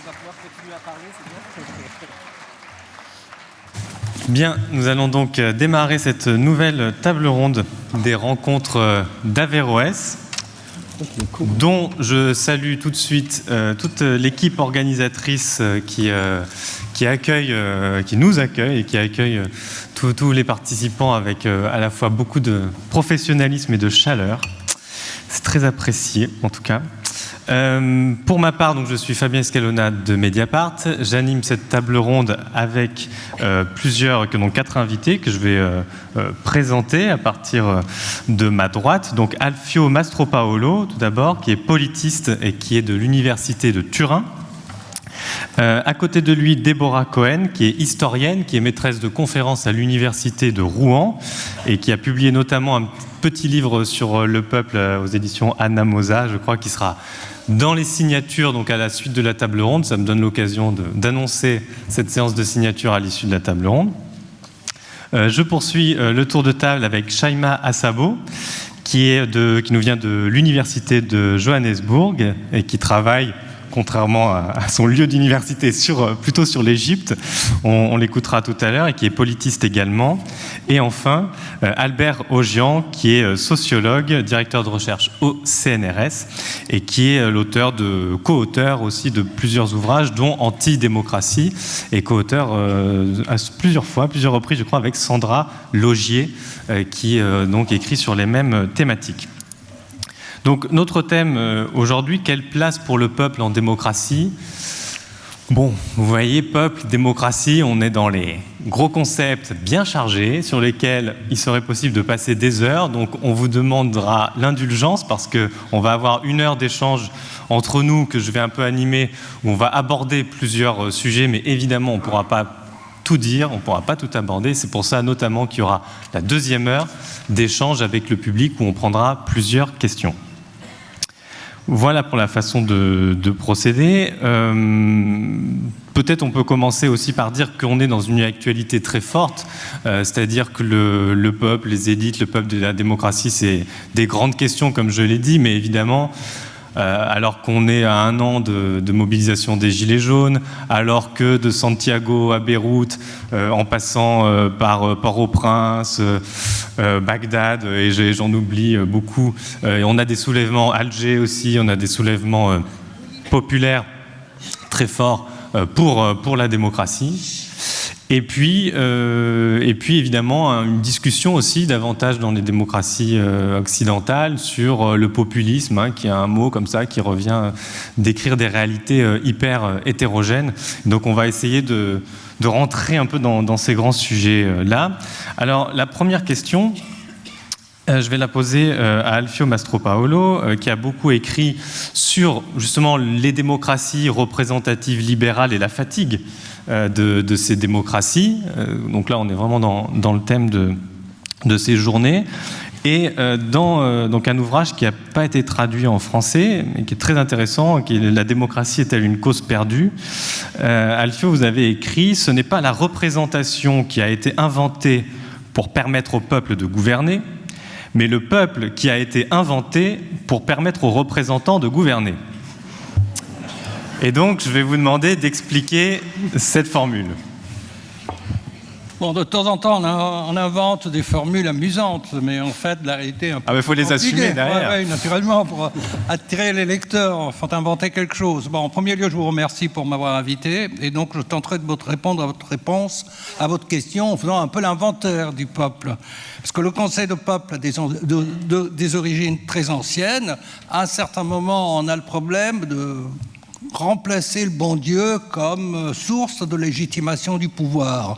va pouvoir continuer à parler, c'est bien. Bien, nous allons donc démarrer cette nouvelle table ronde des rencontres d'Averroès, dont je salue tout de suite toute l'équipe organisatrice qui nous accueille et qui accueille tous les participants avec à la fois beaucoup de professionnalisme et de chaleur. C'est très apprécié, en tout cas. Pour ma part, donc, je suis Fabien Escalona de Mediapart. J'anime cette table ronde avec quatre invités que je vais présenter à partir de ma droite. Donc Alfio Mastropaolo, tout d'abord, qui est politiste et qui est de l'université de Turin. À côté de lui, Déborah Cohen, qui est historienne, qui est maîtresse de conférences à l'université de Rouen et qui a publié notamment un petit livre sur le peuple aux éditions Anna Mosa, je crois, qui sera dans les signatures, donc à la suite de la table ronde. Ça me donne l'occasion d'annoncer cette séance de signature à l'issue de la table ronde. Je poursuis le tour de table avec Shaima Assabo, qui nous vient de l'université de Johannesburg et qui travaille, contrairement à son lieu d'université, plutôt sur l'Égypte. On l'écoutera tout à l'heure, et qui est politiste également. Et enfin, Albert Augian, qui est sociologue, directeur de recherche au CNRS, et qui est co-auteur aussi de plusieurs ouvrages, dont Antidémocratie, et co-auteur à plusieurs reprises, je crois, avec Sandra Logier, qui donc écrit sur les mêmes thématiques. Donc notre thème aujourd'hui, quelle place pour le peuple en démocratie ? Bon, vous voyez, peuple, démocratie, on est dans les gros concepts bien chargés sur lesquels il serait possible de passer des heures. Donc on vous demandera l'indulgence parce qu'on va avoir 1 heure d'échange entre nous que je vais un peu animer, où on va aborder plusieurs sujets, mais évidemment on ne pourra pas tout dire, on ne pourra pas tout aborder. C'est pour ça notamment qu'il y aura la 2e heure d'échange avec le public où on prendra plusieurs questions. Voilà pour la façon de procéder. Peut-être on peut commencer aussi par dire qu'on est dans une actualité très forte, c'est-à-dire que le peuple, les élites, le peuple de la démocratie, c'est des grandes questions, comme je l'ai dit, mais évidemment, alors qu'on est à 1 an de mobilisation des Gilets jaunes, alors que de Santiago à Beyrouth, en passant par Port-au-Prince, Bagdad, et j'en oublie beaucoup, on a des soulèvements, Alger aussi, on a des soulèvements populaires très forts pour la démocratie. Et puis évidemment, une discussion aussi davantage dans les démocraties occidentales sur le populisme, qui est un mot comme ça qui revient décrire des réalités hyper hétérogènes. Donc on va essayer de rentrer un peu dans ces grands sujets-là. Alors la première question, je vais la poser à Alfio Mastropaolo, qui a beaucoup écrit sur justement les démocraties représentatives libérales et la fatigue de ces démocraties. Donc là, on est vraiment dans le thème de ces journées. Et donc un ouvrage qui n'a pas été traduit en français, mais qui est très intéressant, qui est « La démocratie est-elle une cause perdue ?» Alfio, vous avez écrit « Ce n'est pas la représentation qui a été inventée pour permettre au peuple de gouverner, mais le peuple qui a été inventé pour permettre aux représentants de gouverner. » Et donc, je vais vous demander d'expliquer cette formule. Bon, de temps en temps, on invente des formules amusantes, mais en fait, la réalité est un peu... Ah, mais il faut les assumer derrière. Oui, naturellement, pour attirer les lecteurs, il faut inventer quelque chose. Bon, en premier lieu, je vous remercie pour m'avoir invité, et donc je tenterai de répondre à votre question en faisant un peu l'inventaire du peuple. Parce que le concept de peuple a des origines très anciennes. À un certain moment, on a le problème de remplacer le bon Dieu comme source de légitimation du pouvoir.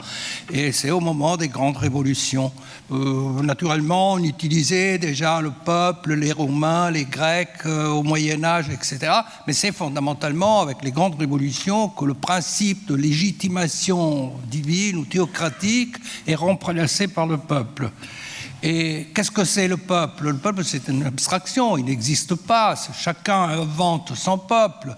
Et c'est au moment des grandes révolutions. Naturellement, on utilisait déjà le peuple, les Romains, les Grecs au Moyen-Âge, etc. Mais c'est fondamentalement avec les grandes révolutions que le principe de légitimation divine ou théocratique est remplacé par le peuple. Et qu'est-ce que c'est le peuple ? Le peuple, c'est une abstraction, il n'existe pas. Chacun invente son peuple.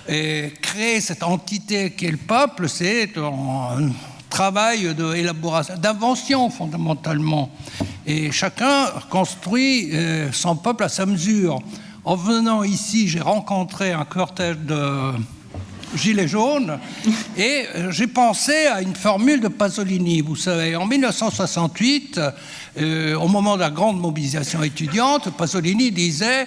Et créer cette entité qui est le peuple, c'est un travail d'élaboration, d'invention fondamentalement. Et chacun construit son peuple à sa mesure. En venant ici, j'ai rencontré un cortège Gilets jaunes, et j'ai pensé à une formule de Pasolini. Vous savez, en 1968, au moment de la grande mobilisation étudiante, Pasolini disait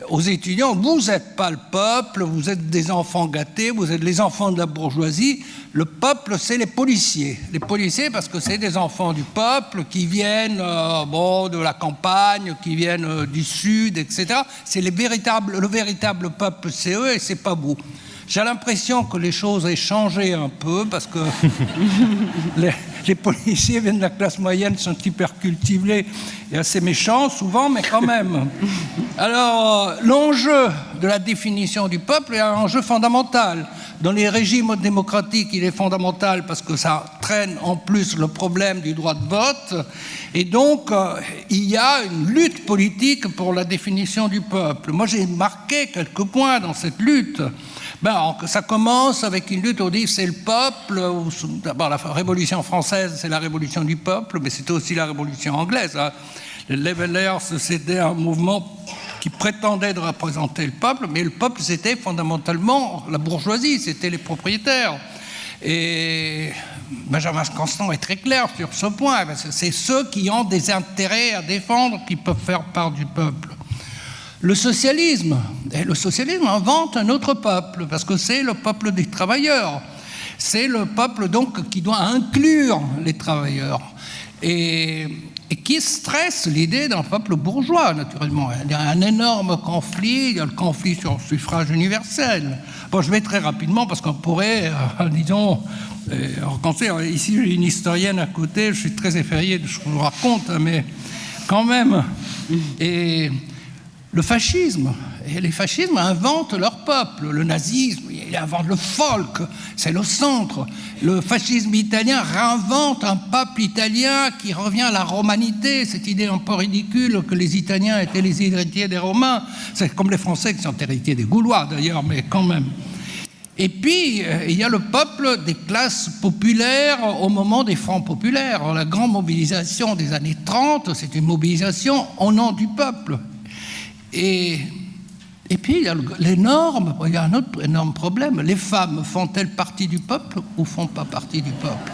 aux étudiants: vous n'êtes pas le peuple, vous êtes des enfants gâtés, vous êtes les enfants de la bourgeoisie. Le peuple, c'est les policiers. Les policiers, parce que c'est des enfants du peuple qui viennent de la campagne, qui viennent du sud, etc. C'est le véritable peuple, c'est eux, et c'est pas vous. J'ai l'impression que les choses aient changé un peu, parce que les policiers viennent de la classe moyenne, sont hyper cultivés et assez méchants souvent, mais quand même. Alors, l'enjeu de la définition du peuple est un enjeu fondamental. Dans les régimes démocratiques, il est fondamental parce que ça traîne en plus le problème du droit de vote. Et donc, il y a une lutte politique pour la définition du peuple. Moi, j'ai marqué quelques points dans cette lutte. Ça commence avec une lutte, on dit c'est le peuple. D'abord, la Révolution française, c'est la révolution du peuple, mais c'était aussi la Révolution anglaise. Les Levelers, c'était un mouvement qui prétendait de représenter le peuple, mais le peuple, c'était fondamentalement la bourgeoisie, c'était les propriétaires. Et Benjamin Constant est très clair sur ce point, parce que c'est ceux qui ont des intérêts à défendre qui peuvent faire part du peuple. Le socialisme invente un autre peuple, parce que c'est le peuple des travailleurs. C'est le peuple donc qui doit inclure les travailleurs. Et qui stresse l'idée d'un peuple bourgeois, naturellement. Il y a un énorme conflit, il y a le conflit sur le suffrage universel. Bon, je vais très rapidement, parce qu'on pourrait, raconter. Ici, j'ai une historienne à côté, je suis très effrayé de ce que je vous raconte, mais quand même. Et le fascisme. Et les fascismes inventent leur peuple. Le nazisme, il invente le folk, c'est le centre. Le fascisme italien réinvente un peuple italien qui revient à la romanité, cette idée un peu ridicule que les Italiens étaient les héritiers des Romains. C'est comme les Français qui sont héritiers des Gaulois d'ailleurs, mais quand même. Et puis, il y a le peuple des classes populaires au moment des fronts populaires. La grande mobilisation des années 30, c'est une mobilisation au nom du peuple. Et puis, il y a un autre énorme problème. Les femmes font-elles partie du peuple ou ne font pas partie du peuple?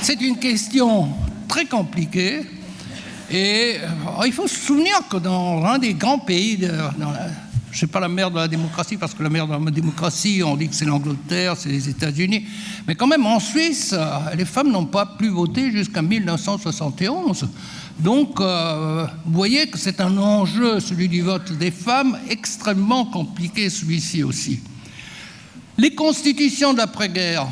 C'est une question très compliquée. Et il faut se souvenir que dans un des grands pays, je ne sais pas la mère de la démocratie, parce que la mère de la démocratie, on dit que c'est l'Angleterre, c'est les États-Unis. Mais quand même, en Suisse, les femmes n'ont pas pu voter jusqu'en 1971. Donc, vous voyez que c'est un enjeu, celui du vote des femmes, extrêmement compliqué, celui-ci aussi. Les constitutions de l'après-guerre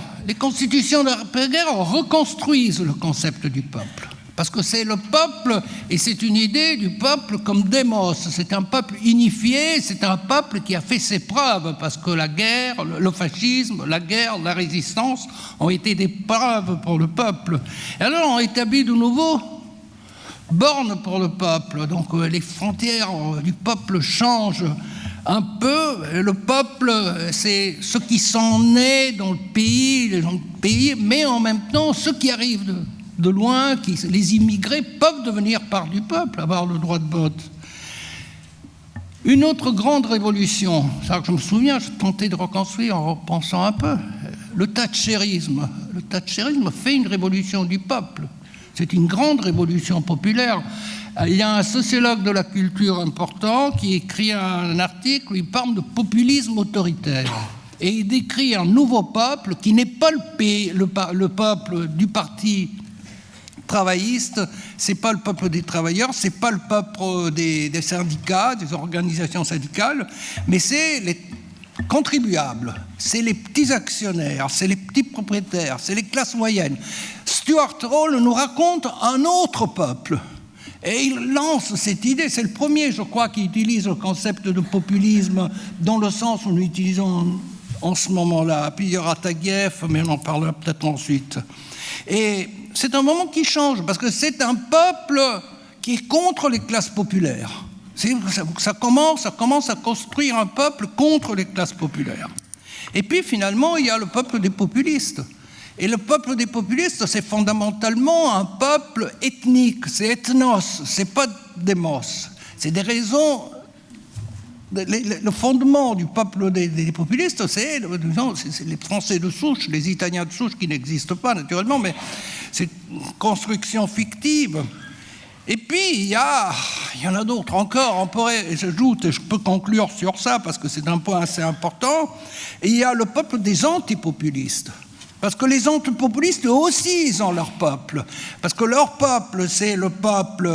reconstruisent le concept du peuple. Parce que c'est le peuple, et c'est une idée du peuple comme démos. C'est un peuple unifié, c'est un peuple qui a fait ses preuves, parce que la guerre, le fascisme, la guerre, la résistance ont été des preuves pour le peuple. Et alors, on établit de nouveau bornes pour le peuple. Donc, les frontières du peuple changent un peu. Le peuple, c'est ceux qui sont nés dans le pays, les gens du pays, mais en même temps, ceux qui arrivent de loin, les immigrés peuvent devenir part du peuple, avoir le droit de vote. Une autre grande révolution, ça que je me souviens, je tentais de reconstruire en repensant un peu, le thatcherisme. Le thatcherisme fait une révolution du peuple. C'est une grande révolution populaire. Il y a un sociologue de la culture important qui écrit un article où il parle de populisme autoritaire. Et il décrit un nouveau peuple qui n'est pas le peuple du parti travailliste, c'est pas le peuple des travailleurs, c'est pas le peuple des syndicats, des organisations syndicales, mais c'est les contribuables, c'est les petits actionnaires, c'est les petits propriétaires, c'est les classes moyennes. Stuart Hall nous raconte un autre peuple. Et il lance cette idée, c'est le premier, je crois, qui utilise le concept de populisme dans le sens où nous l'utilisons en ce moment-là. Puis il y aura Taguieff, mais on en parlera peut-être ensuite. Et c'est un moment qui change, parce que c'est un peuple qui est contre les classes populaires. Ça commence à construire un peuple contre les classes populaires. Et puis finalement, il y a le peuple des populistes. Et le peuple des populistes, c'est fondamentalement un peuple ethnique, c'est ethnos, c'est pas démos. C'est des raisons le fondement du peuple des populistes, c'est les Français de souche, les Italiens de souche qui n'existent pas naturellement, mais c'est une construction fictive. Et puis, il y en a d'autres encore, j'ajoute, et je peux conclure sur ça parce que c'est un point assez important, et il y a le peuple des antipopulistes. Parce que les antipopulistes, eux aussi, ils ont leur peuple. Parce que leur peuple, c'est le peuple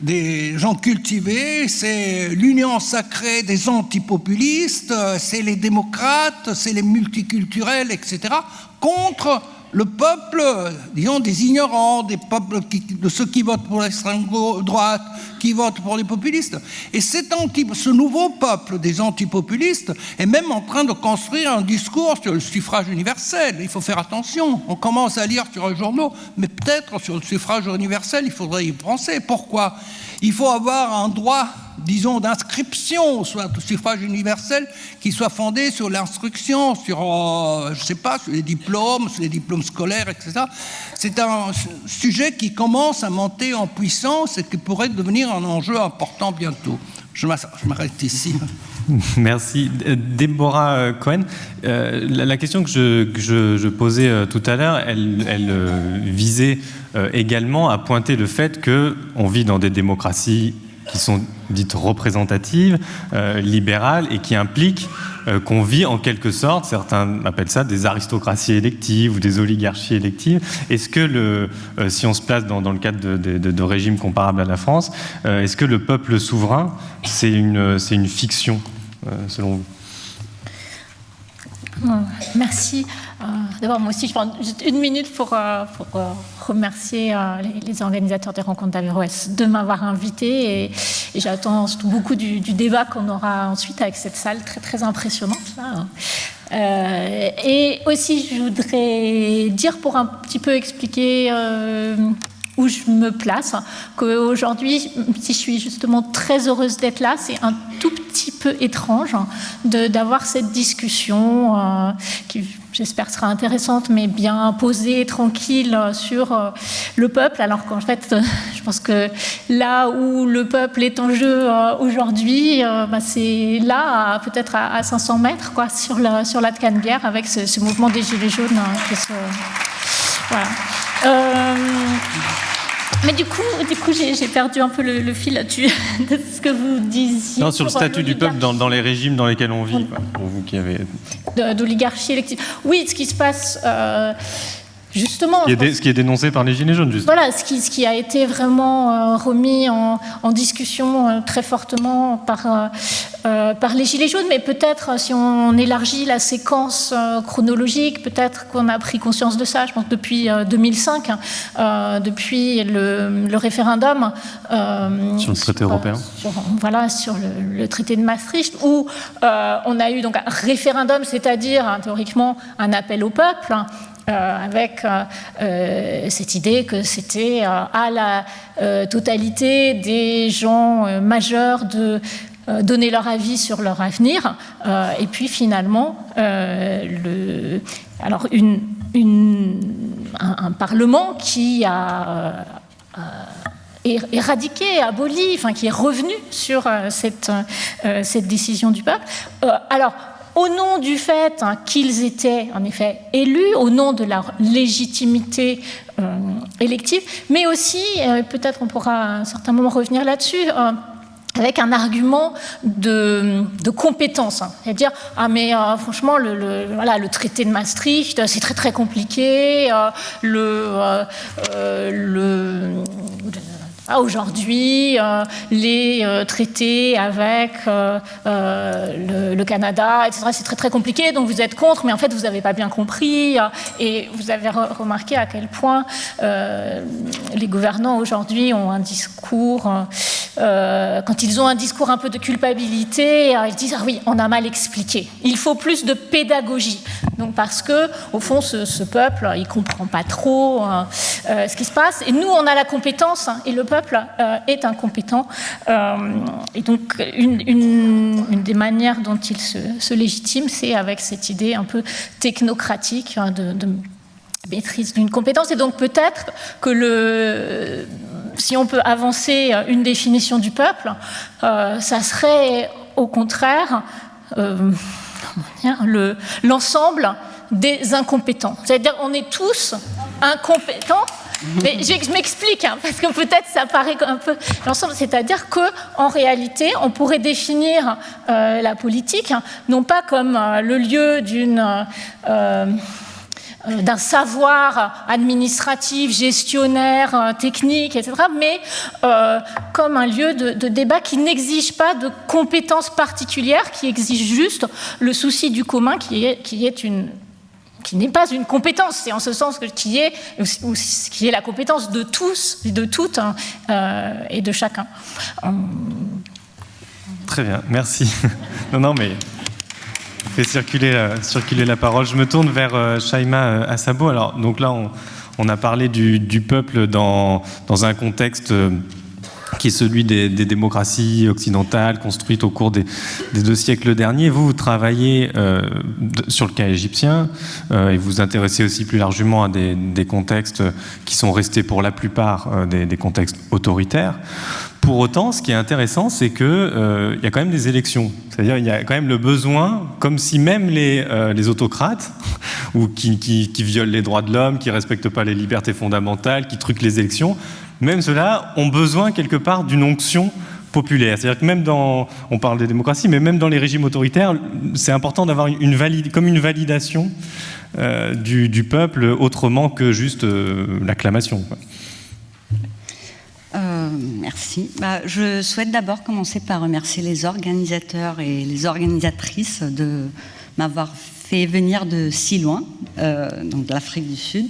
des gens cultivés, c'est l'union sacrée des antipopulistes, c'est les démocrates, c'est les multiculturels, etc., contre le peuple, disons, des ignorants, des peuples de ceux qui votent pour l'extrême droite, qui votent pour les populistes. Et ce nouveau peuple des antipopulistes est même en train de construire un discours sur le suffrage universel. Il faut faire attention. On commence à lire sur les journaux, mais peut-être sur le suffrage universel, il faudrait y penser. Pourquoi ? Il faut avoir un droit, disons, d'inscription soit au suffrage universel qui soit fondé sur l'instruction, sur, je sais pas, sur les diplômes scolaires, etc. C'est un sujet qui commence à monter en puissance et qui pourrait devenir un enjeu important bientôt. Je m'arrête ici. Merci. Déborah Cohen, la question que je posais tout à l'heure, elle visait également à pointer le fait qu'on vit dans des démocraties qui sont dites représentatives, libérales, et qui impliquent qu'on vit en quelque sorte, certains appellent ça des aristocraties électives ou des oligarchies électives. Est-ce que, si on se place dans le cadre de régimes comparables à la France, est-ce que le peuple souverain, c'est une fiction, selon vous ? Merci. D'abord, moi aussi, je prends juste une minute pour remercier les organisateurs des rencontres d'Averroès de m'avoir invité et j'attends surtout beaucoup du débat qu'on aura ensuite avec cette salle très, très impressionnante. Là. Et aussi, je voudrais dire, pour un petit peu expliquer où je me place, qu'aujourd'hui, si je suis justement très heureuse d'être là, c'est un tout petit peu étrange d'avoir cette discussion qui, j'espère, sera intéressante, mais bien posée, tranquille, sur le peuple, alors qu'en fait, je pense que là où le peuple est en jeu aujourd'hui, c'est là, peut-être à 500 mètres, quoi, sur la Canebière, avec ce mouvement des Gilets jaunes voilà. Mais du coup, j'ai perdu un peu le fil là-dessus de ce que vous disiez. Non, sur le statut du peuple dans les régimes dans lesquels on vit, pour vous qui avez... D'oligarchie élective. Oui, ce qui se passe... Justement, ce qui est dénoncé par les Gilets jaunes, justement. Voilà, ce qui a été vraiment remis en discussion très fortement par les Gilets jaunes, mais peut-être si on élargit la séquence chronologique, peut-être qu'on a pris conscience de ça, je pense, depuis 2005, depuis le référendum. Sur le traité européen. Sur le traité de Maastricht, où on a eu donc un référendum, c'est-à-dire théoriquement un appel au peuple, avec cette idée que c'était à la totalité des gens majeurs de donner leur avis sur leur avenir. Et puis finalement, un Parlement qui a éradiqué, aboli, enfin qui est revenu sur cette décision du peuple. Alors, au nom du fait qu'ils étaient en effet élus, au nom de leur légitimité élective, mais aussi, peut-être on pourra à un certain moment revenir là-dessus, avec un argument de compétence, c'est-à-dire franchement le traité de Maastricht c'est très très compliqué, aujourd'hui, les traités avec le Canada, etc., c'est très très compliqué, donc vous êtes contre, mais en fait vous n'avez pas bien compris, et vous avez remarqué à quel point les gouvernants aujourd'hui ont un discours, quand ils ont un discours un peu de culpabilité, ils disent « Ah oui, on a mal expliqué, il faut plus de pédagogie ». Donc parce que, au fond, ce peuple, il ne comprend pas trop ce qui se passe, et nous, on a la compétence, et le peuple est incompétent. Et donc, une des manières dont il se légitime, c'est avec cette idée un peu technocratique de maîtrise d'une compétence. Et donc, peut-être que si on peut avancer une définition du peuple, ça serait au contraire l'ensemble des incompétents. C'est-à-dire on est tous incompétents. Mais je m'explique, parce que peut-être ça paraît un peu l'ensemble. C'est-à-dire qu'en réalité, on pourrait définir la politique non pas comme le lieu d'un savoir administratif, gestionnaire, technique, etc., mais comme un lieu de débat qui n'exige pas de compétences particulières, qui exige juste le souci du commun, qui n'est pas une compétence, c'est en ce sens qui est la compétence de tous et de toutes et de chacun. Très bien, merci. Non, mais fait circuler la parole. Je me tourne vers Shaima Assabo. Alors, donc là, on a parlé du peuple dans un contexte qui est celui des démocraties occidentales construites au cours des 2 siècles derniers. Vous travaillez sur le cas égyptien et vous vous intéressez aussi plus largement à des contextes qui sont restés pour la plupart des contextes autoritaires. Pour autant, ce qui est intéressant, c'est qu'il y a quand même des élections. C'est-à-dire il y a quand même le besoin, comme si même les autocrates, ou qui violent les droits de l'homme, qui ne respectent pas les libertés fondamentales, qui truquent les élections, même ceux-là ont besoin quelque part d'une onction populaire. C'est-à-dire que même on parle des démocraties, mais même dans les régimes autoritaires, c'est important d'avoir une validation du peuple autrement que juste l'acclamation. Merci. Je souhaite d'abord commencer par remercier les organisateurs et les organisatrices de m'avoir fait venir de si loin, donc de l'Afrique du Sud.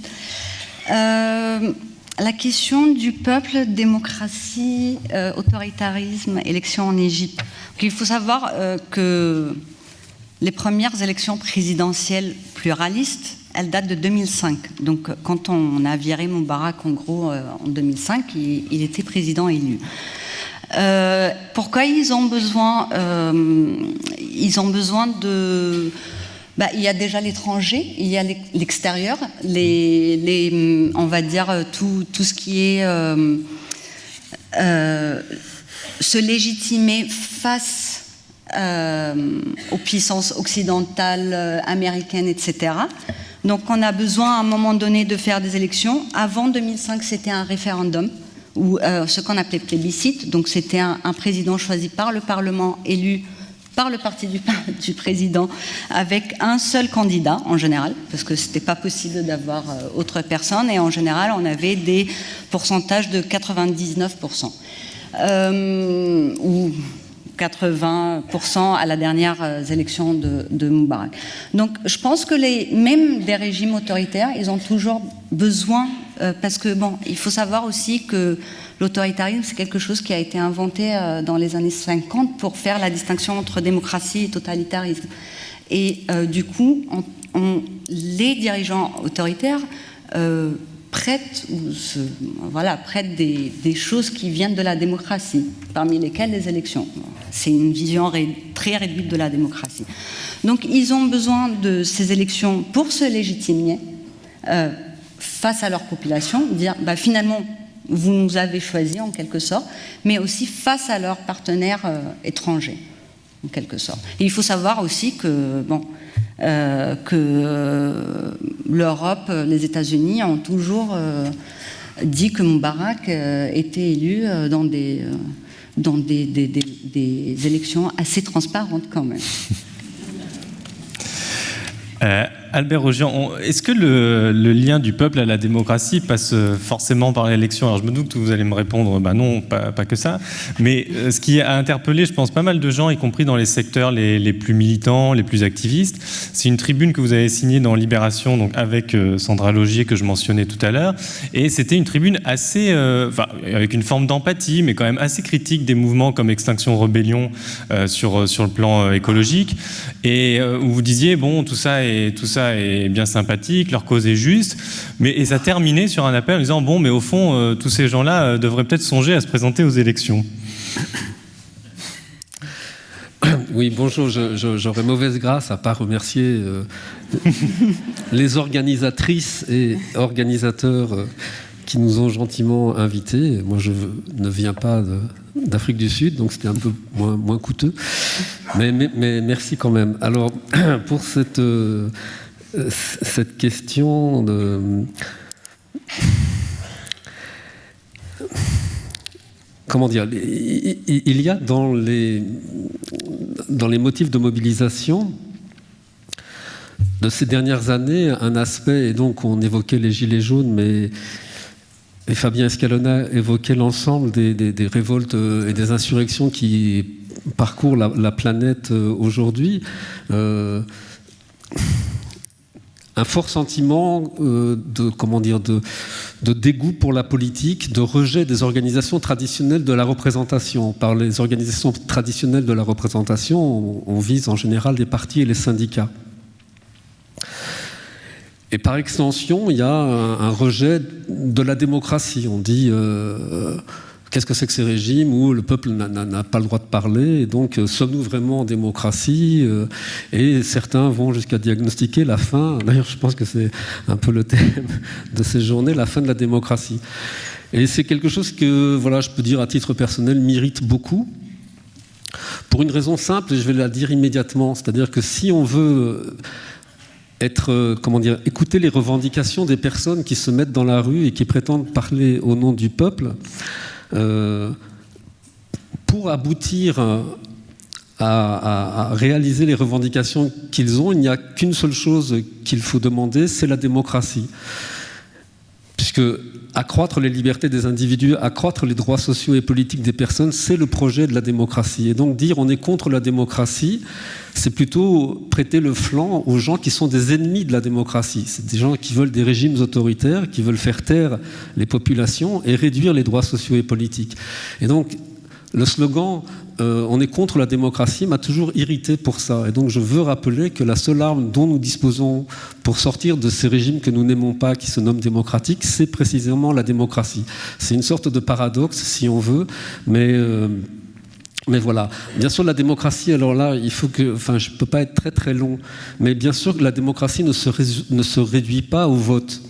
La question du peuple, démocratie, autoritarisme, élections en Égypte. Donc, il faut savoir que les premières élections présidentielles pluralistes, elles datent de 2005. Donc, quand on a viré Moubarak, en gros, en 2005, il était président élu. Pourquoi ils ont besoin de... il y a déjà l'étranger, il y a l'extérieur, on va dire tout ce qui est se légitimer face aux puissances occidentales, américaines, etc. Donc on a besoin à un moment donné de faire des élections. Avant 2005, c'était un référendum, ou ce qu'on appelait plébiscite. Donc c'était un président choisi par le Parlement, élu par le parti du président, avec un seul candidat en général, parce que c'était pas possible d'avoir autre personne, et en général on avait des pourcentages de 99%, ou 80% à la dernière élection de Moubarak. Donc je pense que même des régimes autoritaires, ils ont toujours besoin, parce que il faut savoir aussi que l'autoritarisme, c'est quelque chose qui a été inventé dans les années 50 pour faire la distinction entre démocratie et totalitarisme. Et du coup, les dirigeants autoritaires prêtent des choses qui viennent de la démocratie, parmi lesquelles les élections. C'est une vision très réduite de la démocratie. Donc ils ont besoin de ces élections pour se légitimer face à leur population, dire finalement, vous nous avez choisis en quelque sorte, mais aussi face à leurs partenaires étrangers, en quelque sorte. Et il faut savoir aussi que, l'Europe, les États-Unis ont toujours dit que Moubarak était élu dans des élections assez transparentes quand même. Albert Rogian, est-ce que le lien du peuple à la démocratie passe forcément par l'élection? Alors je me doute que vous allez me répondre, non, pas que ça. Mais ce qui a interpellé, je pense, pas mal de gens, y compris dans les secteurs les plus militants, les plus activistes, c'est une tribune que vous avez signée dans Libération, donc avec Sandra Laugier, que je mentionnais tout à l'heure. Et c'était une tribune assez, avec une forme d'empathie, mais quand même assez critique des mouvements comme Extinction Rebellion sur le plan écologique. Et où vous disiez, tout ça est bien sympathique, leur cause est juste, et ça terminait sur un appel en disant mais au fond, tous ces gens-là devraient peut-être songer à se présenter aux élections. Oui, bonjour, j'aurais mauvaise grâce à ne pas remercier les organisatrices et organisateurs qui nous ont gentiment invités. Moi, je ne viens pas d'Afrique du Sud, donc c'était un peu moins coûteux. Mais merci quand même. Alors, pour cette question de... Comment dire, il y a dans les motifs de mobilisation de ces dernières années un aspect, et donc on évoquait les Gilets jaunes, mais et Fabien Escalona évoquait l'ensemble des révoltes et des insurrections qui parcourent la planète aujourd'hui. Un fort sentiment de dégoût pour la politique, de rejet des organisations traditionnelles de la représentation. Par les organisations traditionnelles de la représentation, on vise en général les partis et les syndicats. Et par extension, il y a un rejet de la démocratie. On dit qu'est-ce que c'est que ces régimes où le peuple n'a pas le droit de parler, et donc sommes-nous vraiment en démocratie? Et certains vont jusqu'à diagnostiquer la fin, d'ailleurs je pense que c'est un peu le thème de ces journées, la fin de la démocratie. Et c'est quelque chose que, voilà, je peux dire à titre personnel, m'irrite beaucoup, pour une raison simple, et je vais la dire immédiatement, c'est-à-dire que si on veut écouter les revendications des personnes qui se mettent dans la rue et qui prétendent parler au nom du peuple, pour aboutir à réaliser les revendications qu'ils ont, il n'y a qu'une seule chose qu'il faut demander, c'est la démocratie. Puisque accroître les libertés des individus, accroître les droits sociaux et politiques des personnes, c'est le projet de la démocratie. Et donc dire on est contre la démocratie, c'est plutôt prêter le flanc aux gens qui sont des ennemis de la démocratie. C'est des gens qui veulent des régimes autoritaires, qui veulent faire taire les populations et réduire les droits sociaux et politiques. Et donc le slogan on est contre la démocratie m'a toujours irrité pour ça. Et donc je veux rappeler que la seule arme dont nous disposons pour sortir de ces régimes que nous n'aimons pas, qui se nomment démocratiques, c'est précisément la démocratie. C'est une sorte de paradoxe, si on veut, mais voilà. Bien sûr, la démocratie, alors là, je ne peux pas être très très long, mais bien sûr que la démocratie ne se réduit pas au vote.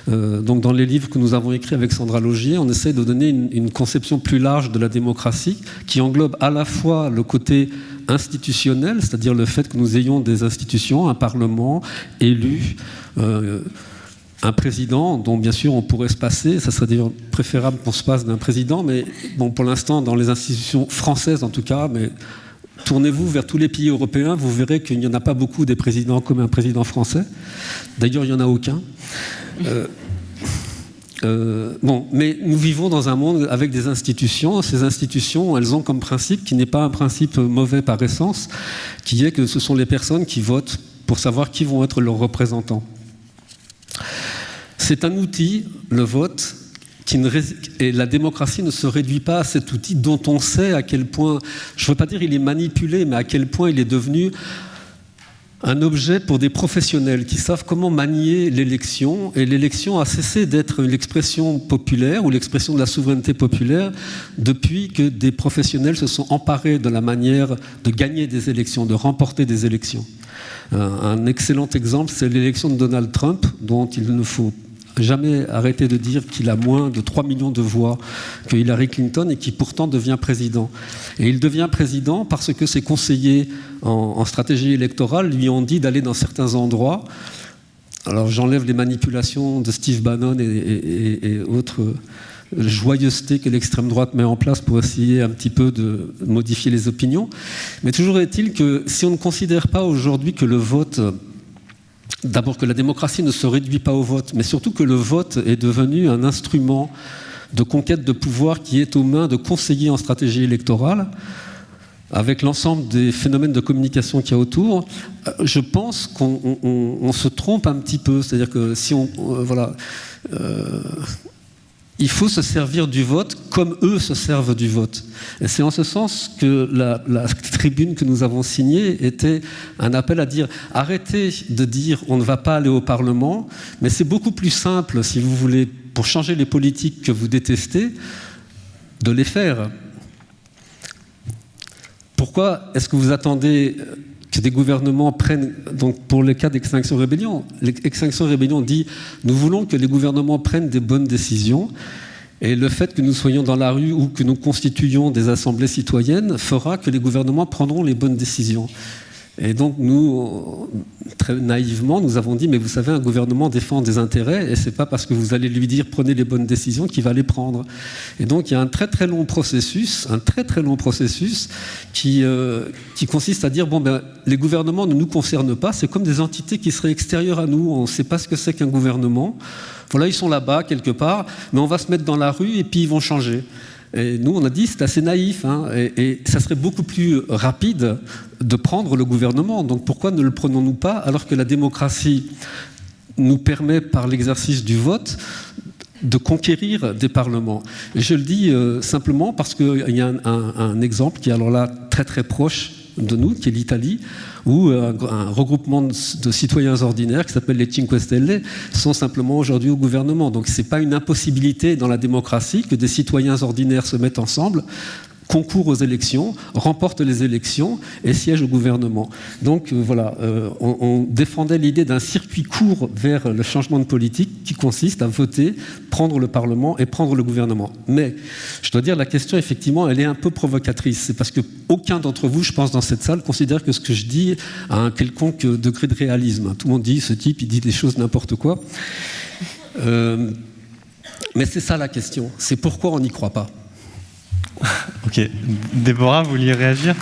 Donc dans les livres que nous avons écrits avec Sandra Logier, on essaie de donner une conception plus large de la démocratie qui englobe à la fois le côté institutionnel, c'est-à-dire le fait que nous ayons des institutions, un parlement élu, un président dont bien sûr on pourrait se passer, ça serait d'ailleurs préférable qu'on se passe d'un président, mais bon, pour l'instant dans les institutions françaises en tout cas, mais tournez-vous vers tous les pays européens, vous verrez qu'il n'y en a pas beaucoup des présidents comme un président français. D'ailleurs, il n'y en a aucun. Mais nous vivons dans un monde avec des institutions. Ces institutions, elles ont comme principe, qui n'est pas un principe mauvais par essence, qui est que ce sont les personnes qui votent pour savoir qui vont être leurs représentants. C'est un outil, le vote, et la démocratie ne se réduit pas à cet outil dont on sait à quel point, je ne veux pas dire il est manipulé, mais à quel point il est devenu un objet pour des professionnels qui savent comment manier l'élection. Et l'élection a cessé d'être l'expression populaire ou l'expression de la souveraineté populaire depuis que des professionnels se sont emparés de la manière de gagner des élections, de remporter des élections. Un excellent exemple, c'est l'élection de Donald Trump, dont il ne faut jamais arrêter de dire qu'il a moins de 3 millions de voix que Hillary Clinton et qui pourtant devient président. Et il devient président parce que ses conseillers en stratégie électorale lui ont dit d'aller dans certains endroits. Alors j'enlève les manipulations de Steve Bannon et autres joyeusetés que l'extrême droite met en place pour essayer un petit peu de modifier les opinions. Mais toujours est-il que si on ne considère pas aujourd'hui que le vote... D'abord que la démocratie ne se réduit pas au vote, mais surtout que le vote est devenu un instrument de conquête de pouvoir qui est aux mains de conseillers en stratégie électorale, avec l'ensemble des phénomènes de communication qu'il y a autour. Je pense qu'on se trompe un petit peu, c'est-à-dire que si il faut se servir du vote comme eux se servent du vote. Et c'est en ce sens que la tribune que nous avons signée était un appel à dire arrêtez de dire on ne va pas aller au Parlement, mais c'est beaucoup plus simple, si vous voulez, pour changer les politiques que vous détestez, de les faire. Pourquoi est-ce que vous attendez que des gouvernements prennent, donc pour le cas d'Extinction Rébellion, l'Extinction Rébellion dit nous voulons que les gouvernements prennent des bonnes décisions, Et le fait que nous soyons dans la rue ou que nous constituions des assemblées citoyennes fera que les gouvernements prendront les bonnes décisions. Et donc nous, très naïvement, nous avons dit, mais vous savez, un gouvernement défend des intérêts et c'est pas parce que vous allez lui dire prenez les bonnes décisions qu'il va les prendre. Et donc il y a un très très long processus qui consiste à dire, bon ben, les gouvernements ne nous concernent pas, c'est comme des entités qui seraient extérieures à nous, on ne sait pas ce que c'est qu'un gouvernement. Voilà, ils sont là-bas quelque part, mais on va se mettre dans la rue et puis ils vont changer. Et nous, on a dit, c'est assez naïf, hein, et ça serait beaucoup plus rapide de prendre le gouvernement. Donc pourquoi ne le prenons-nous pas alors que la démocratie nous permet, par l'exercice du vote, de conquérir des parlements. Et je le dis simplement parce qu'il y a un exemple qui est alors là très très proche de nous, qui est l'Italie, où un regroupement de citoyens ordinaires qui s'appelle les Cinque Stelle sont simplement aujourd'hui au gouvernement. Donc ce n'est pas une impossibilité dans la démocratie que des citoyens ordinaires se mettent ensemble, concourent aux élections, remportent les élections et siègent au gouvernement. Donc voilà, on défendait l'idée d'un circuit court vers le changement de politique qui consiste à voter, prendre le Parlement et prendre le gouvernement. Mais je dois dire, la question, effectivement, elle est un peu provocatrice. C'est parce qu'aucun d'entre vous, je pense, dans cette salle, considère que ce que je dis a un quelconque degré de réalisme. Tout le monde dit, ce type, il dit des choses n'importe quoi. Mais c'est ça la question. C'est pourquoi on n'y croit pas. Ok. Déborah, vous vouliez réagir ?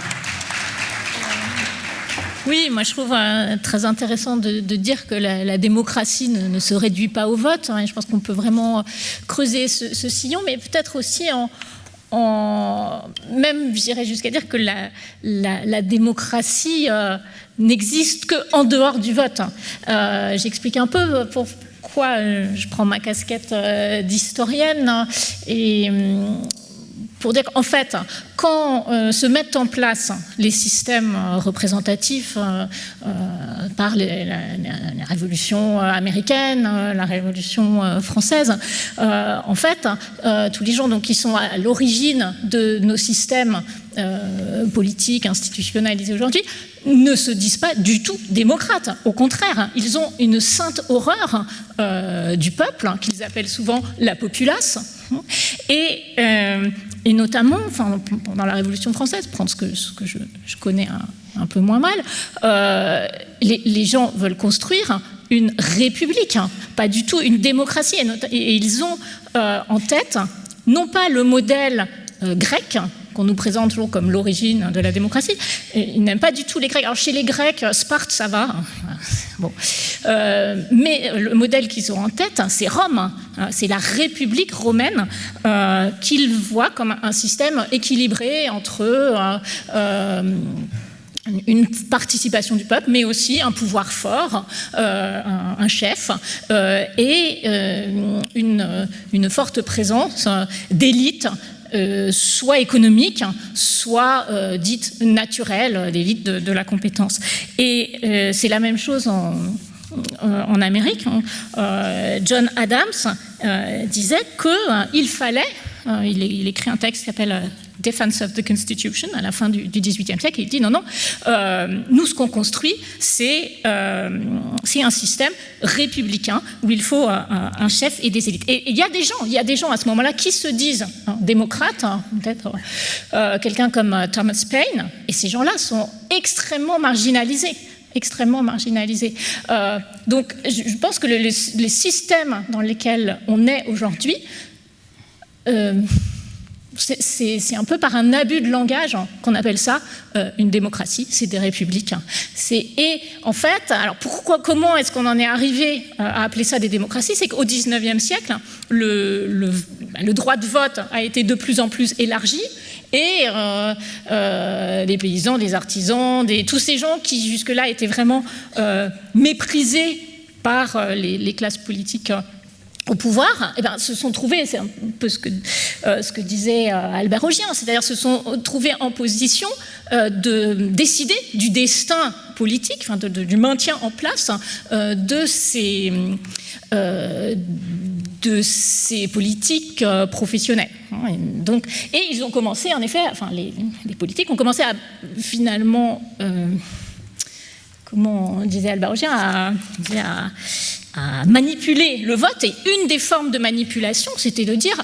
Oui, moi je trouve très intéressant de dire que la démocratie ne se réduit pas au vote. Hein, et je pense qu'on peut vraiment creuser ce sillon, mais peut-être aussi même, j'irais jusqu'à dire que la démocratie n'existe qu'en dehors du vote. J'explique un peu pourquoi je prends ma casquette d'historienne et pour dire qu'en fait, quand se mettent en place les systèmes représentatifs par la Révolution américaine, la Révolution française, en fait, tous les gens donc, qui sont à l'origine de nos systèmes politiques, institutionnalisés aujourd'hui, ne se disent pas du tout démocrates. Au contraire, ils ont une sainte horreur du peuple, qu'ils appellent souvent la populace. Et notamment, enfin, pendant la Révolution française, prendre ce que je connais un peu moins mal, les gens veulent construire une république, pas du tout une démocratie. Et ils ont en tête, non pas le modèle grec, qu'on nous présente toujours comme l'origine de la démocratie. Ils n'aiment pas du tout les Grecs. Alors chez les Grecs, Sparte, ça va. Bon. Mais le modèle qu'ils ont en tête, c'est Rome. C'est la République romaine qu'ils voient comme un système équilibré entre une participation du peuple, mais aussi un pouvoir fort, un chef, et une forte présence d'élites, soit économique, soit dite naturelle, l'élite de la compétence. Et c'est la même chose en Amérique. John Adams disait qu'il fallait, il écrit un texte qui s'appelle Defense of the Constitution à la fin du XVIIIe siècle, et il dit non, nous ce qu'on construit, c'est un système républicain où il faut un chef et des élites. Et il y a des gens à ce moment-là qui se disent démocrates, peut-être quelqu'un comme Thomas Paine, et ces gens-là sont extrêmement marginalisés. Donc je pense que les systèmes dans lesquels on est aujourd'hui, c'est un peu par un abus de langage qu'on appelle ça une démocratie, c'est des républiques. Et en fait, alors comment est-ce qu'on en est arrivé à appeler ça des démocraties? C'est qu'au XIXe siècle, le droit de vote a été de plus en plus élargi et les paysans, les artisans, tous ces gens qui jusque-là étaient vraiment méprisés par les classes politiques au pouvoir, se sont trouvés, c'est un peu ce que disait Albert Augien, c'est-à-dire se sont trouvés en position de décider du destin politique, enfin du maintien en place de ces politiques professionnelles. Et ils ont commencé, en effet, enfin les politiques ont commencé à finalement, comment disait Albert Augien, à manipuler le vote, et une des formes de manipulation, c'était de dire,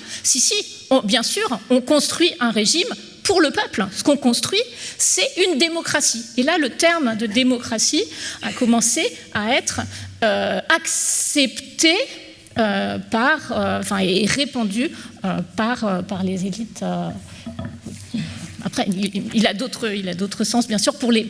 bien sûr, on construit un régime pour le peuple. Ce qu'on construit, c'est une démocratie. Et là, le terme de démocratie a commencé à être accepté et répandu par les élites. Après, il a d'autres sens, bien sûr, pour les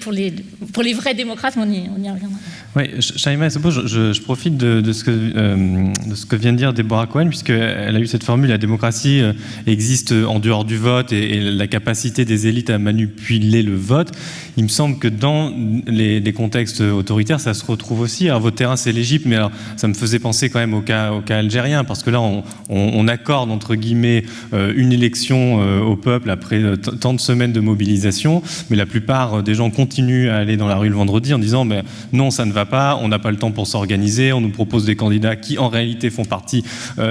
vrais démocrates, mais on y reviendra. Oui, Shaima Sopo, je profite de ce que vient de dire Deborah Cohen, puisqu'elle a eu cette formule, la démocratie existe en dehors du vote et la capacité des élites à manipuler le vote. Il me semble que dans les contextes autoritaires, ça se retrouve aussi. Alors, votre terrain, c'est l'Égypte, mais alors, ça me faisait penser quand même au cas algérien, parce que là, on accorde, entre guillemets, une élection au peuple après tant de semaines de mobilisation, mais la plupart des gens continuent à aller dans la rue le vendredi en disant mais non, ça ne va pas, on n'a pas le temps pour s'organiser, on nous propose des candidats qui en réalité font partie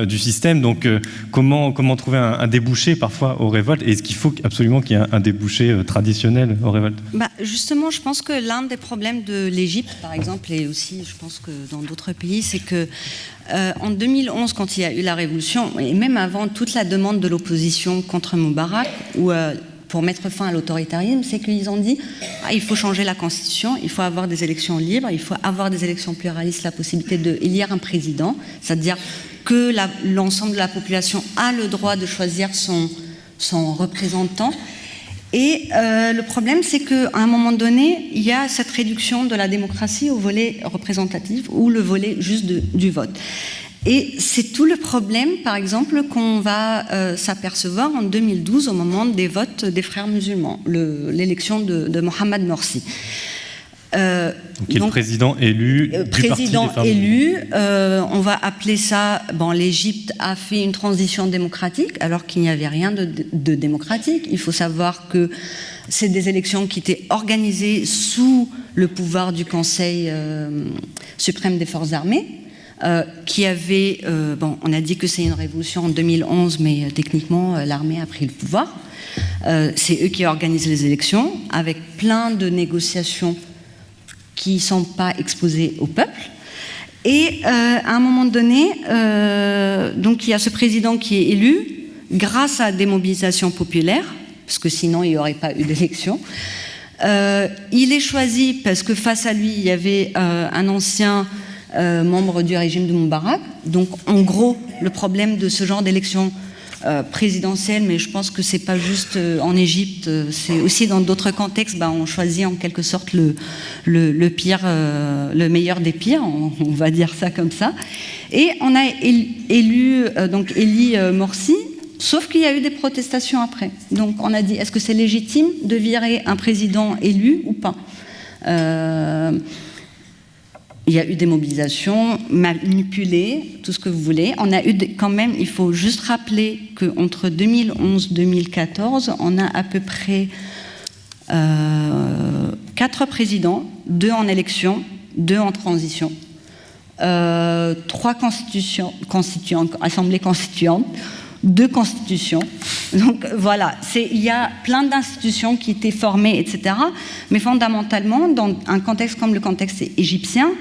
du système. Donc comment trouver un débouché parfois aux révoltes, et est-ce qu'il faut absolument qu'il y ait un débouché traditionnel aux révoltes? Justement, je pense que l'un des problèmes de l'Égypte, par exemple, et aussi je pense que dans d'autres pays, c'est que en 2011, quand il y a eu la révolution, et même avant toute la demande de l'opposition contre Moubarak, pour mettre fin à l'autoritarisme, c'est qu'ils ont dit il faut changer la constitution, il faut avoir des élections libres, il faut avoir des élections pluralistes, la possibilité d'élire un président, c'est-à-dire que l'ensemble de la population a le droit de choisir son représentant. Et le problème, c'est qu'à un moment donné, il y a cette réduction de la démocratie au volet représentatif ou le volet juste du vote. Et c'est tout le problème, par exemple, qu'on va s'apercevoir en 2012 au moment des votes des frères musulmans, l'élection de Mohamed Morsi. Qui est le président élu du président parti des frères musulmans. on va appeler ça... l'Égypte a fait une transition démocratique alors qu'il n'y avait rien de démocratique. Il faut savoir que c'est des élections qui étaient organisées sous le pouvoir du Conseil suprême des forces armées, qui avait... on a dit que c'est une révolution en 2011, mais techniquement, l'armée a pris le pouvoir. C'est eux qui organisent les élections, avec plein de négociations qui ne sont pas exposées au peuple. Et à un moment donné, donc il y a ce président qui est élu grâce à des mobilisations populaires, parce que sinon il n'y aurait pas eu d'élection. Il est choisi parce que face à lui, il y avait un ancien membre du régime de Moubarak. Donc en gros, le problème de ce genre d'élection présidentielle, mais je pense que c'est pas juste en Égypte, c'est aussi dans d'autres contextes, on choisit en quelque sorte le pire, le meilleur des pires, on va dire ça comme ça. Et on a élu donc Elie Morsi, sauf qu'il y a eu des protestations après. Donc on a dit, est-ce que c'est légitime de virer un président élu ou pas? Il y a eu des mobilisations, manipulées, tout ce que vous voulez. On a eu quand même, il faut juste rappeler qu'entre 2011 et 2014, on a à peu près 4 présidents, 2 en élection, 2 en transition, 3 assemblées constituantes, 2 constitutions. Donc voilà, il y a plein d'institutions qui étaient formées, etc. Mais fondamentalement, dans un contexte comme le contexte égyptien,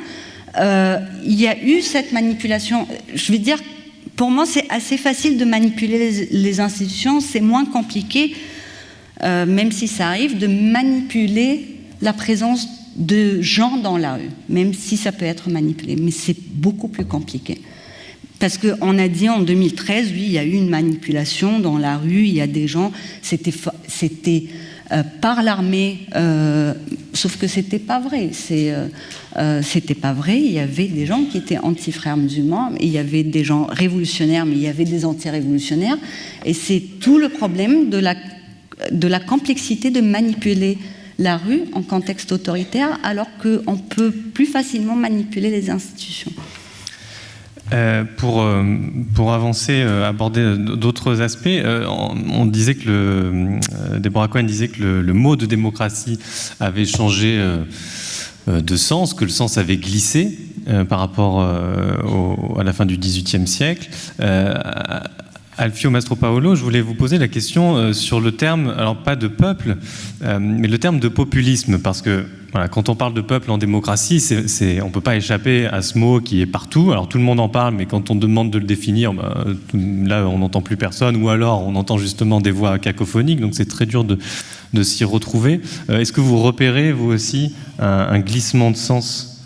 il y a eu cette manipulation. Je veux dire, pour moi, c'est assez facile de manipuler les institutions. C'est moins compliqué, même si ça arrive, de manipuler la présence de gens dans la rue, même si ça peut être manipulé. Mais c'est beaucoup plus compliqué. Parce qu'on a dit en 2013, oui, il y a eu une manipulation dans la rue, il y a des gens, c'était par l'armée, sauf que c'était pas vrai. C'était pas vrai, il y avait des gens qui étaient anti-frères musulmans, il y avait des gens révolutionnaires, mais il y avait des anti-révolutionnaires, et c'est tout le problème de la complexité de manipuler la rue en contexte autoritaire, alors qu'on peut plus facilement manipuler les institutions. Pour avancer, aborder d'autres aspects, on disait que Deborah Cohen disait que le mot de démocratie avait changé de sens, que le sens avait glissé par rapport à la fin du XVIIIe siècle. Alfio Mastropaolo, je voulais vous poser la question sur le terme, alors pas de peuple, mais le terme de populisme, parce que voilà, quand on parle de peuple en démocratie, on ne peut pas échapper à ce mot qui est partout. Alors tout le monde en parle, mais quand on demande de le définir, là on n'entend plus personne, ou alors on entend justement des voix cacophoniques, donc c'est très dur de s'y retrouver. Est-ce que vous repérez, vous aussi, un glissement de sens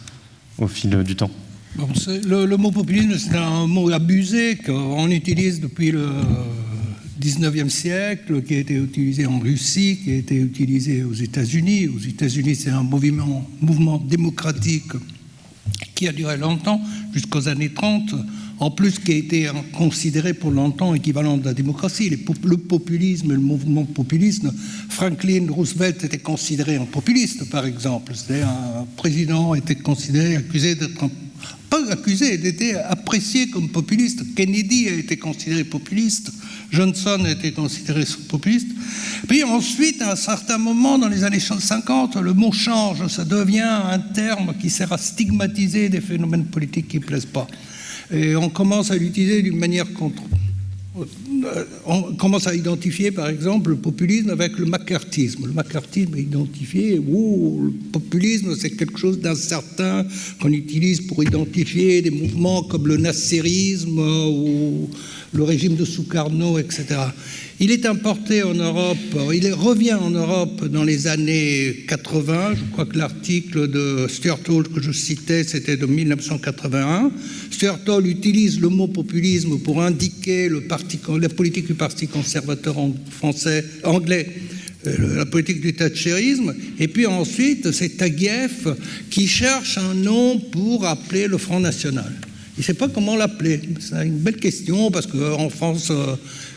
au fil du temps ? Bon, le mot populisme, c'est un mot abusé qu'on utilise depuis le 19e siècle, qui a été utilisé en Russie, qui a été utilisé aux États-Unis. Aux États-Unis, c'est un mouvement démocratique qui a duré longtemps, jusqu'aux années 30, en plus qui a été considéré pour longtemps équivalent de la démocratie. Le populisme, le mouvement populiste, Franklin Roosevelt était considéré un populiste, par exemple. C'est-à-dire un président était considéré, accusé d'être pas accusé, il était apprécié comme populiste. Kennedy a été considéré populiste. Johnson a été considéré populiste. Puis ensuite, à un certain moment, dans les années 50, le mot change. Ça devient un terme qui sert à stigmatiser des phénomènes politiques qui ne plaisent pas. Et on commence à l'utiliser d'une manière contre. On commence à identifier, par exemple, le populisme avec le macartisme. Le macartisme est identifié, le populisme, c'est quelque chose d'incertain qu'on utilise pour identifier des mouvements comme le nasserisme ou le régime de Sukarno, etc. Il est importé en Europe, il revient en Europe dans les années 80. Je crois que l'article de Stuart Hall que je citais, c'était de 1981. Stuart Hall utilise le mot populisme pour indiquer la politique du Parti conservateur anglais, la politique du thatcherisme. Et puis ensuite, c'est Taguieff qui cherche un nom pour appeler le Front National. Il ne sait pas comment l'appeler. C'est une belle question parce qu'en France,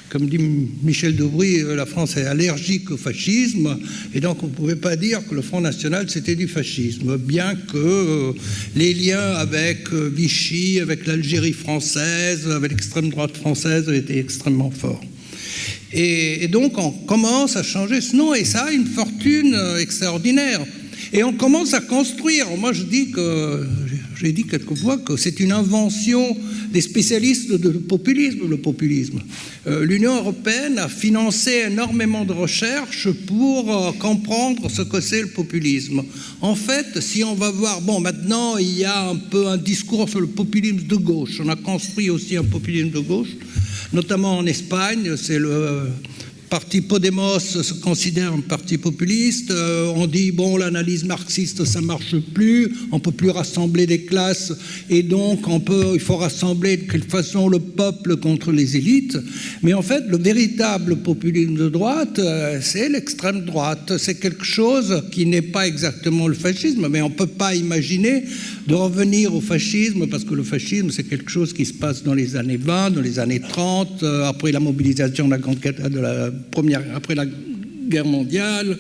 comme dit Michel Debré, la France est allergique au fascisme et donc on ne pouvait pas dire que le Front National c'était du fascisme, bien que les liens avec Vichy, avec l'Algérie française, avec l'extrême droite française étaient extrêmement forts. Et donc on commence à changer ce nom et ça a une fortune extraordinaire. Et on commence à construire. Moi, j'ai dit quelquefois que c'est une invention des spécialistes du populisme, le populisme. L'Union européenne a financé énormément de recherches pour comprendre ce que c'est le populisme. En fait, si on va voir, maintenant, il y a un peu un discours sur le populisme de gauche. On a construit aussi un populisme de gauche, notamment en Espagne, c'est le parti Podemos se considère un parti populiste. On dit, l'analyse marxiste, ça ne marche plus. On ne peut plus rassembler des classes. Et donc, il faut rassembler de quelque façon le peuple contre les élites. Mais en fait, le véritable populisme de droite, c'est l'extrême droite. C'est quelque chose qui n'est pas exactement le fascisme. Mais on ne peut pas imaginer de revenir au fascisme, parce que le fascisme, c'est quelque chose qui se passe dans les années 20, dans les années 30, après la mobilisation après la guerre mondiale,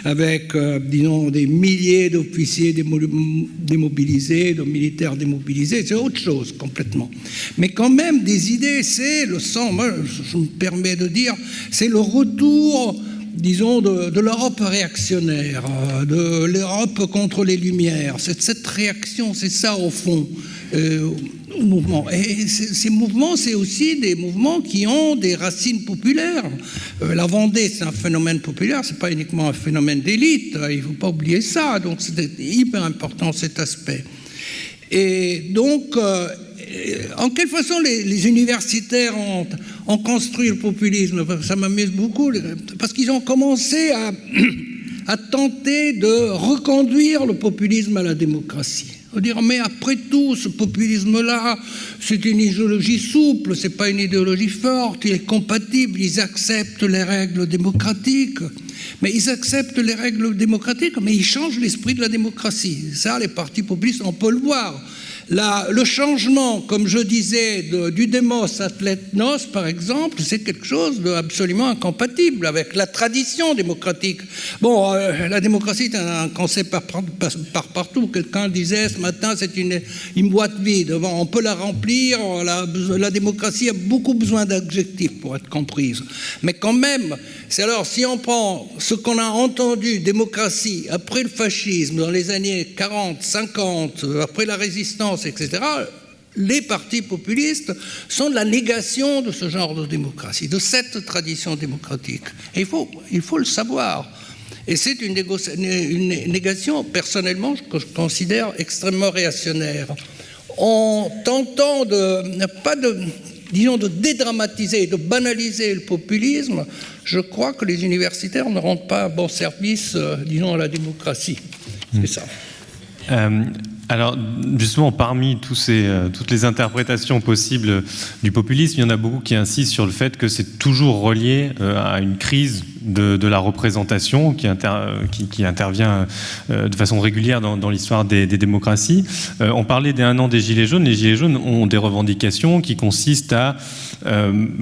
avec, des milliers d'officiers démobilisés, de militaires démobilisés, c'est autre chose complètement. Mais quand même, des idées, c'est le sang, moi je me permets de dire, c'est le retour, de l'Europe réactionnaire, de l'Europe contre les Lumières. C'est cette réaction, c'est ça au fond, mouvement. Et ces mouvements, c'est aussi des mouvements qui ont des racines populaires. La Vendée, c'est un phénomène populaire, c'est pas uniquement un phénomène d'élite, il ne faut pas oublier ça, donc c'est hyper important cet aspect. Et donc, en quelle façon les universitaires ont construit le populisme? Ça m'amuse beaucoup, parce qu'ils ont commencé à tenter de reconduire le populisme à la démocratie. Dire, mais après tout, ce populisme-là, c'est une idéologie souple, c'est pas une idéologie forte, il est compatible, ils acceptent les règles démocratiques. Mais ils acceptent les règles démocratiques, mais ils changent l'esprit de la démocratie. Ça, les partis populistes, on peut le voir. Le changement, comme je disais, du démos à l'ethnos, par exemple, c'est quelque chose d'absolument incompatible avec la tradition démocratique. La démocratie est un concept par partout. Quelqu'un disait ce matin, c'est une boîte vide. On peut la remplir. La démocratie a beaucoup besoin d'adjectifs pour être comprise. Mais quand même, alors si on prend ce qu'on a entendu, démocratie, après le fascisme, dans les années 40, 50, après la résistance, etc., les partis populistes sont la négation de ce genre de démocratie, de cette tradition démocratique. Et il faut le savoir. Et c'est une négation, personnellement, que je considère extrêmement réactionnaire. En tentant de dédramatiser, de banaliser le populisme, je crois que les universitaires ne rendent pas un bon service, à la démocratie. C'est ça. Alors, justement, parmi toutes les interprétations possibles du populisme, il y en a beaucoup qui insistent sur le fait que c'est toujours relié à une crise de la représentation qui intervient de façon régulière dans l'histoire des démocraties. On parlait des 1 an des Gilets jaunes. Les Gilets jaunes ont des revendications qui consistent à,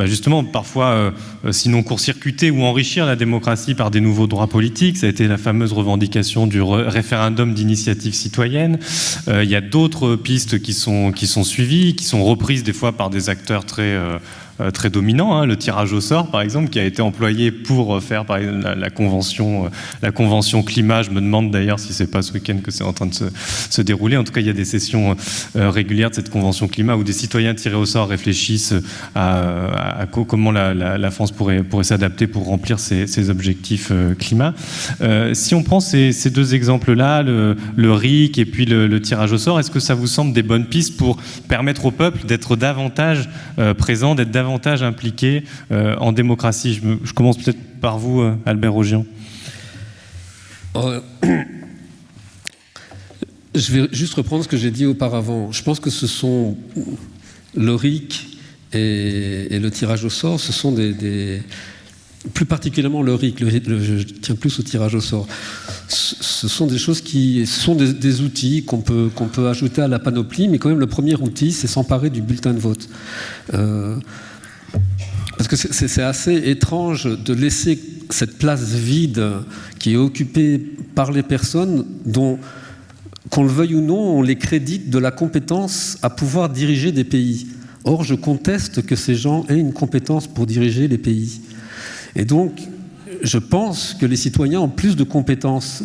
justement, parfois, sinon court-circuiter ou enrichir la démocratie par des nouveaux droits politiques. Ça a été la fameuse revendication du référendum d'initiative citoyenne. Il y a d'autres pistes qui sont suivies, qui sont reprises des fois par des acteurs très dominants. Hein. Le tirage au sort, par exemple, qui a été employé pour faire par exemple, la convention climat. Je me demande d'ailleurs si c'est pas ce week-end que c'est en train de se dérouler. En tout cas, il y a des sessions régulières de cette convention climat où des citoyens tirés au sort réfléchissent à comment la France pourrait s'adapter pour remplir ses objectifs climat. Si on prend ces deux exemples-là, le RIC et puis le tirage au sort, est-ce que ça vous semble des bonnes pistes pour permettre au peuple d'être davantage présent, d'être davantage impliqué en démocratie? Je commence peut-être par vous, Albert Rogian. Je vais juste reprendre ce que j'ai dit auparavant. Je pense que ce sont le RIC et le tirage au sort, ce sont plus particulièrement le RIC, je tiens plus au tirage au sort. Ce sont des choses ce sont des outils qu'on peut ajouter à la panoplie, mais quand même le premier outil, c'est s'emparer du bulletin de vote. Parce que c'est assez étrange de laisser cette place vide qui est occupée par les personnes dont, qu'on le veuille ou non, on les crédite de la compétence à pouvoir diriger des pays. Or, je conteste que ces gens aient une compétence pour diriger les pays. Et donc, je pense que les citoyens ont plus de compétences,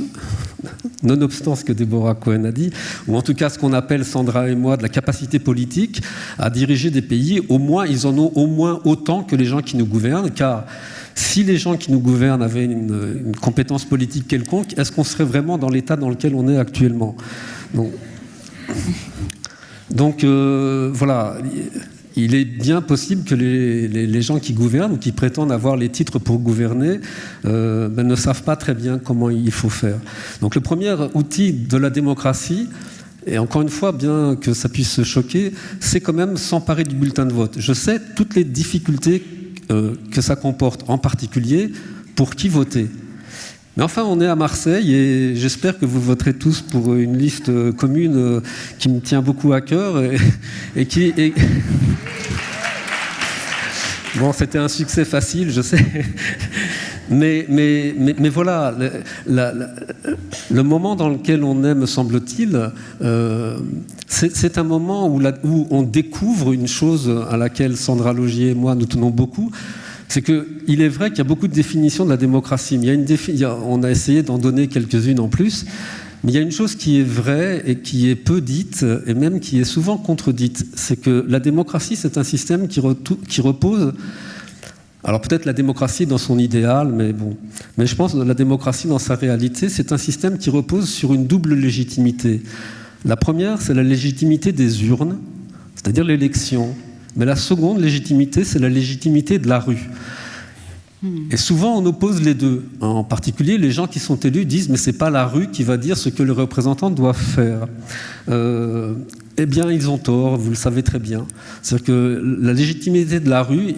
nonobstant ce que Deborah Cohen a dit, ou en tout cas ce qu'on appelle, Sandra et moi, de la capacité politique à diriger des pays. Au moins, ils en ont au moins autant que les gens qui nous gouvernent, car si les gens qui nous gouvernent avaient une compétence politique quelconque, est-ce qu'on serait vraiment dans l'état dans lequel on est actuellement ? Donc voilà. Il est bien possible que les gens qui gouvernent ou qui prétendent avoir les titres pour gouverner ne savent pas très bien comment il faut faire. Donc le premier outil de la démocratie, et encore une fois, bien que ça puisse se choquer, c'est quand même s'emparer du bulletin de vote. Je sais toutes les difficultés que ça comporte, en particulier pour qui voter. Mais enfin, on est à Marseille et j'espère que vous voterez tous pour une liste commune qui me tient beaucoup à cœur et qui... Bon, c'était un succès facile, je sais. Mais voilà, le moment dans lequel on est, me semble-t-il, c'est un moment où on découvre une chose à laquelle Sandra Laugier et moi nous tenons beaucoup. C'est qu'il est vrai qu'il y a beaucoup de définitions de la démocratie. Mais on a essayé d'en donner quelques-unes en plus. Mais il y a une chose qui est vraie et qui est peu dite, et même qui est souvent contredite. C'est que la démocratie, c'est un système qui repose... Alors peut-être la démocratie dans son idéal, mais bon. Mais je pense que la démocratie dans sa réalité, c'est un système qui repose sur une double légitimité. La première, c'est la légitimité des urnes, c'est-à-dire l'élection. Mais la seconde légitimité, c'est la légitimité de la rue. Et souvent, on oppose les deux. En particulier, les gens qui sont élus disent « mais ce n'est pas la rue qui va dire ce que les représentants doivent faire ». Eh bien, ils ont tort, vous le savez très bien. C'est-à-dire que la légitimité de la rue,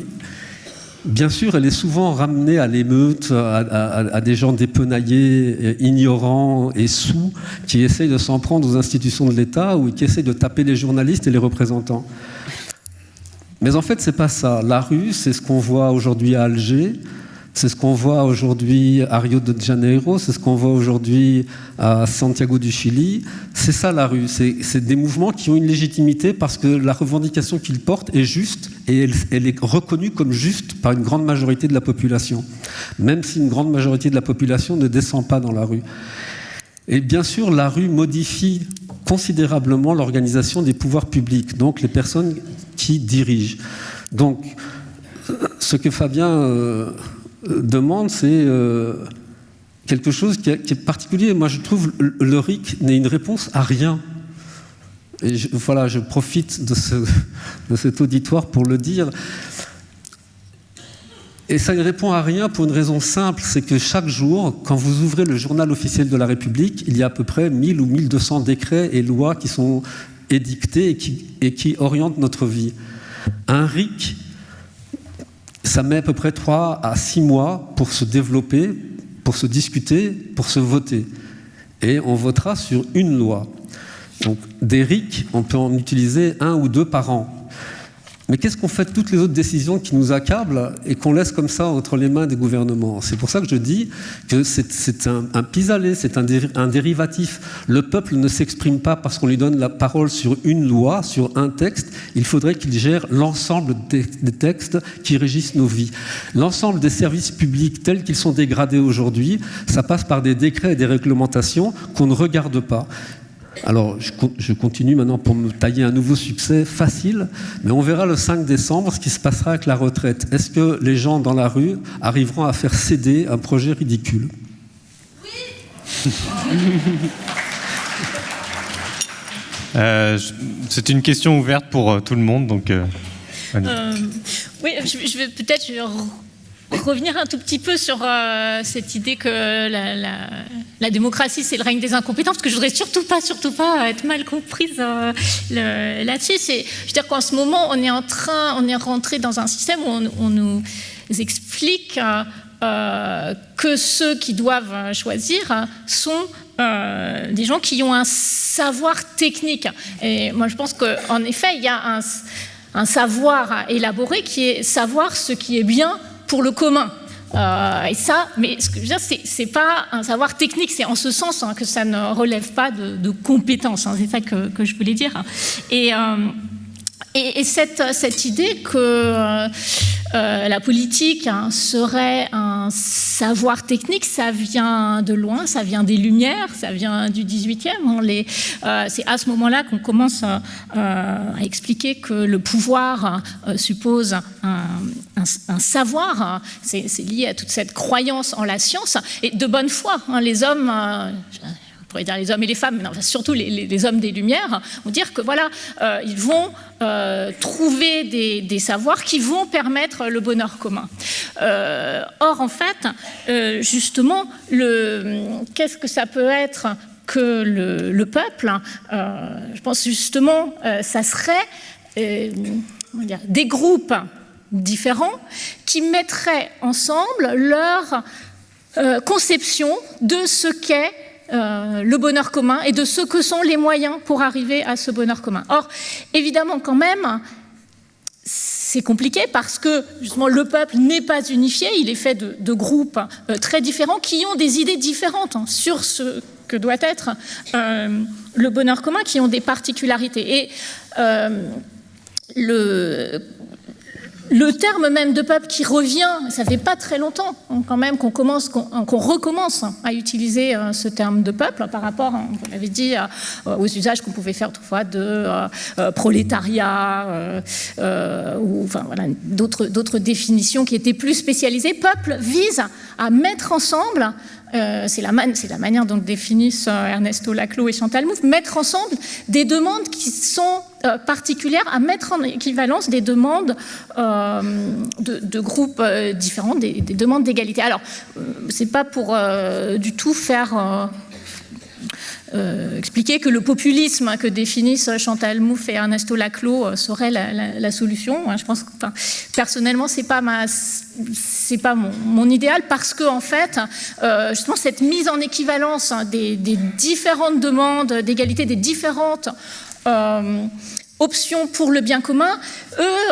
bien sûr, elle est souvent ramenée à l'émeute, à des gens dépenaillés, ignorants et soûls, qui essayent de s'en prendre aux institutions de l'État ou qui essayent de taper les journalistes et les représentants. Mais en fait, c'est pas ça. La rue, c'est ce qu'on voit aujourd'hui à Alger, c'est ce qu'on voit aujourd'hui à Rio de Janeiro, c'est ce qu'on voit aujourd'hui à Santiago du Chili. C'est ça la rue. C'est des mouvements qui ont une légitimité parce que la revendication qu'ils portent est juste et elle est reconnue comme juste par une grande majorité de la population, même si une grande majorité de la population ne descend pas dans la rue. Et bien sûr, la rue modifie considérablement l'organisation des pouvoirs publics, donc les personnes qui dirigent. Donc, ce que Fabien demande, c'est quelque chose qui est particulier. Moi, je trouve le RIC n'est une réponse à rien. Et je profite de cet auditoire pour le dire. Et ça ne répond à rien pour une raison simple, c'est que chaque jour, quand vous ouvrez le journal officiel de la République, il y a à peu près 1000 ou 1200 décrets et lois qui sont édictés et qui orientent notre vie. Un RIC, ça met à peu près 3 à 6 mois pour se développer, pour se discuter, pour se voter. Et on votera sur une loi. Donc des RIC, on peut en utiliser 1 ou 2 par an. Mais qu'est-ce qu'on fait de toutes les autres décisions qui nous accablent et qu'on laisse comme ça entre les mains des gouvernements? C'est pour ça que je dis que c'est un pis-aller, c'est un dérivatif. Le peuple ne s'exprime pas parce qu'on lui donne la parole sur une loi, sur un texte. Il faudrait qu'il gère l'ensemble des textes qui régissent nos vies. L'ensemble des services publics tels qu'ils sont dégradés aujourd'hui, ça passe par des décrets et des réglementations qu'on ne regarde pas. Alors, je continue maintenant pour me tailler un nouveau succès facile, mais on verra le 5 décembre ce qui se passera avec la retraite. Est-ce que les gens dans la rue arriveront à faire céder un projet ridicule? Oui. C'est une question ouverte pour tout le monde, donc... Oui, je vais peut-être revenir un tout petit peu sur cette idée que la démocratie, c'est le règne des incompétents, parce que je voudrais surtout pas être mal comprise là-dessus. Je veux dire qu'en ce moment, on est rentré dans un système où on nous explique que ceux qui doivent choisir sont des gens qui ont un savoir technique. Et moi, je pense qu'en effet, il y a un savoir à élaborer qui est savoir ce qui est bien pour le commun. Et ça, mais ce que je veux dire, c'est pas un savoir technique, c'est en ce sens que ça ne relève pas de compétences. C'est ça que je voulais dire. Et cette idée que la politique serait un savoir technique, ça vient de loin, ça vient des Lumières, ça vient du 18e. C'est à ce moment-là qu'on commence à expliquer que le pouvoir suppose un savoir. C'est lié à toute cette croyance en la science. Et de bonne foi, les hommes... on pourrait dire les hommes et les femmes, mais non, surtout les hommes des Lumières, vont dire que voilà, ils vont trouver des savoirs qui vont permettre le bonheur commun. Or, en fait, justement, qu'est-ce que ça peut être que le peuple? Je pense justement, ça serait des groupes différents qui mettraient ensemble leur conception de ce qu'est le bonheur commun et de ce que sont les moyens pour arriver à ce bonheur commun. Or, évidemment, quand même, c'est compliqué parce que, justement, le peuple n'est pas unifié, il est fait de groupes très différents qui ont des idées différentes sur ce que doit être le bonheur commun, qui ont des particularités. Et le terme même de peuple qui revient, ça fait pas très longtemps quand même qu'on recommence à utiliser ce terme de peuple par rapport, vous l'avez dit, aux usages qu'on pouvait faire autrefois de prolétariat ou enfin voilà d'autres définitions qui étaient plus spécialisées. Peuple vise à mettre ensemble. C'est la manière dont définissent Ernesto Laclau et Chantal Mouffe, mettre ensemble des demandes qui sont particulières, à mettre en équivalence des demandes de groupes différents, des demandes d'égalité. Alors, c'est pas pour du tout faire... expliquer que le populisme que définissent Chantal Mouffe et Ernesto Laclau serait la solution. Je pense que, personnellement, c'est pas mon idéal parce que, en fait, justement, cette mise en équivalence des différentes demandes d'égalité, des différentes options pour le bien commun, eux,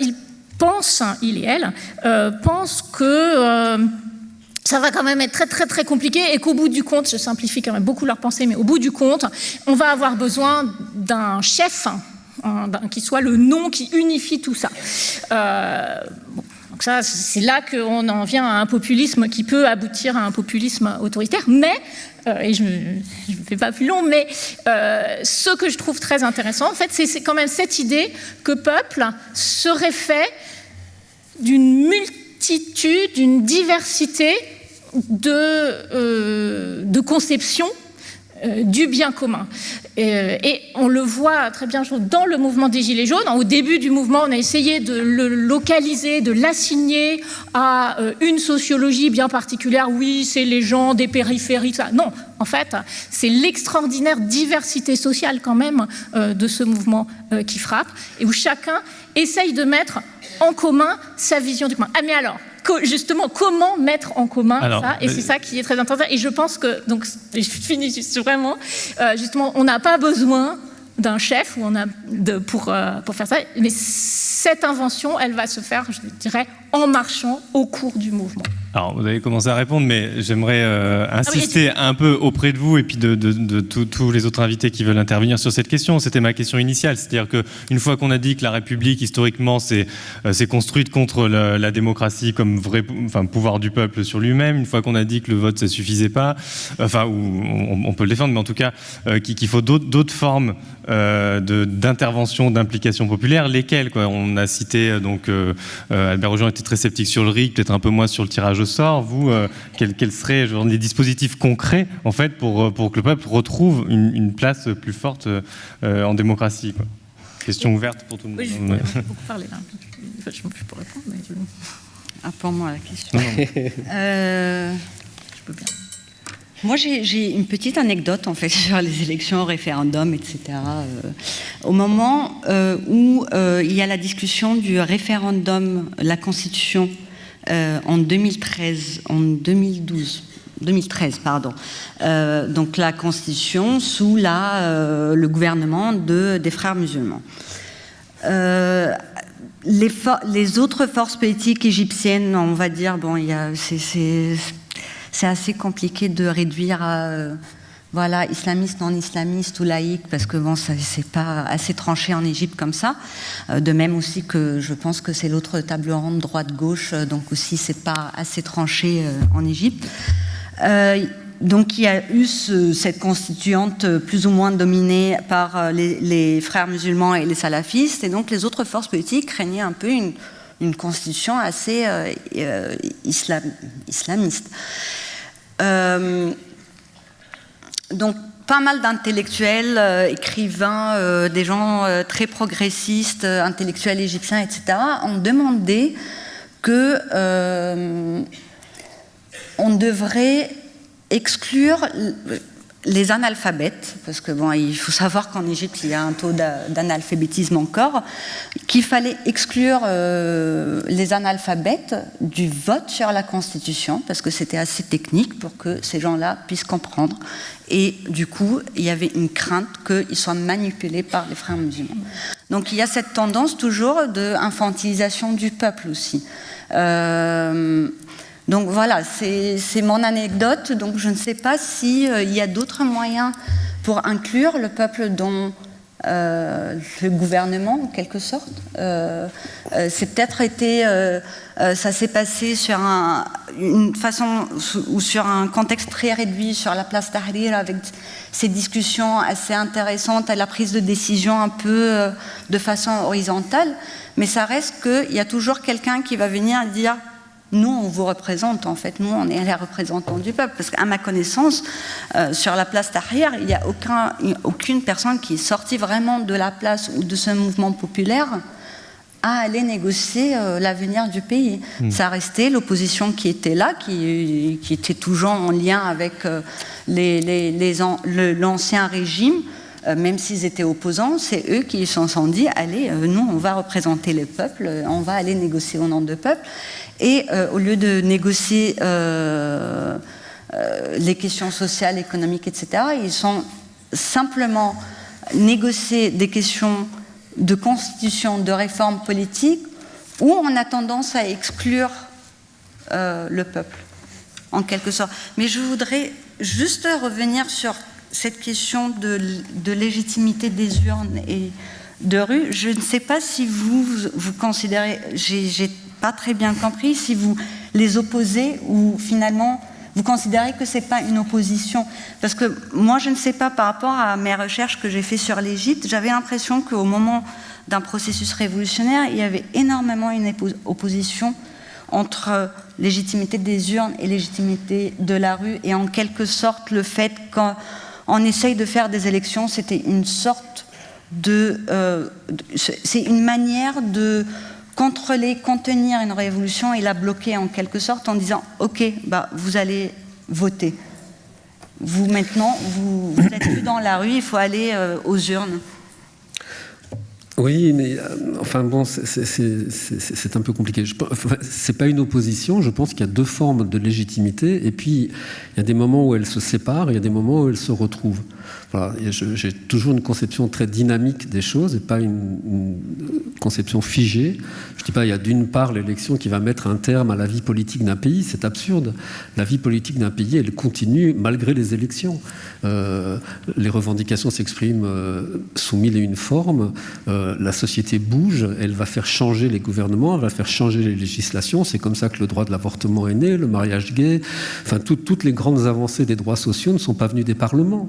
ils et elles pensent que ça va quand même être très, très, très compliqué et qu'au bout du compte, je simplifie quand même beaucoup leur pensée, mais au bout du compte, on va avoir besoin d'un chef, qui soit le nom qui unifie tout ça. Donc ça, c'est là qu'on en vient à un populisme qui peut aboutir à un populisme autoritaire, mais et je ne fais pas plus long, mais ce que je trouve très intéressant, en fait, c'est quand même cette idée que peuple serait fait d'une multitude, d'une diversité de conceptions du bien commun. Et on le voit très bien dans le mouvement des Gilets jaunes. Au début du mouvement, on a essayé de le localiser, de l'assigner à une sociologie bien particulière. Oui, c'est les gens des périphéries, ça. Non, en fait, c'est l'extraordinaire diversité sociale quand même de ce mouvement qui frappe, et où chacun essaye de mettre en commun sa vision du commun. Ah, mais alors, justement, comment mettre en commun ça? Et c'est ça qui est très intéressant. Et je pense que, donc, je finis juste vraiment, justement, on n'a pas besoin d'un chef pour faire ça, mais cette invention, elle va se faire, je dirais, en marchant au cours du mouvement. Alors, vous avez commencé à répondre, mais j'aimerais insister un peu auprès de vous et puis de tous les autres invités qui veulent intervenir sur cette question. C'était ma question initiale, c'est-à-dire qu'une fois qu'on a dit que la République, historiquement, s'est construite contre la démocratie comme vrai pouvoir du peuple sur lui-même, une fois qu'on a dit que le vote, ça suffisait pas, on peut le défendre, mais en tout cas, qu'il faut d'autres formes d'intervention, d'implication populaire, lesquelles, quoi. On a cité, donc, Albert Rougéan était très sceptique sur le RIC, peut-être un peu moins sur le tirage au sort. Vous, quels seraient des dispositifs concrets, en fait, pour que le peuple retrouve une place plus forte en démocratie, quoi. Question ouverte pour tout le monde. Oui, je peux beaucoup parler, là. Je peux répondre, mais pour moi, la question. je peux bien. Moi, j'ai une petite anecdote, en fait, sur les élections, référendums, etc. Au moment où il y a la discussion du référendum, la Constitution, en 2013, donc la Constitution sous le gouvernement des frères musulmans. Les autres forces politiques égyptiennes, on va dire, bon, c'est assez compliqué de réduire à islamiste, non islamiste ou laïque, parce que bon, c'est pas assez tranché en Égypte comme ça. De même aussi que je pense que c'est l'autre table ronde droite-gauche, donc aussi c'est pas assez tranché en Égypte. Donc il y a eu cette constituante plus ou moins dominée par les frères musulmans et les salafistes, et donc les autres forces politiques craignaient un peu une constitution assez islamiste. Donc pas mal d'intellectuels, écrivains, des gens très progressistes, intellectuels égyptiens, etc., ont demandé que on devrait exclure les analphabètes, parce que bon, il faut savoir qu'en Égypte il y a un taux d'analphabétisme encore, qu'il fallait exclure les analphabètes du vote sur la Constitution, parce que c'était assez technique pour que ces gens-là puissent comprendre. Et du coup, il y avait une crainte qu'ils soient manipulés par les frères musulmans. Donc il y a cette tendance toujours d'infantilisation du peuple aussi. Donc voilà, c'est mon anecdote. Donc je ne sais pas s'il y a d'autres moyens pour inclure le peuple dans le gouvernement, en quelque sorte. C'est peut-être été... ça s'est passé sur une façon ou sur un contexte très réduit sur la place Tahrir, avec ces discussions assez intéressantes à la prise de décision un peu de façon horizontale. Mais ça reste qu'il y a toujours quelqu'un qui va venir dire... Nous, on vous représente, en fait. Nous, on est les représentants du peuple. Parce qu'à ma connaissance, sur la place Tahrir, il n'y a aucune personne qui est sortie vraiment de la place ou de ce mouvement populaire à aller négocier l'avenir du pays. Ça restait l'opposition qui était là, qui était toujours en lien avec l'ancien régime. Même s'ils étaient opposants, c'est eux qui se sont dit « Allez, nous, on va représenter le peuple, on va aller négocier au nom du peuple. » Et au lieu de négocier les questions sociales, économiques, etc., ils ont simplement négocié des questions de constitution, de réforme politique, où on a tendance à exclure le peuple, en quelque sorte. Mais je voudrais juste revenir sur cette question de légitimité des urnes et de rue. Je ne sais pas si vous considérez, j'ai pas très bien compris, si vous les opposez ou finalement Vous considérez que c'est pas une opposition? Parce que moi, je ne sais pas, par rapport à mes recherches que j'ai fait sur l'Égypte, j'avais l'impression qu'au moment d'un processus révolutionnaire, il y avait énormément une opposition entre légitimité des urnes et légitimité de la rue, et en quelque sorte le fait qu'on essaye de faire des élections, c'était une sorte c'est une manière de contenir une révolution et la bloquer en quelque sorte en disant « Ok, vous allez voter. Vous maintenant, vous n'êtes plus dans la rue, il faut aller aux urnes. » Oui, mais enfin bon, c'est un peu compliqué. C'est pas une opposition. Je pense qu'il y a deux formes de légitimité, et puis il y a des moments où elles se séparent, et il y a des moments où elles se retrouvent. Voilà, j'ai toujours une conception très dynamique des choses et pas une conception figée. Je dis pas, il y a d'une part l'élection qui va mettre un terme à la vie politique d'un pays, c'est absurde. La vie politique d'un pays, elle continue malgré les élections. Les revendications s'expriment sous mille et une formes. La société bouge, elle va faire changer les gouvernements, elle va faire changer les législations. C'est comme ça que le droit de l'avortement est né, le mariage gay. Enfin, toutes les grandes avancées des droits sociaux ne sont pas venues des parlements.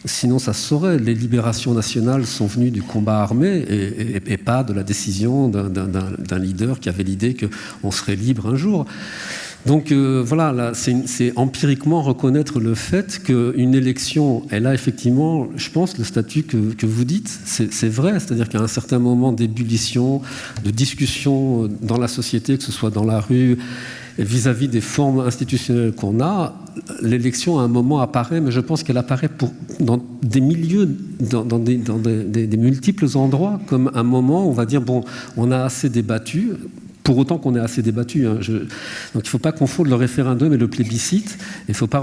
Sinon, ça se saurait. Les libérations nationales sont venues du combat armé et pas de la décision d'un leader qui avait l'idée qu'on serait libre un jour. Donc voilà, là, c'est empiriquement reconnaître le fait qu'une élection, elle a effectivement, je pense, le statut que vous dites, c'est vrai, c'est-à-dire qu'à un certain moment d'ébullition, de discussion dans la société, que ce soit dans la rue, vis-à-vis des formes institutionnelles qu'on a, l'élection à un moment apparaît, mais je pense qu'elle apparaît dans des milieux, dans des multiples endroits, comme un moment où on va dire, bon, on a assez débattu, pour autant qu'on ait assez débattu. Hein. Donc il ne faut pas confondre le référendum et le plébiscite. Il faut pas,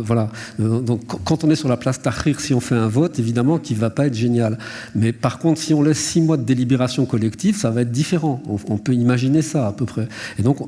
voilà. Donc quand on est sur la place Tahrir, si on fait un vote, évidemment qu'il ne va pas être génial. Mais par contre, si on laisse 6 mois de délibération collective, ça va être différent. On peut imaginer ça à peu près. Et donc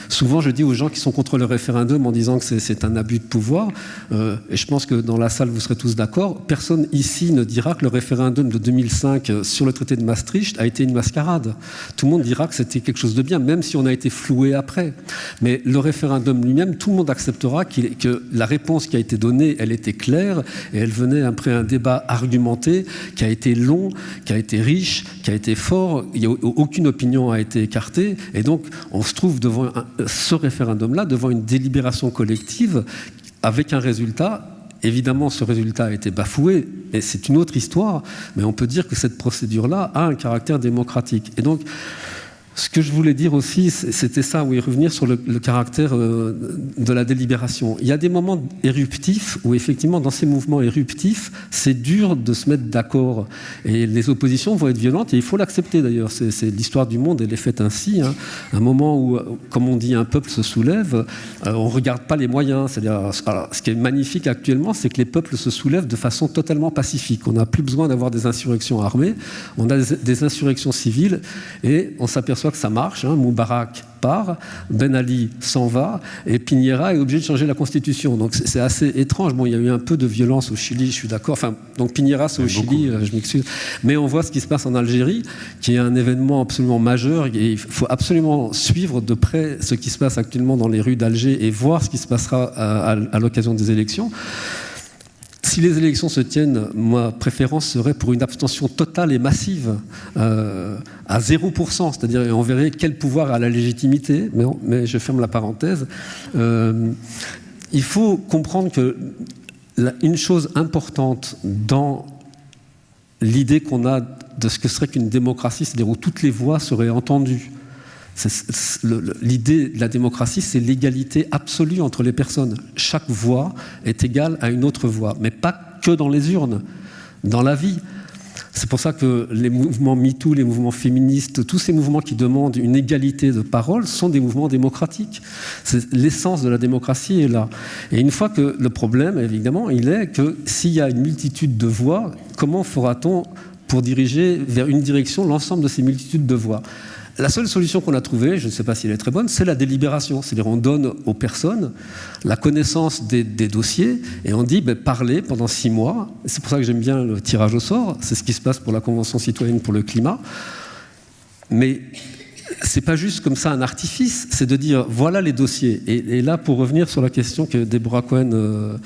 souvent je dis aux gens qui sont contre le référendum en disant que c'est un abus de pouvoir, et je pense que dans la salle vous serez tous d'accord, personne ici ne dira que le référendum de 2005 sur le traité de Maastricht a été une mascarade. Tout le monde dira que c'était quelque chose de bien, même si on a été floué après. Mais le référendum lui-même, tout le monde acceptera que la réponse qui a été donnée, elle était claire, et elle venait après un débat argumenté, qui a été long, qui a été riche, qui a été fort, aucune opinion a été écartée, et donc on se trouve devant ce référendum-là, devant une délibération collective, avec un résultat. Évidemment, ce résultat a été bafoué, et c'est une autre histoire, mais on peut dire que cette procédure-là a un caractère démocratique. Et donc, ce que je voulais dire aussi, c'était ça, oui, revenir sur le caractère de la délibération. Il y a des moments éruptifs où, effectivement, dans ces mouvements éruptifs, c'est dur de se mettre d'accord. Et les oppositions vont être violentes, et il faut l'accepter d'ailleurs. C'est l'histoire du monde, elle est faite ainsi. Hein. Un moment où, comme on dit, un peuple se soulève, on ne regarde pas les moyens. C'est-à-dire, alors, ce qui est magnifique actuellement, c'est que les peuples se soulèvent de façon totalement pacifique. On n'a plus besoin d'avoir des insurrections armées, on a des insurrections civiles, et on s'aperçoit que ça marche. Hein. Moubarak part, Ben Ali s'en va, et Piñera est obligé de changer la constitution. Donc c'est assez étrange. Bon, il y a eu un peu de violence au Chili, je suis d'accord. Enfin, donc Piñera, c'est au Chili, je m'excuse. Mais on voit ce qui se passe en Algérie, qui est un événement absolument majeur, et il faut absolument suivre de près ce qui se passe actuellement dans les rues d'Alger et voir ce qui se passera à l'occasion des élections. Si les élections se tiennent, ma préférence serait pour une abstention totale et massive à 0%, c'est-à-dire on verrait quel pouvoir a la légitimité, mais je ferme la parenthèse. Il faut comprendre que une chose importante dans l'idée qu'on a de ce que serait qu'une démocratie, c'est-à-dire où toutes les voix seraient entendues. L'idée de la démocratie, c'est l'égalité absolue entre les personnes. Chaque voix est égale à une autre voix, mais pas que dans les urnes, dans la vie. C'est pour ça que les mouvements MeToo, les mouvements féministes, tous ces mouvements qui demandent une égalité de parole sont des mouvements démocratiques. L'essence de la démocratie est là. Et une fois que le problème, évidemment, il est que s'il y a une multitude de voix, comment fera-t-on pour diriger vers une direction l'ensemble de ces multitudes de voix ? La seule solution qu'on a trouvée, je ne sais pas si elle est très bonne, c'est la délibération. C'est-à-dire on donne aux personnes la connaissance des dossiers et on dit parlez pendant 6 mois. C'est pour ça que j'aime bien le tirage au sort. C'est ce qui se passe pour la Convention citoyenne pour le climat. Mais c'est pas juste comme ça un artifice, c'est de dire voilà les dossiers. Et là, pour revenir sur la question que Deborah Cohen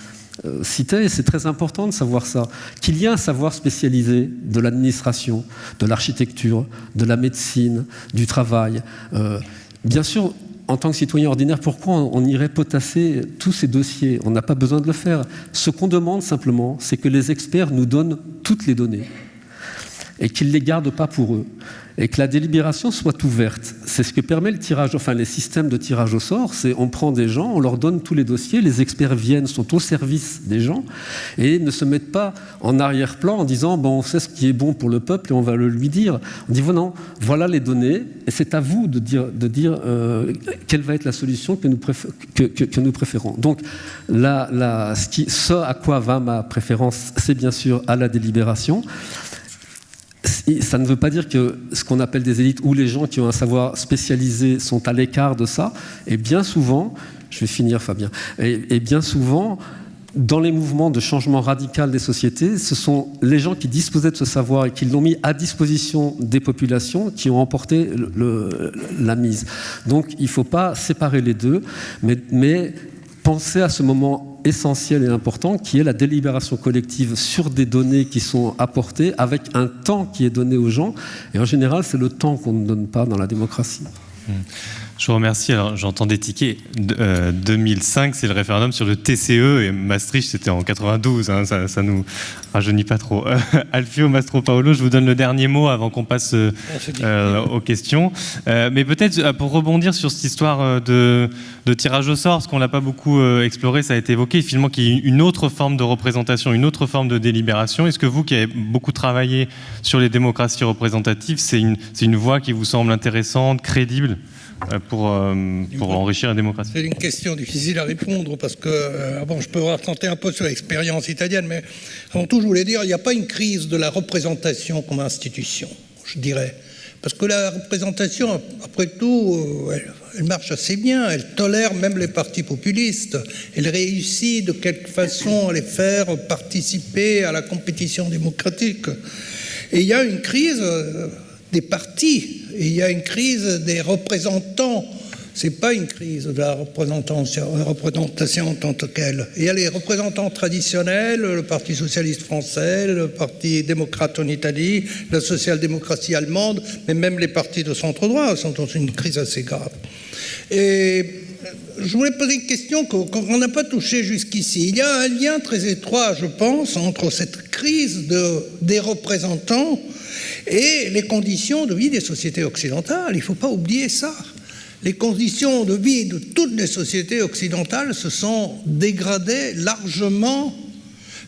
citait, c'est très important de savoir ça, qu'il y a un savoir spécialisé de l'administration, de l'architecture, de la médecine, du travail. Bien sûr, en tant que citoyen ordinaire, pourquoi on irait potasser tous ces dossiers? On n'a pas besoin de le faire. Ce qu'on demande simplement, c'est que les experts nous donnent toutes les données et qu'ils ne les gardent pas pour eux, et que la délibération soit ouverte. C'est ce que permet le tirage, enfin les systèmes de tirage au sort, c'est on prend des gens, on leur donne tous les dossiers, les experts viennent, sont au service des gens, et ne se mettent pas en arrière-plan en disant bon, on sait ce qui est bon pour le peuple et on va le lui dire. On dit non, voilà les données, et c'est à vous de dire quelle va être la solution que nous préférons. Donc ce à quoi va ma préférence, c'est bien sûr à la délibération. Ça ne veut pas dire que ce qu'on appelle des élites ou les gens qui ont un savoir spécialisé sont à l'écart de ça. Et bien souvent, je vais finir Fabien, et bien souvent, dans les mouvements de changement radical des sociétés, ce sont les gens qui disposaient de ce savoir et qui l'ont mis à disposition des populations qui ont emporté la mise. Donc il ne faut pas séparer les deux, mais penser à ce moment essentiel et important qui est la délibération collective sur des données qui sont apportées avec un temps qui est donné aux gens. Et en général, c'est le temps qu'on ne donne pas dans la démocratie. Je vous remercie. Alors, j'entends des tickets. 2005, c'est le référendum sur le TCE et Maastricht, c'était en 92. Hein, ça nous rajeunit pas trop. Alfio Mastropaolo, je vous donne le dernier mot avant qu'on passe aux questions. Mais peut-être pour rebondir sur cette histoire de tirage au sort, parce qu'on l'a pas beaucoup exploré, ça a été évoqué, finalement qu'il y ait une autre forme de représentation, une autre forme de délibération. Est-ce que vous, qui avez beaucoup travaillé sur les démocraties représentatives, c'est une voie qui vous semble intéressante, crédible pour enrichir la démocratie? C'est une question difficile à répondre parce que, je peux raconter un peu sur l'expérience italienne, mais avant tout, je voulais dire, il n'y a pas une crise de la représentation comme institution, je dirais. Parce que la représentation, après tout, elle marche assez bien, elle tolère même les partis populistes, elle réussit de quelque façon à les faire participer à la compétition démocratique. Et il y a une crise des partis, et il y a une crise des représentants. C'est pas une crise de la représentation en tant que telle. Il y a les représentants traditionnels, le Parti socialiste français, le Parti démocrate en Italie, la social-démocratie allemande, mais même les partis de centre-droit sont dans une crise assez grave. Et je voulais poser une question qu'on n'a pas touchée jusqu'ici. Il y a un lien très étroit, je pense, entre cette crise des représentants et les conditions de vie des sociétés occidentales. Il ne faut pas oublier ça. Les conditions de vie de toutes les sociétés occidentales se sont dégradées largement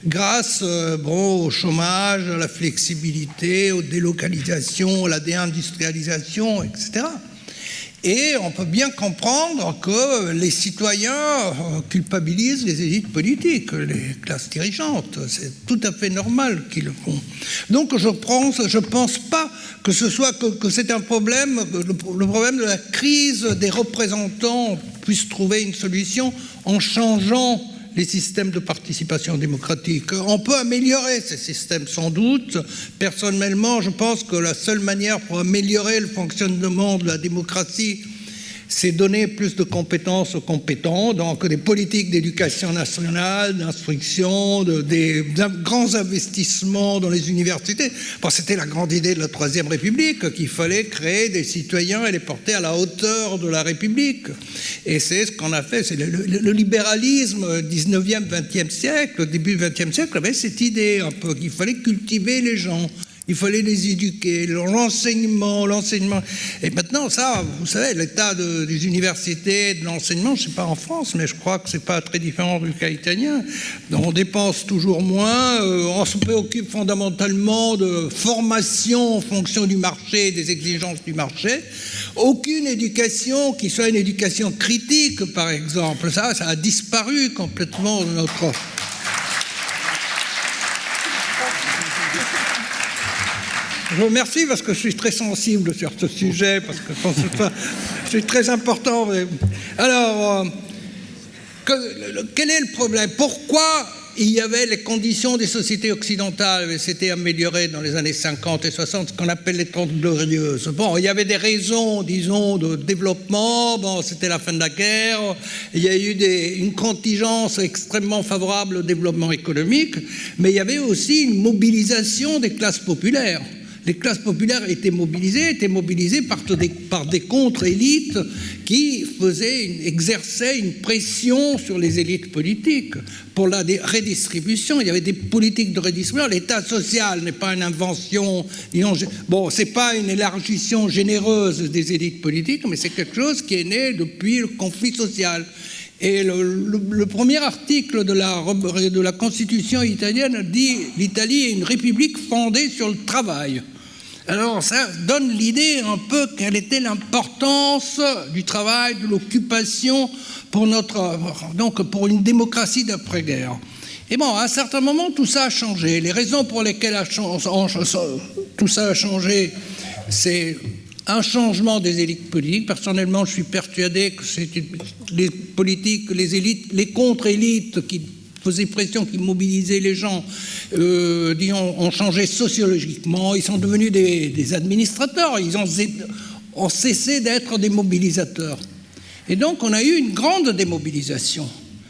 grâce au chômage, à la flexibilité, aux délocalisations, à la déindustrialisation, etc. Et on peut bien comprendre que les citoyens culpabilisent les élites politiques, les classes dirigeantes. C'est tout à fait normal qu'ils le font. Donc je pense pas que ce soit que c'est un problème, le problème de la crise des représentants puisse trouver une solution en changeant les systèmes de participation démocratique. On peut améliorer ces systèmes sans doute. Personnellement, je pense que la seule manière pour améliorer le fonctionnement de la démocratie, c'est donner plus de compétences aux compétents, donc des politiques d'éducation nationale, d'instruction, des grands investissements dans les universités. C'était la grande idée de la Troisième République, qu'il fallait créer des citoyens et les porter à la hauteur de la République. Et c'est ce qu'on a fait. C'est le libéralisme 19e, 20e siècle, au début du 20e siècle, avait cette idée un peu qu'il fallait cultiver les gens. Il fallait les éduquer, l'enseignement. Et maintenant, ça, vous savez, l'état des universités, de l'enseignement, je ne sais pas en France, mais je crois que ce n'est pas très différent du cas italien. On dépense toujours moins, on se préoccupe fondamentalement de formation en fonction du marché, des exigences du marché. Aucune éducation qui soit une éducation critique, par exemple. Ça a disparu complètement de notre... Je vous remercie parce que je suis très sensible sur ce sujet, parce que je pense que c'est très important. Alors, quel est le problème? Pourquoi il y avait les conditions des sociétés occidentales, s'étaient améliorées dans les années 50 et 60, ce qu'on appelle les 30 glorieuses. Bon, il y avait des raisons, disons, de développement, bon, c'était la fin de la guerre, il y a eu une contingence extrêmement favorable au développement économique, mais il y avait aussi une mobilisation des classes populaires. Les classes populaires étaient mobilisées par des contre-élites qui exerçaient une pression sur les élites politiques pour la redistribution. Il y avait des politiques de redistribution. L'État social n'est pas une invention, disons, bon, c'est pas une élargition généreuse des élites politiques, mais c'est quelque chose qui est né depuis le conflit social. Et le premier article de la Constitution italienne dit « L'Italie est une république fondée sur le travail ». Alors ça donne l'idée un peu quelle était l'importance du travail, de l'occupation pour une démocratie d'après-guerre. Et bon, à un certain moment, tout ça a changé. Les raisons pour lesquelles tout ça a changé, c'est un changement des élites politiques. Personnellement, je suis persuadé que c'est les politiques, les élites, les contre-élites qui faisaient pression, qui mobilisaient les gens, disons, ont changé sociologiquement. Ils sont devenus des administrateurs. Ils ont cessé d'être des mobilisateurs. Et donc, on a eu une grande démobilisation.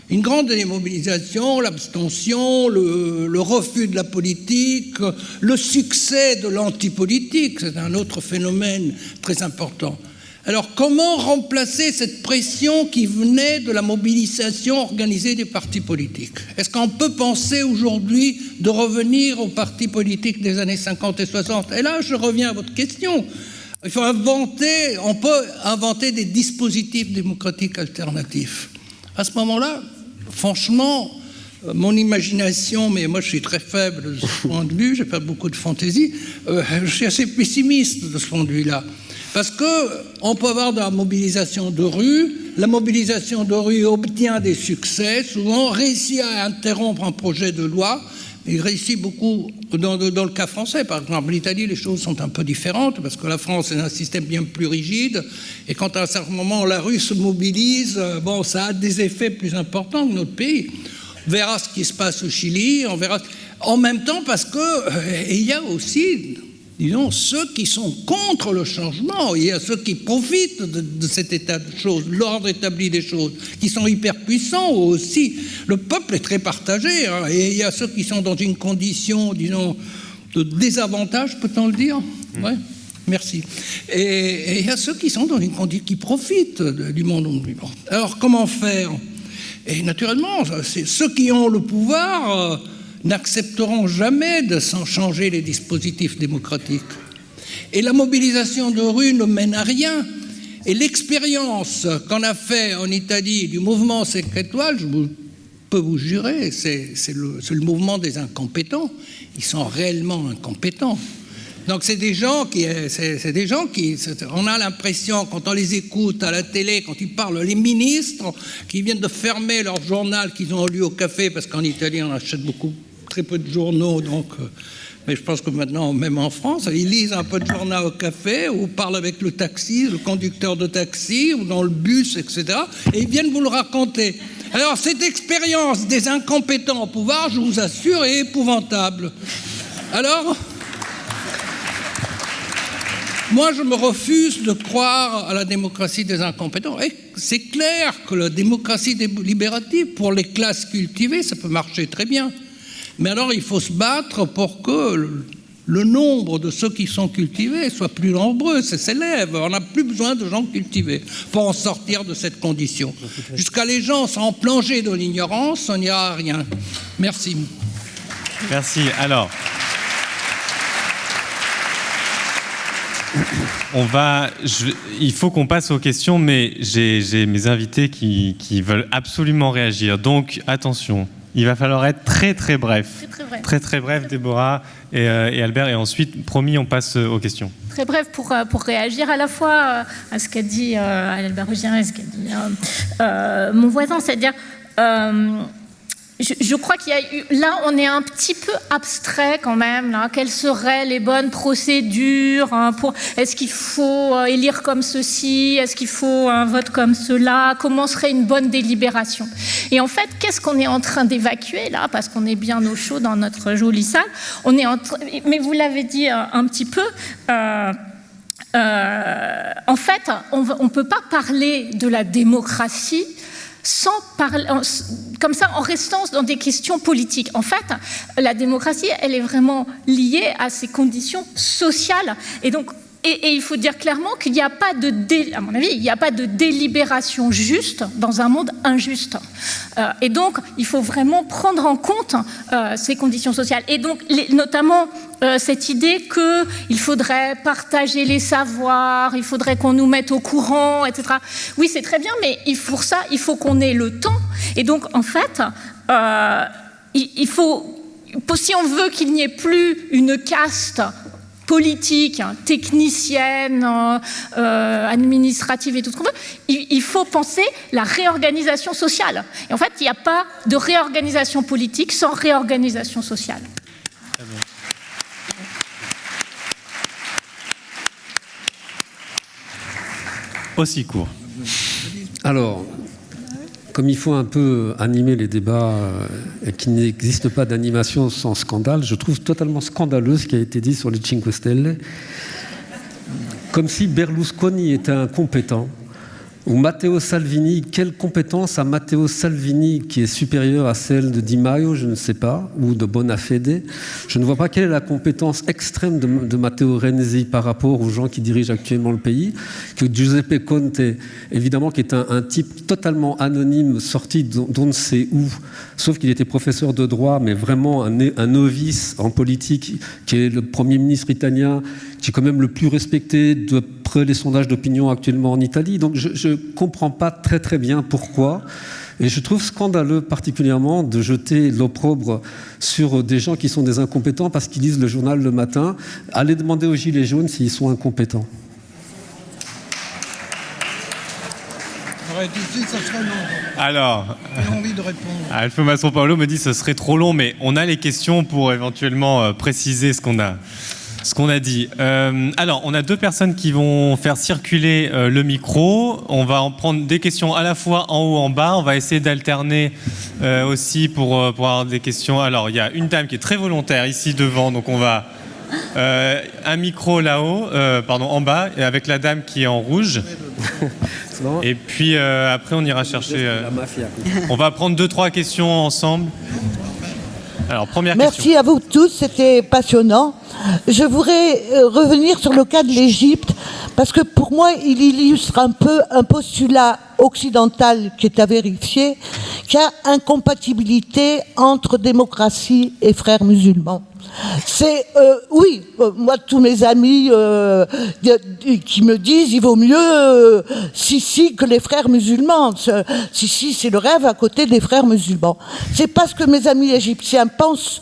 Une grande démobilisation, l'abstention, le refus de la politique, le succès de l'antipolitique, c'est un autre phénomène très important. Alors, comment remplacer cette pression qui venait de la mobilisation organisée des partis politiques? Est-ce qu'on peut penser aujourd'hui de revenir aux partis politiques des années 50 et 60? Et là, je reviens à votre question. On peut inventer des dispositifs démocratiques alternatifs. À ce moment-là, franchement, mon imagination, mais moi je suis très faible de ce point de vue, j'ai pas beaucoup de fantaisie, je suis assez pessimiste de ce point de vue-là. Parce qu'on peut avoir de la mobilisation de rue, la mobilisation de rue obtient des succès, souvent réussit à interrompre un projet de loi, il réussit beaucoup dans le cas français. Par exemple, en Italie, les choses sont un peu différentes, parce que la France est un système bien plus rigide, et quand à un certain moment la rue se mobilise, bon, ça a des effets plus importants que notre pays. On verra ce qui se passe au Chili, on verra... En même temps, parce qu'il y a aussi... disons, ceux qui sont contre le changement, il y a ceux qui profitent de cet état de choses, l'ordre établi des choses, qui sont hyper puissants aussi. Le peuple est très partagé, hein, et il y a ceux qui sont dans une condition, disons, de désavantage, peut-on le dire? Ouais. Merci. Et il y a ceux qui sont dans une condition qui profitent du monde vivant. Alors, comment faire? Et naturellement, c'est ceux qui ont le pouvoir... n'accepteront jamais de s'en changer les dispositifs démocratiques. Et la mobilisation de rue ne mène à rien. Et l'expérience qu'on a fait en Italie du mouvement 5 étoiles, je peux vous jurer, c'est le mouvement des incompétents. Ils sont réellement incompétents. Donc c'est des gens qui, on a l'impression, quand on les écoute à la télé, quand ils parlent, les ministres qui viennent de fermer leur journal qu'ils ont lu au café, parce qu'en Italie on achète très peu de journaux, donc, mais je pense que maintenant, même en France, ils lisent un peu de journal au café, ou parlent avec le taxi, le conducteur de taxi, ou dans le bus, etc., et ils viennent vous le raconter. Alors cette expérience des incompétents au pouvoir, je vous assure, est épouvantable. Alors... moi, je me refuse de croire à la démocratie des incompétents. Et c'est clair que la démocratie libérative, pour les classes cultivées, ça peut marcher très bien. Mais alors, il faut se battre pour que le nombre de ceux qui sont cultivés soit plus nombreux, s'élève. On n'a plus besoin de gens cultivés pour en sortir de cette condition. Jusqu'à les gens sont plongés dans l'ignorance, on n'ira à rien. Merci. Merci. Alors... il faut qu'on passe aux questions, mais j'ai mes invités qui veulent absolument réagir. Donc, attention, il va falloir être très très bref. Très bref, Déborah et Albert. Et ensuite, promis, on passe aux questions. Très bref pour réagir à la fois à ce qu'a dit Albert Rougien et ce qu'a dit mon voisin. C'est-à-dire... je crois qu'il y a eu, là, on est un petit peu abstrait quand même. Là. Quelles seraient les bonnes procédures est-ce qu'il faut élire comme ceci? Est-ce qu'il faut un vote comme cela? Comment serait une bonne délibération? Et en fait, qu'est-ce qu'on est en train d'évacuer là? Parce qu'on est bien au chaud dans notre jolie salle. Mais vous l'avez dit un petit peu. En fait, on ne peut pas parler de la démocratie sans parler, comme ça, en restant dans des questions politiques. En fait, la démocratie, elle est vraiment liée à ces conditions sociales. Et donc, et il faut dire clairement qu'il n'y a pas à mon avis, il n'y a pas de délibération juste dans un monde injuste. Et donc, il faut vraiment prendre en compte ces conditions sociales. Et donc, notamment cette idée qu'il faudrait partager les savoirs, il faudrait qu'on nous mette au courant, etc. Oui, c'est très bien, mais pour ça, il faut qu'on ait le temps. Et donc, en fait, il faut, si on veut qu'il n'y ait plus une caste politique, technicienne, administrative et tout ce qu'on veut, il faut penser la réorganisation sociale. Et en fait, il n'y a pas de réorganisation politique sans réorganisation sociale. Très bien. Aussi court. Alors, comme il faut un peu animer les débats et qu'il n'existe pas d'animation sans scandale, je trouve totalement scandaleux ce qui a été dit sur les Cinque Stelle, comme si Berlusconi était incompétent, ou Matteo Salvini, quelle compétence a Matteo Salvini qui est supérieure à celle de Di Maio, je ne sais pas, ou de Bonafede. Je ne vois pas quelle est la compétence extrême de Matteo Renzi par rapport aux gens qui dirigent actuellement le pays, que Giuseppe Conte, évidemment, qui est un type totalement anonyme, sorti d'on ne sait où, sauf qu'il était professeur de droit, mais vraiment un novice en politique, qui est le Premier ministre italien, qui est quand même le plus respecté d'après les sondages d'opinion actuellement en Italie. Donc je ne comprends pas très très bien pourquoi. Et je trouve scandaleux particulièrement de jeter l'opprobre sur des gens qui sont des incompétents parce qu'ils lisent le journal le matin. Allez demander aux Gilets jaunes s'ils sont incompétents. Ça serait long. Alors, J'ai envie de répondre. Alfio Mastro Paolo me dit que ce serait trop long, mais on a les questions pour éventuellement préciser ce qu'on a dit. Alors, on a deux personnes qui vont faire circuler le micro. On va en prendre des questions à la fois en haut, en bas. On va essayer d'alterner aussi pour avoir des questions. Alors, il y a une dame qui est très volontaire ici devant, donc on va un micro là-haut, en bas, et avec la dame qui est en rouge. Et puis après, on ira chercher. On va prendre 2-3 questions ensemble. Alors, première question. Merci à vous tous, c'était passionnant. Je voudrais revenir sur le cas de l'Égypte, parce que pour moi, il illustre un peu un postulat occidental qui est à vérifier, qu'il y a incompatibilité entre démocratie et frères musulmans. C'est, oui, moi, tous mes amis qui me disent il vaut mieux Sisi que les frères musulmans. Sisi, c'est le rêve à côté des frères musulmans. C'est parce que mes amis égyptiens pensent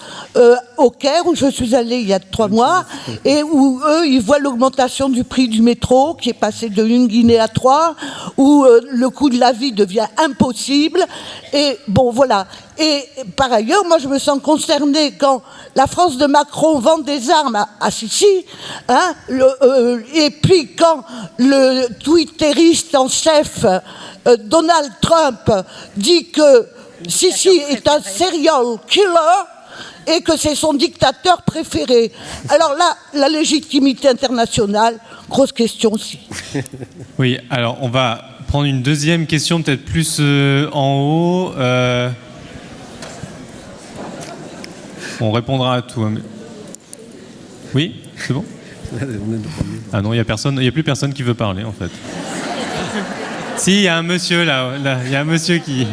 au Caire, où je suis allée il y a 3 mois, et où eux, ils voient l'augmentation du prix du métro, qui est passé de 1 guinée à 3, où le coût de la vie devient impossible. Et bon, voilà. Et par ailleurs, moi, je me sens concernée quand la France de Macron vend des armes à Sisi, hein, et puis quand le twitteriste en chef Donald Trump dit que Sisi est un serial killer et que c'est son dictateur préféré. Alors là, la légitimité internationale, grosse question aussi. Oui, alors on va prendre une deuxième question, peut-être plus en haut. On répondra à tout. Oui, c'est bon? Ah non, il n'y a plus personne qui veut parler, en fait. Si, il y a un monsieur là, il y a un monsieur qui...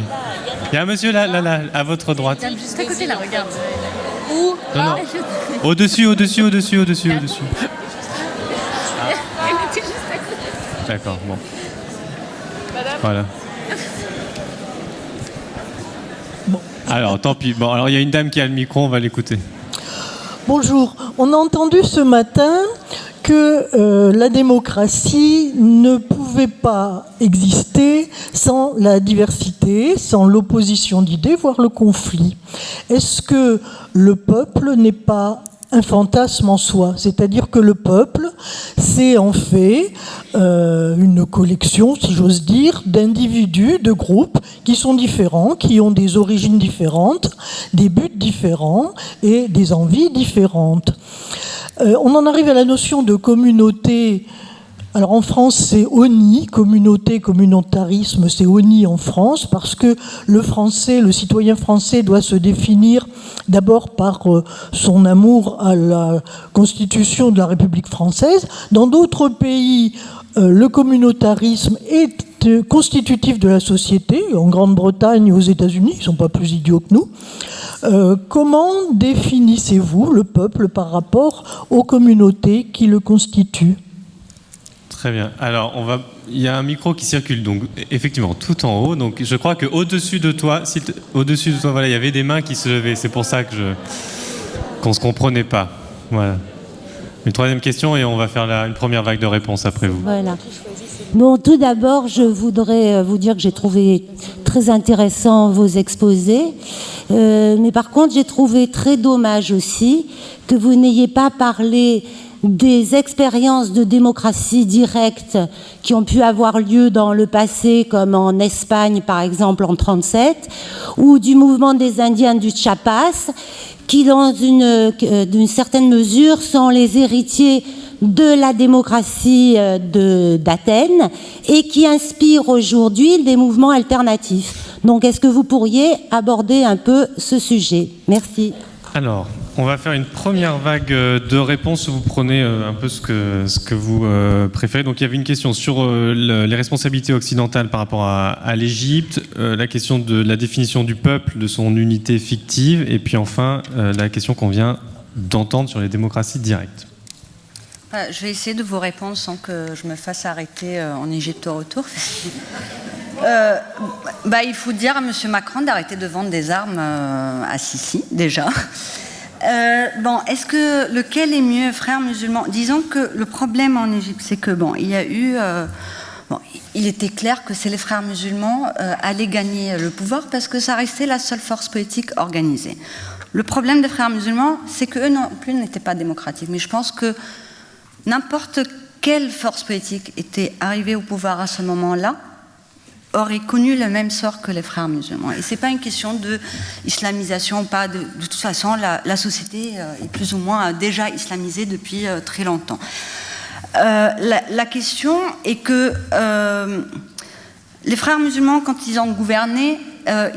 Il y a un monsieur là, à votre droite. Juste à côté là, regarde. Où? Non. Au-dessus. Elle était juste à côté. D'accord, bon. Voilà. Bon. Alors, tant pis. Bon, alors il y a une dame qui a le micro, on va l'écouter. Bonjour. On a entendu ce matin que la démocratie ne pouvait pas exister sans la diversité, sans l'opposition d'idées, voire le conflit. Est-ce que le peuple n'est pas un fantasme en soi? C'est-à-dire que le peuple, c'est en fait une collection, si j'ose dire, d'individus, de groupes qui sont différents, qui ont des origines différentes, des buts différents et des envies différentes. On en arrive à la notion de communauté. Alors en France, c'est ONI, communauté, communautarisme, c'est ONI en France, parce que le français, le citoyen français doit se définir d'abord par son amour à la Constitution de la République française. Dans d'autres pays, le communautarisme est constitutif de la société. En Grande-Bretagne, aux États-Unis, ils ne sont pas plus idiots que nous. Comment définissez-vous le peuple par rapport aux communautés qui le constituent ? Très bien. Alors, il y a un micro qui circule, donc effectivement, tout en haut. Donc, je crois qu'au-dessus de toi, voilà, il y avait des mains qui se levaient. C'est pour ça qu'on ne se comprenait pas. Voilà. Une troisième question et on va faire une première vague de réponses après vous. Voilà. Bon, tout d'abord, je voudrais vous dire que j'ai trouvé très intéressant vos exposés. Mais par contre, j'ai trouvé très dommage aussi que vous n'ayez pas parlé des expériences de démocratie directe qui ont pu avoir lieu dans le passé, comme en Espagne, par exemple, en 1937, ou du mouvement des Indiens du Chiapas, qui, d'une certaine mesure, sont les héritiers de la démocratie d'Athènes et qui inspirent aujourd'hui des mouvements alternatifs. Donc, est-ce que vous pourriez aborder un peu ce sujet ? Merci. Alors, on va faire une première vague de réponses où vous prenez un peu ce que vous préférez. Donc il y avait une question sur les responsabilités occidentales par rapport à l'Égypte, la question de la définition du peuple, de son unité fictive, et puis enfin la question qu'on vient d'entendre sur les démocraties directes. Je vais essayer de vous répondre sans que je me fasse arrêter en Égypte au retour. Il faut dire à M. Macron d'arrêter de vendre des armes à Sisi, déjà. Est-ce que lequel est mieux, frères musulmans? Disons que le problème en Égypte, c'est que il y a eu, il était clair que c'est les frères musulmans allaient gagner le pouvoir parce que ça restait la seule force politique organisée. Le problème des frères musulmans, c'est qu'eux non plus n'étaient pas démocratiques. Mais je pense que n'importe quelle force politique était arrivée au pouvoir à ce moment-là aurait connu le même sort que les frères musulmans. Et ce n'est pas une question d'islamisation, pas de toute façon, la société est plus ou moins déjà islamisée depuis très longtemps. La question est que les frères musulmans, quand ils ont gouverné,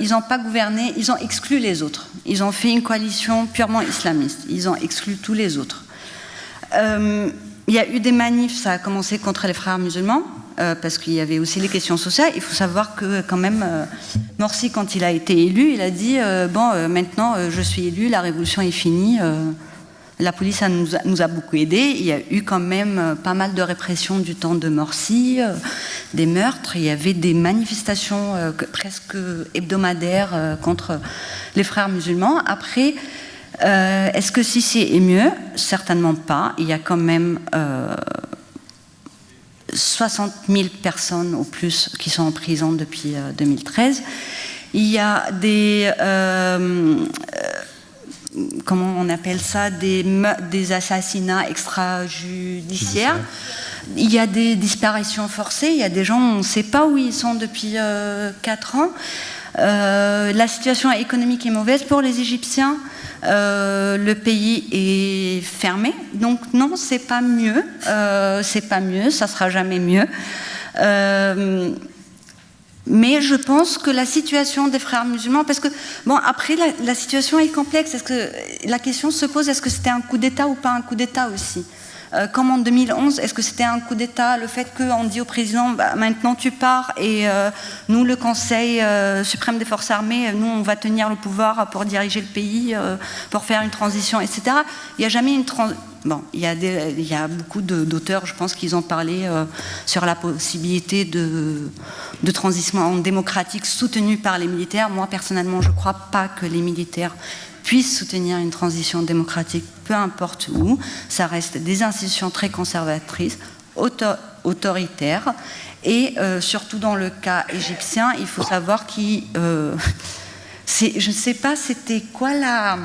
ils n'ont pas gouverné, ils ont exclu les autres. Ils ont fait une coalition purement islamiste. Ils ont exclu tous les autres. Il y a eu des manifs, ça a commencé contre les frères musulmans, parce qu'il y avait aussi les questions sociales. Il faut savoir que quand même, Morsi, quand il a été élu, il a dit maintenant je suis élu, la révolution est finie. La police nous a beaucoup aidés. Il y a eu quand même pas mal de répression du temps de Morsi, des meurtres. Il y avait des manifestations presque hebdomadaires contre les frères musulmans. Après, est-ce que Sisi est mieux? Certainement pas. Il y a quand même 60 000 personnes au plus qui sont en prison depuis 2013. Il y a des... comment on appelle ça, des assassinats extrajudiciaires. Il y a des disparitions forcées, il y a des gens, on ne sait pas où ils sont depuis 4 ans. La situation économique est mauvaise pour les Égyptiens. Le pays est fermé. Donc non, c'est pas mieux. C'est pas mieux, ça sera jamais mieux. Mais je pense que la situation des frères musulmans, parce que, après, la situation est complexe. Est-ce que la question se pose, est-ce que c'était un coup d'État ou pas un coup d'État aussi? Comme en 2011, est-ce que c'était un coup d'État, le fait qu'on dit au président, maintenant tu pars, et nous, le Conseil suprême des forces armées, nous, on va tenir le pouvoir pour diriger le pays, pour faire une transition, etc. Il n'y a jamais une transition. Il y a beaucoup d'auteurs, je pense, qui ont parlé sur la possibilité de transition démocratique soutenue par les militaires. Moi, personnellement, je ne crois pas que les militaires puissent soutenir une transition démocratique peu importe où, ça reste des institutions très conservatrices, autoritaires, et surtout dans le cas égyptien, il faut savoir je ne sais pas c'était quoi la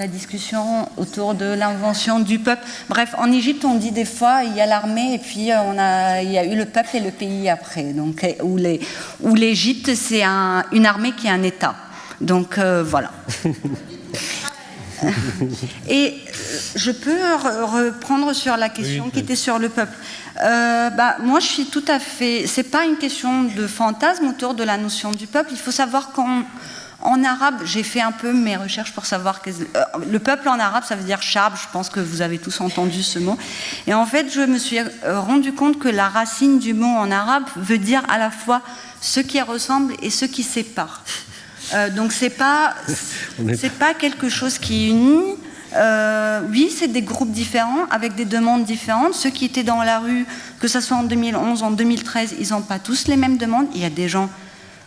discussion autour de l'invention du peuple. Bref, en Égypte, on dit des fois, il y a l'armée et puis il y a eu le peuple et le pays après. Donc, où l'Égypte, c'est une armée qui est un État. Donc, voilà. Et je peux reprendre sur la question qui était sur le peuple. Moi, je suis tout à fait... C'est pas une question de fantasme autour de la notion du peuple. Il faut savoir qu'en arabe, j'ai fait un peu mes recherches pour savoir que le peuple en arabe, ça veut dire shab. Je pense que vous avez tous entendu ce mot. Et en fait, je me suis rendu compte que la racine du mot en arabe veut dire à la fois ce qui ressemble et ce qui sépare. Donc c'est pas quelque chose qui unit. Oui, c'est des groupes différents avec des demandes différentes. Ceux qui étaient dans la rue, que ce soit en 2011, en 2013, ils n'ont pas tous les mêmes demandes. Il y a des gens.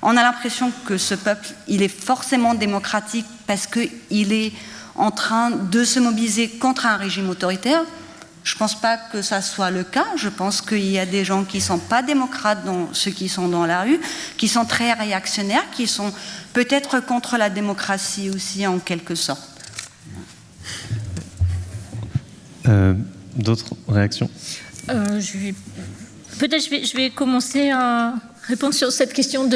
On a l'impression que ce peuple, il est forcément démocratique parce qu'il est en train de se mobiliser contre un régime autoritaire. Je ne pense pas que ça soit le cas. Je pense qu'il y a des gens qui ne sont pas démocrates, ceux qui sont dans la rue, qui sont très réactionnaires, qui sont peut-être contre la démocratie aussi en quelque sorte. D'autres réactions? Peut-être je vais commencer à répondre sur cette question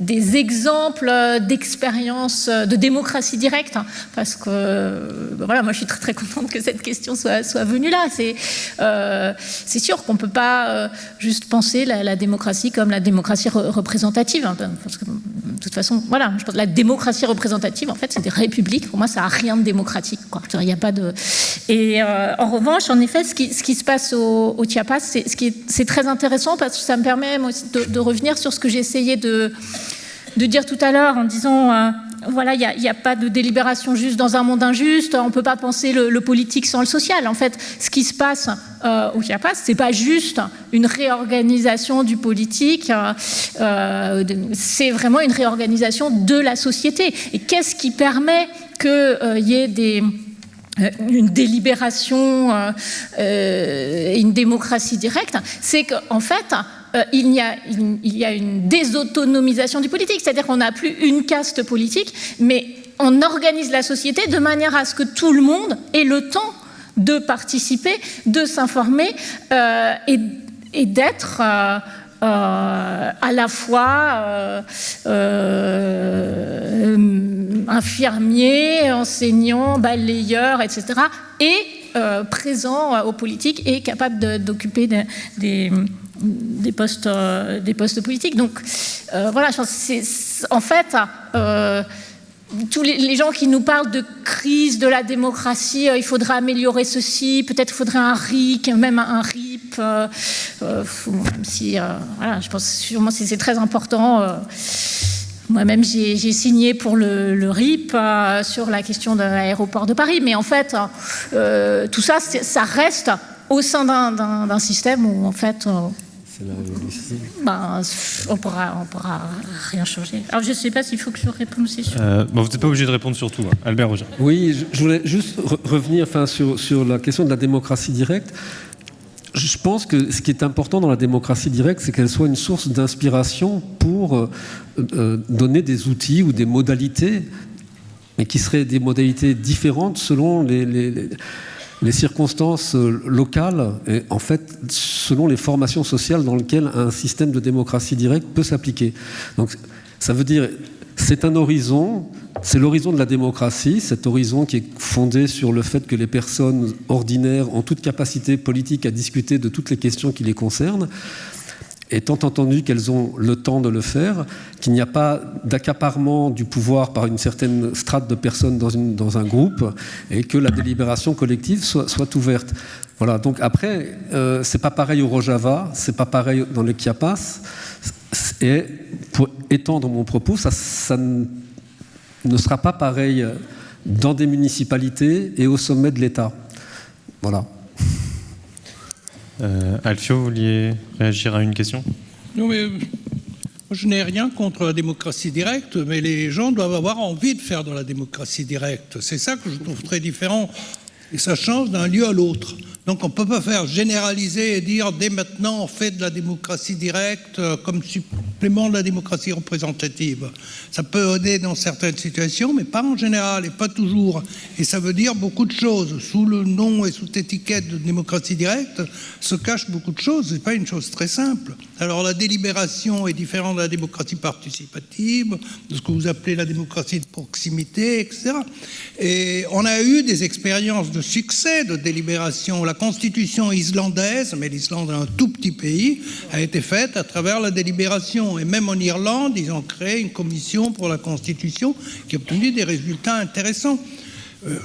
des exemples d'expériences de démocratie directe, parce que voilà, moi je suis très très contente que cette question soit venue là. C'est sûr qu'on ne peut pas juste penser la démocratie comme la démocratie représentative, hein, parce que de toute façon, voilà, je pense que la démocratie représentative, en fait, c'est des républiques. Pour moi, ça n'a rien de démocratique, quoi. Il n'y a pas de... Et en revanche, en effet, ce qui se passe au Chiapas, c'est très intéressant parce que ça me permet moi aussi de revenir sur ce que j'ai essayé de dire tout à l'heure en disant voilà, il n'y a pas de délibération juste dans un monde injuste, on ne peut pas penser le politique sans le social. En fait, ce qui se passe au Chiapas, ce n'est pas juste une réorganisation du politique, c'est vraiment une réorganisation de la société. Et qu'est-ce qui permet qu'il y ait une délibération et une démocratie directe? C'est qu'en fait, il y a une désautonomisation du politique, c'est-à-dire qu'on n'a plus une caste politique, mais on organise la société de manière à ce que tout le monde ait le temps de participer, de s'informer et d'être à la fois infirmier, enseignant, balayeur, etc., et présent aux politiques et capable d'occuper des postes politiques. Donc voilà, je pense en fait tous les gens qui nous parlent de crise de la démocratie, il faudrait améliorer ceci, peut-être il faudrait un RIC, même un RIP, même si voilà, je pense sûrement c'est très important. Moi-même, j'ai signé pour le RIP sur la question de l'aéroport de Paris, mais en fait, tout ça, ça reste au sein d'un système où en fait on pourra rien changer. Alors je ne sais pas s'il faut que je réponde aussi sur... vous n'êtes pas obligé de répondre sur tout, hein. Albert Roger. Oui, je voulais juste revenir sur la question de la démocratie directe. Je pense que ce qui est important dans la démocratie directe, c'est qu'elle soit une source d'inspiration pour donner des outils ou des modalités, mais qui seraient des modalités différentes selon les circonstances locales et en fait selon les formations sociales dans lesquelles un système de démocratie directe peut s'appliquer. Donc ça veut dire c'est un horizon, c'est l'horizon de la démocratie, cet horizon qui est fondé sur le fait que les personnes ordinaires ont toute capacité politique à discuter de toutes les questions qui les concernent, étant entendu qu'elles ont le temps de le faire, qu'il n'y a pas d'accaparement du pouvoir par une certaine strate de personnes dans un groupe, et que la délibération collective soit ouverte. Voilà, donc après, c'est pas pareil au Rojava, c'est pas pareil dans les Chiapas, et pour étendre mon propos, ça ne sera pas pareil dans des municipalités et au sommet de l'État. Voilà. Alfio, vous vouliez réagir à une question? Non, mais Je n'ai rien contre la démocratie directe, mais les gens doivent avoir envie de faire de la démocratie directe. C'est ça que je trouve très différent. Et ça change d'un lieu à l'autre. Donc on ne peut pas faire généraliser et dire dès maintenant on fait de la démocratie directe comme supplément de la démocratie représentative. Ça peut aider dans certaines situations, mais pas en général et pas toujours. Et ça veut dire beaucoup de choses. Sous le nom et sous l'étiquette de démocratie directe se cachent beaucoup de choses. Ce n'est pas une chose très simple. Alors la délibération est différente de la démocratie participative, de ce que vous appelez la démocratie de proximité, etc. Et on a eu des expériences de succès de délibération. La constitution islandaise, mais l'Islande est un tout petit pays, a été faite à travers la délibération. Et même en Irlande, ils ont créé une commission pour la constitution qui a obtenu des résultats intéressants.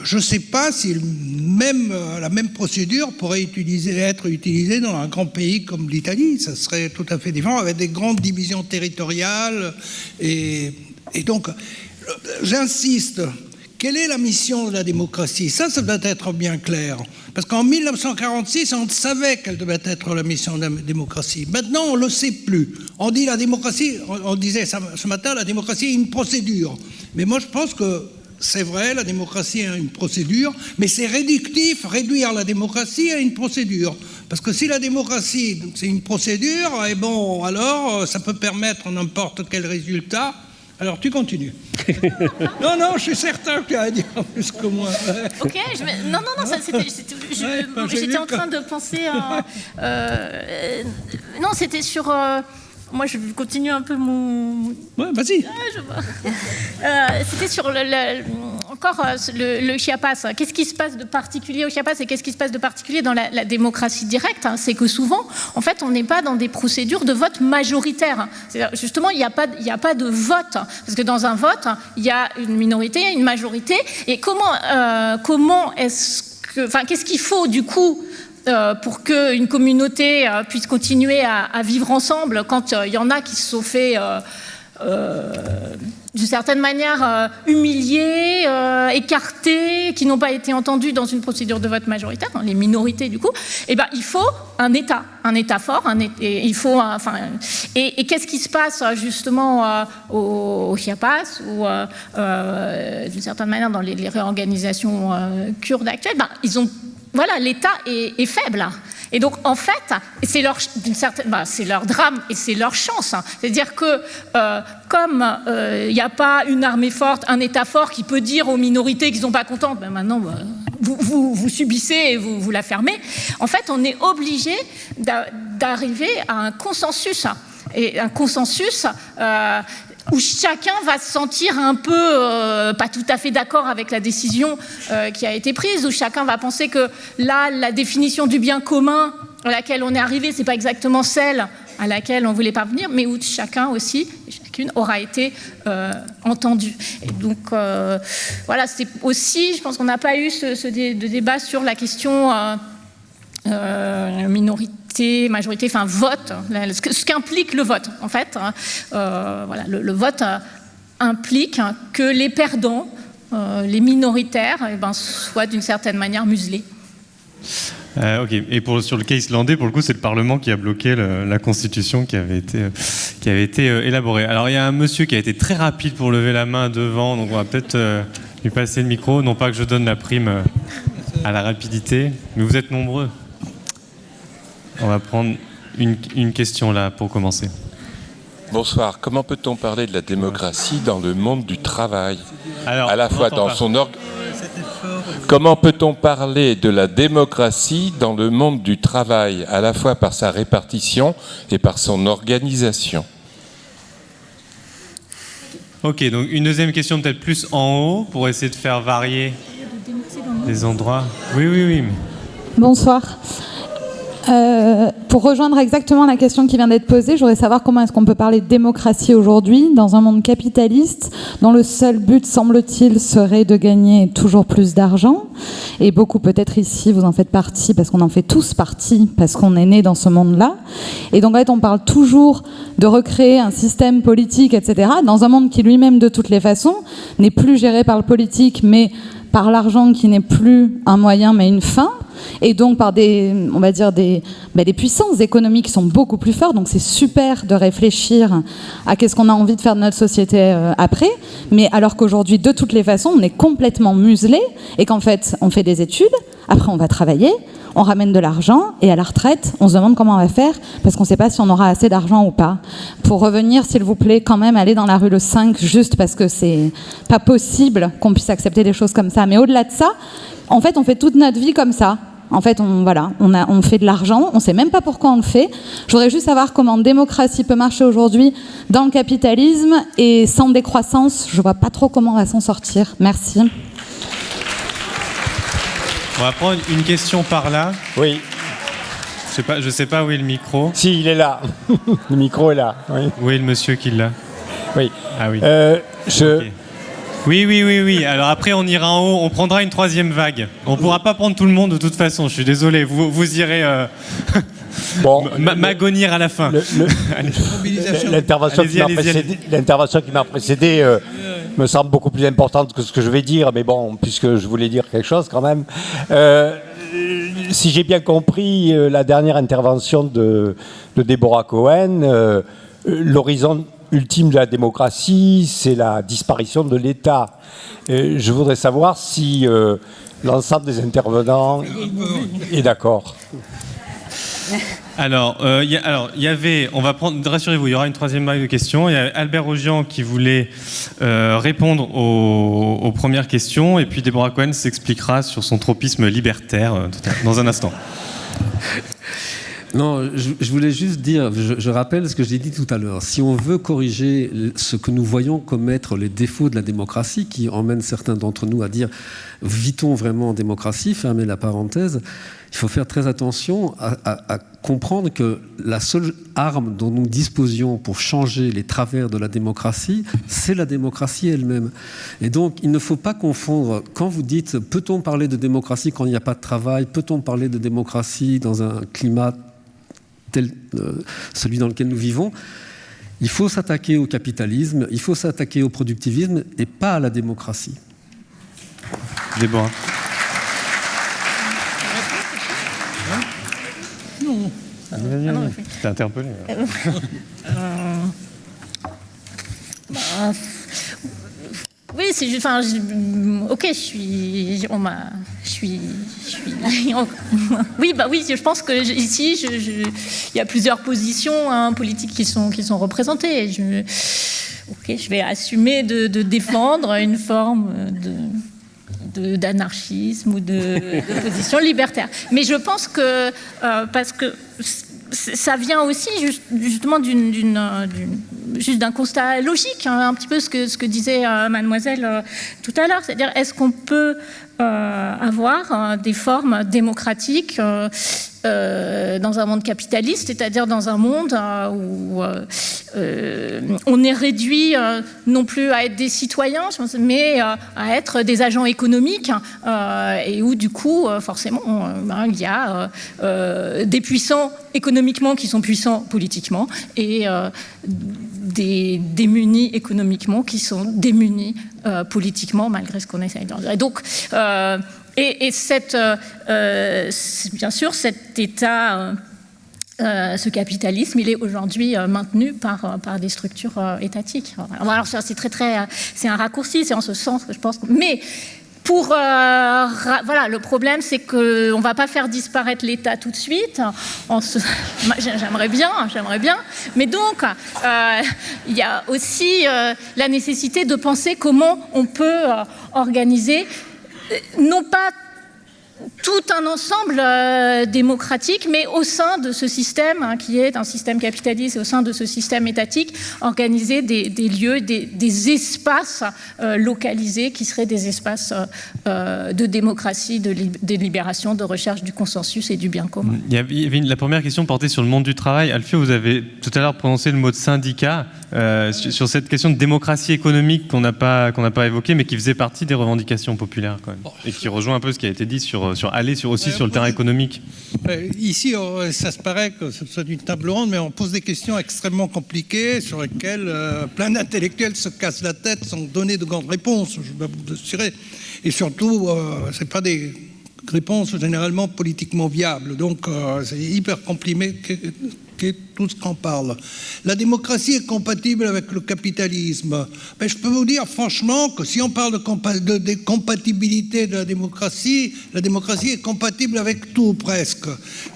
Je ne sais pas si la même procédure pourrait être utilisée dans un grand pays comme l'Italie. Ça serait tout à fait différent, avec des grandes divisions territoriales. Et donc, j'insiste. Quelle est la mission de la démocratie? Ça doit être bien clair. Parce qu'en 1946, on savait quelle devait être la mission de la démocratie. Maintenant, on ne le sait plus. On dit la démocratie, on disait ce matin, la démocratie est une procédure. Mais moi, je pense que c'est vrai, la démocratie est une procédure, mais c'est réductif, réduire la démocratie à une procédure. Parce que si la démocratie, c'est une procédure, et bon, alors, ça peut permettre n'importe quel résultat. Alors, tu continues. Non, je suis certain que tu as dit en plus que moi. Ok, non, j'étais en train de penser à... non, c'était sur... moi, je continue un peu mon... Ouais, vas-y. C'était sur le Chiapas. Qu'est-ce qui se passe de particulier au Chiapas et qu'est-ce qui se passe de particulier dans la démocratie directe? C'est que souvent, en fait, on n'est pas dans des procédures de vote majoritaire. Justement, il n'y a pas de vote. Parce que dans un vote, il y a une minorité, une majorité. Et comment est-ce que... Enfin, qu'est-ce qu'il faut, du coup, pour qu'une communauté puisse continuer à vivre ensemble quand il y en a qui se sont fait... d'une certaine manière humiliés, écartés, qui n'ont pas été entendus dans une procédure de vote majoritaire, les minorités du coup, et ben il faut un État fort, et il faut, et qu'est-ce qui se passe justement au Chiapas ou d'une certaine manière dans les réorganisations kurdes actuelles, ben ils ont, voilà, l'État est faible. Et donc, en fait, c'est leur drame et c'est leur chance. C'est-à-dire que, comme il n'y a pas une armée forte, un État fort qui peut dire aux minorités qui ne sont pas contentes, ben maintenant, vous subissez et vous la fermez, en fait, on est obligé d'arriver à un consensus. Et un consensus... où chacun va se sentir un peu pas tout à fait d'accord avec la décision qui a été prise, où chacun va penser que là, la définition du bien commun à laquelle on est arrivé, c'est pas exactement celle à laquelle on voulait parvenir, mais où chacun aussi, et chacune aura été entendu. Et donc, voilà, c'est aussi, je pense qu'on n'a pas eu de débat sur la question minorité, majorité, enfin vote, ce qu'implique le vote en fait. Voilà, le vote implique que les perdants, les minoritaires, soient d'une certaine manière muselés. Ok. Et sur le cas islandais, pour le coup, c'est le Parlement qui a bloqué la Constitution qui avait été élaborée. Alors il y a un monsieur qui a été très rapide pour lever la main devant, donc on va peut-être lui passer le micro. Non pas que je donne la prime à la rapidité, mais vous êtes nombreux. On va prendre une question là pour commencer. Bonsoir. Comment peut-on parler de la démocratie dans le monde du travail? Alors, à la fois dans son Comment peut-on parler de la démocratie dans le monde du travail, à la fois par sa répartition et par son organisation? Ok, donc une deuxième question peut-être plus en haut pour essayer de faire varier les endroits. Oui. Bonsoir. Pour rejoindre exactement la question qui vient d'être posée, je voudrais savoir comment est-ce qu'on peut parler de démocratie aujourd'hui dans un monde capitaliste dont le seul but, semble-t-il, serait de gagner toujours plus d'argent. Et beaucoup, peut-être ici, vous en faites partie, parce qu'on en fait tous partie, parce qu'on est né dans ce monde-là. Et donc, en fait, on parle toujours de recréer un système politique, etc., dans un monde qui lui-même, de toutes les façons, n'est plus géré par le politique, mais par l'argent qui n'est plus un moyen, mais une fin. et donc par on va dire des puissances économiques qui sont beaucoup plus fortes. Donc c'est super de réfléchir à qu'est-ce qu'on a envie de faire de notre société après, mais alors qu'aujourd'hui, de toutes les façons, on est complètement muselé et qu'en fait, on fait des études, après on va travailler, on ramène de l'argent et à la retraite, on se demande comment on va faire parce qu'on ne sait pas si on aura assez d'argent ou pas. Pour revenir, s'il vous plaît, quand même, aller dans la rue le 5, juste parce que c'est pas possible qu'on puisse accepter des choses comme ça. Mais au-delà de ça, en fait, on fait toute notre vie comme ça. En fait, on fait de l'argent, on ne sait même pas pourquoi on le fait. Je voudrais juste savoir comment la démocratie peut marcher aujourd'hui dans le capitalisme et sans décroissance, je ne vois pas trop comment on va s'en sortir. Merci. On va prendre une question par là. Oui. Je sais pas où est le micro. Si, il est là. Le micro est là. Oui. Où est le monsieur qui l'a? Oui. Ah oui. Okay. Oui. Alors après, on ira en haut, on prendra une troisième vague. On ne pourra pas prendre tout le monde de toute façon, je suis désolé. Vous irez m'agonir à la fin. L'intervention qui m'a précédé me semble beaucoup plus importante que ce que je vais dire, mais bon, puisque je voulais dire quelque chose quand même. Si j'ai bien compris la dernière intervention de Deborah Cohen, l'horizon ultime de la démocratie, c'est la disparition de l'État. Je voudrais savoir si l'ensemble des intervenants est d'accord. Alors, il y avait, on va prendre, rassurez-vous, il y aura une troisième vague de questions. Il y a Albert Augian qui voulait répondre aux premières questions, et puis Deborah Cohen s'expliquera sur son tropisme libertaire dans un instant. Non, je voulais juste dire, je rappelle ce que j'ai dit tout à l'heure. Si on veut corriger ce que nous voyons comme être les défauts de la démocratie, qui emmènent certains d'entre nous à dire « vit-on vraiment en démocratie ?» fermez la parenthèse. Il faut faire très attention à comprendre que la seule arme dont nous disposions pour changer les travers de la démocratie, c'est la démocratie elle-même. Et donc, il ne faut pas confondre, quand vous dites « peut-on parler de démocratie quand il n'y a pas de travail ? Peut-on parler de démocratie dans un climat tel celui dans lequel nous vivons ?» Il faut s'attaquer au capitalisme, il faut s'attaquer au productivisme et pas à la démocratie. Déborah. T'es interpellé. Oui, c'est juste. Enfin, ok, oui, je pense que ici, il y a plusieurs positions politiques qui sont représentées. Je vais assumer de défendre une forme d'anarchisme ou de position libertaire. Mais je pense que parce que ça vient aussi justement juste d'un constat logique, un petit peu ce que disait mademoiselle tout à l'heure, c'est-à-dire est-ce qu'on peut avoir des formes démocratiques dans un monde capitaliste, c'est-à-dire dans un monde où on est réduit non plus à être des citoyens, mais à être des agents économiques, et où du coup, forcément, il y a des puissants économiquement qui sont puissants politiquement, et des démunis économiquement qui sont démunis politiquement, malgré ce qu'on essaye de dire. Et donc, bien sûr, cet État, ce capitalisme, il est aujourd'hui maintenu par des structures étatiques. Alors, c'est un raccourci, c'est en ce sens que je pense. Mais voilà, le problème, c'est qu'on ne va pas faire disparaître l'État tout de suite. J'aimerais bien. Mais donc, il y a aussi la nécessité de penser comment on peut organiser, non pas tout un ensemble démocratique, mais au sein de ce système, qui est un système capitaliste, et au sein de ce système étatique, organiser des lieux, des espaces localisés qui seraient des espaces de démocratie, de libération, de recherche du consensus et du bien commun. Il y avait la première question portée sur le monde du travail. Alfio, vous avez tout à l'heure prononcé le mot de syndicat sur cette question de démocratie économique qu'on n'a pas évoquée, mais qui faisait partie des revendications populaires quand même, et qui rejoint un peu ce qui a été dit sur le terrain économique. Ici, ça se paraît que ce soit une table ronde, mais on pose des questions extrêmement compliquées sur lesquelles plein d'intellectuels se cassent la tête sans donner de grandes réponses, je peux vous assurer. Et surtout, ce n'est pas des réponse généralement politiquement viable. Donc c'est hyper compliqué que tout ce qu'on parle. La démocratie est compatible avec le capitalisme. Mais je peux vous dire franchement que si on parle de compatibilité de la démocratie est compatible avec tout presque.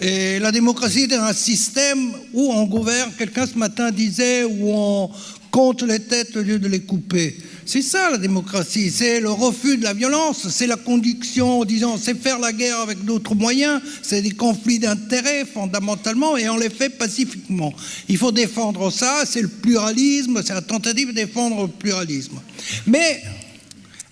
Et la démocratie est un système où on gouverne, quelqu'un ce matin disait, où on compte les têtes au lieu de les couper. C'est ça la démocratie, c'est le refus de la violence, c'est la conduction, disons, c'est faire la guerre avec d'autres moyens, c'est des conflits d'intérêts fondamentalement et on les fait pacifiquement. Il faut défendre ça, c'est le pluralisme, c'est la tentative de défendre le pluralisme. Mais,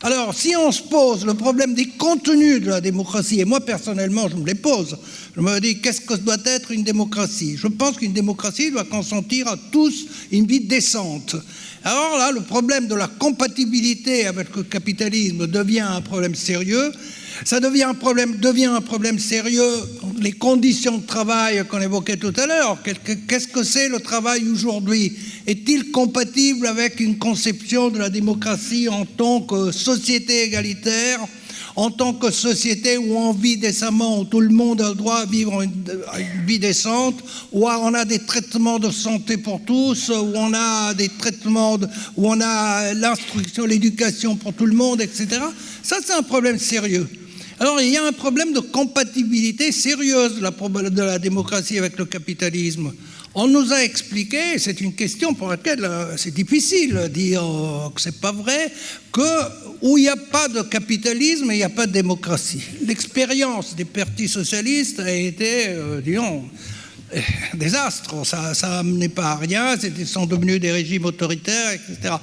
alors, si on se pose le problème des contenus de la démocratie, et moi personnellement je me les pose, je me dis qu'est-ce que doit être une démocratie? Je pense qu'une démocratie doit consentir à tous une vie décente. Alors là, le problème de la compatibilité avec le capitalisme devient un problème sérieux. Ça devient un problème sérieux, les conditions de travail qu'on évoquait tout à l'heure. Qu'est-ce que c'est le travail aujourd'hui? Est-il compatible avec une conception de la démocratie en tant que société égalitaire, en tant que société où on vit décemment, où tout le monde a le droit à vivre une vie décente, où on a des traitements de santé pour tous, où on a des traitements, où on a l'instruction, l'éducation pour tout le monde, etc. Ça, c'est un problème sérieux. Alors, il y a un problème de compatibilité sérieuse de la démocratie avec le capitalisme. On nous a expliqué, c'est une question pour laquelle c'est difficile de dire que c'est pas vrai, que où il n'y a pas de capitalisme, il n'y a pas de démocratie. L'expérience des partis socialistes a été, disons, désastre. Ça n'amenait pas à rien, ils sont devenus des régimes autoritaires, etc.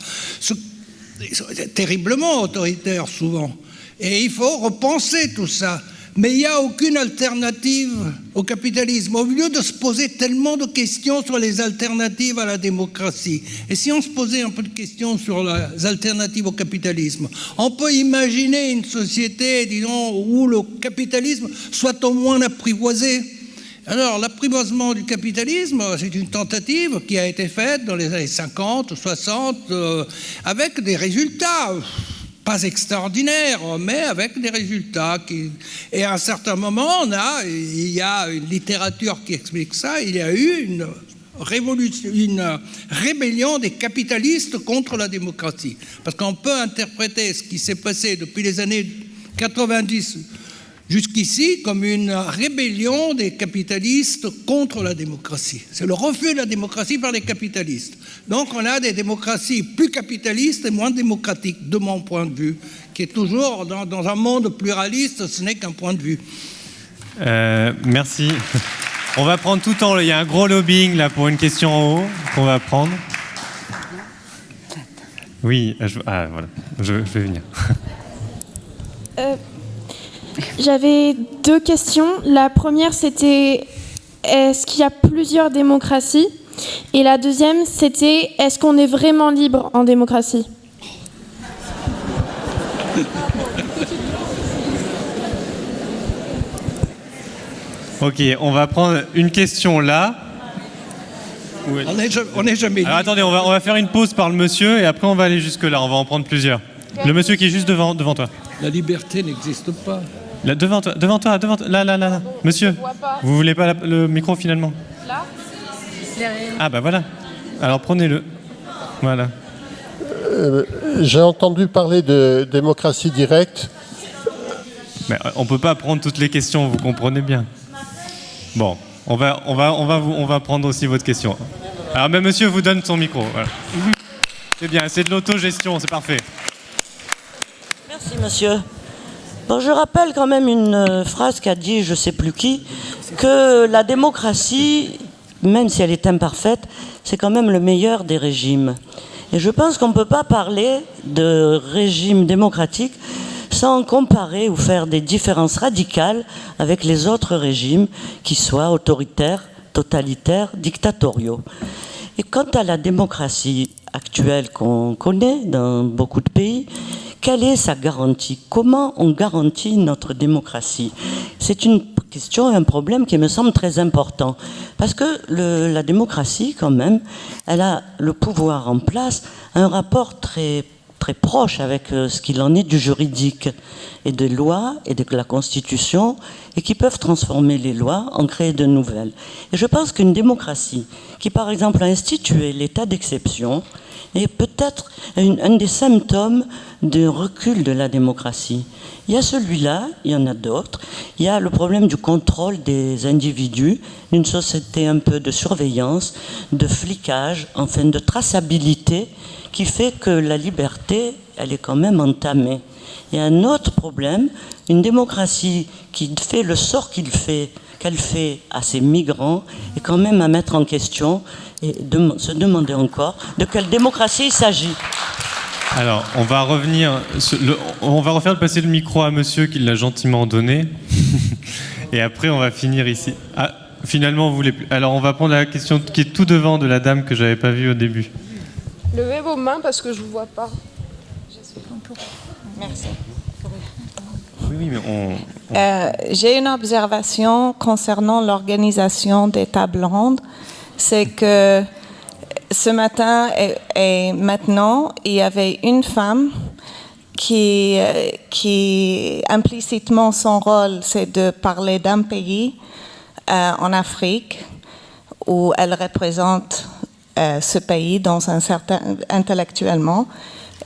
Terriblement autoritaires souvent. Et il faut repenser tout ça. Mais il n'y a aucune alternative au capitalisme, au lieu de se poser tellement de questions sur les alternatives à la démocratie. Et si on se posait un peu de questions sur les alternatives au capitalisme, on peut imaginer une société, disons, où le capitalisme soit au moins apprivoisé. Alors, l'apprivoisement du capitalisme, c'est une tentative qui a été faite dans les années 50, 60, avec des résultats pas extraordinaire, mais avec des résultats. Et à un certain moment, il y a une littérature qui explique ça, il y a eu une rébellion des capitalistes contre la démocratie. Parce qu'on peut interpréter ce qui s'est passé depuis les années 90 jusqu'ici comme une rébellion des capitalistes contre la démocratie. C'est le refus de la démocratie par les capitalistes. Donc on a des démocraties plus capitalistes et moins démocratiques, de mon point de vue, qui est toujours, dans un monde pluraliste, ce n'est qu'un point de vue. Merci. On va prendre tout en... Il y a un gros lobbying là pour une question en haut qu'on va prendre. Oui, voilà, je vais venir. J'avais deux questions. La première, c'était est-ce qu'il y a plusieurs démocraties? Et la deuxième, c'était est-ce qu'on est vraiment libre en démocratie? Ok, on va prendre une question là. On n'est jamais libre. Alors attendez, on va faire une pause par le monsieur et après on va aller jusque là. On va en prendre plusieurs. Le monsieur qui est juste devant toi. La liberté n'existe pas. Là, devant toi, là. Monsieur, vous voulez pas le micro finalement? Là. Ah bah voilà. Alors prenez-le. Voilà. J'ai entendu parler de démocratie directe. Mais on peut pas prendre toutes les questions, vous comprenez bien. Bon, on va prendre aussi votre question. Alors mais monsieur vous donne son micro. Voilà. C'est bien, c'est de l'autogestion, c'est parfait. Merci monsieur. Bon, je rappelle quand même une phrase qu'a dit je ne sais plus qui, que la démocratie, même si elle est imparfaite, c'est quand même le meilleur des régimes. Et je pense qu'on ne peut pas parler de régime démocratique sans comparer ou faire des différences radicales avec les autres régimes, qui soient autoritaires, totalitaires, dictatoriaux. Et quant à la démocratie actuelle qu'on connaît dans beaucoup de pays, quelle est sa garantie? Comment on garantit notre démocratie? C'est une question et un problème qui me semble très important. Parce que la démocratie, quand même, elle a le pouvoir en place, un rapport très très proche avec ce qu'il en est du juridique et des lois et de la Constitution, et qui peuvent transformer les lois, en créer de nouvelles. Et je pense qu'une démocratie qui, par exemple, a institué l'état d'exception est peut-être un des symptômes de recul de la démocratie. Il y a celui-là, il y en a d'autres. Il y a le problème du contrôle des individus, d'une société un peu de surveillance, de flicage, enfin de traçabilité, qui fait que la liberté, elle est quand même entamée. Il y a un autre problème, une démocratie qui fait le sort qu'elle fait à ces migrants, est quand même à mettre en question et se demander encore de quelle démocratie il s'agit. Alors, on va revenir, on va refaire passer le micro à monsieur qui l'a gentiment donné, et après on va finir ici. Ah, finalement, vous voulez plus. Alors, on va prendre la question qui est tout devant de la dame que j'avais pas vue au début. Levez vos mains parce que je vous vois pas. Merci. Oui, mais j'ai une observation concernant l'organisation des tables rondes. C'est que ce matin et maintenant, il y avait une femme qui implicitement, son rôle, c'est de parler d'un pays en Afrique où elle représente ce pays dans un certain intellectuellement.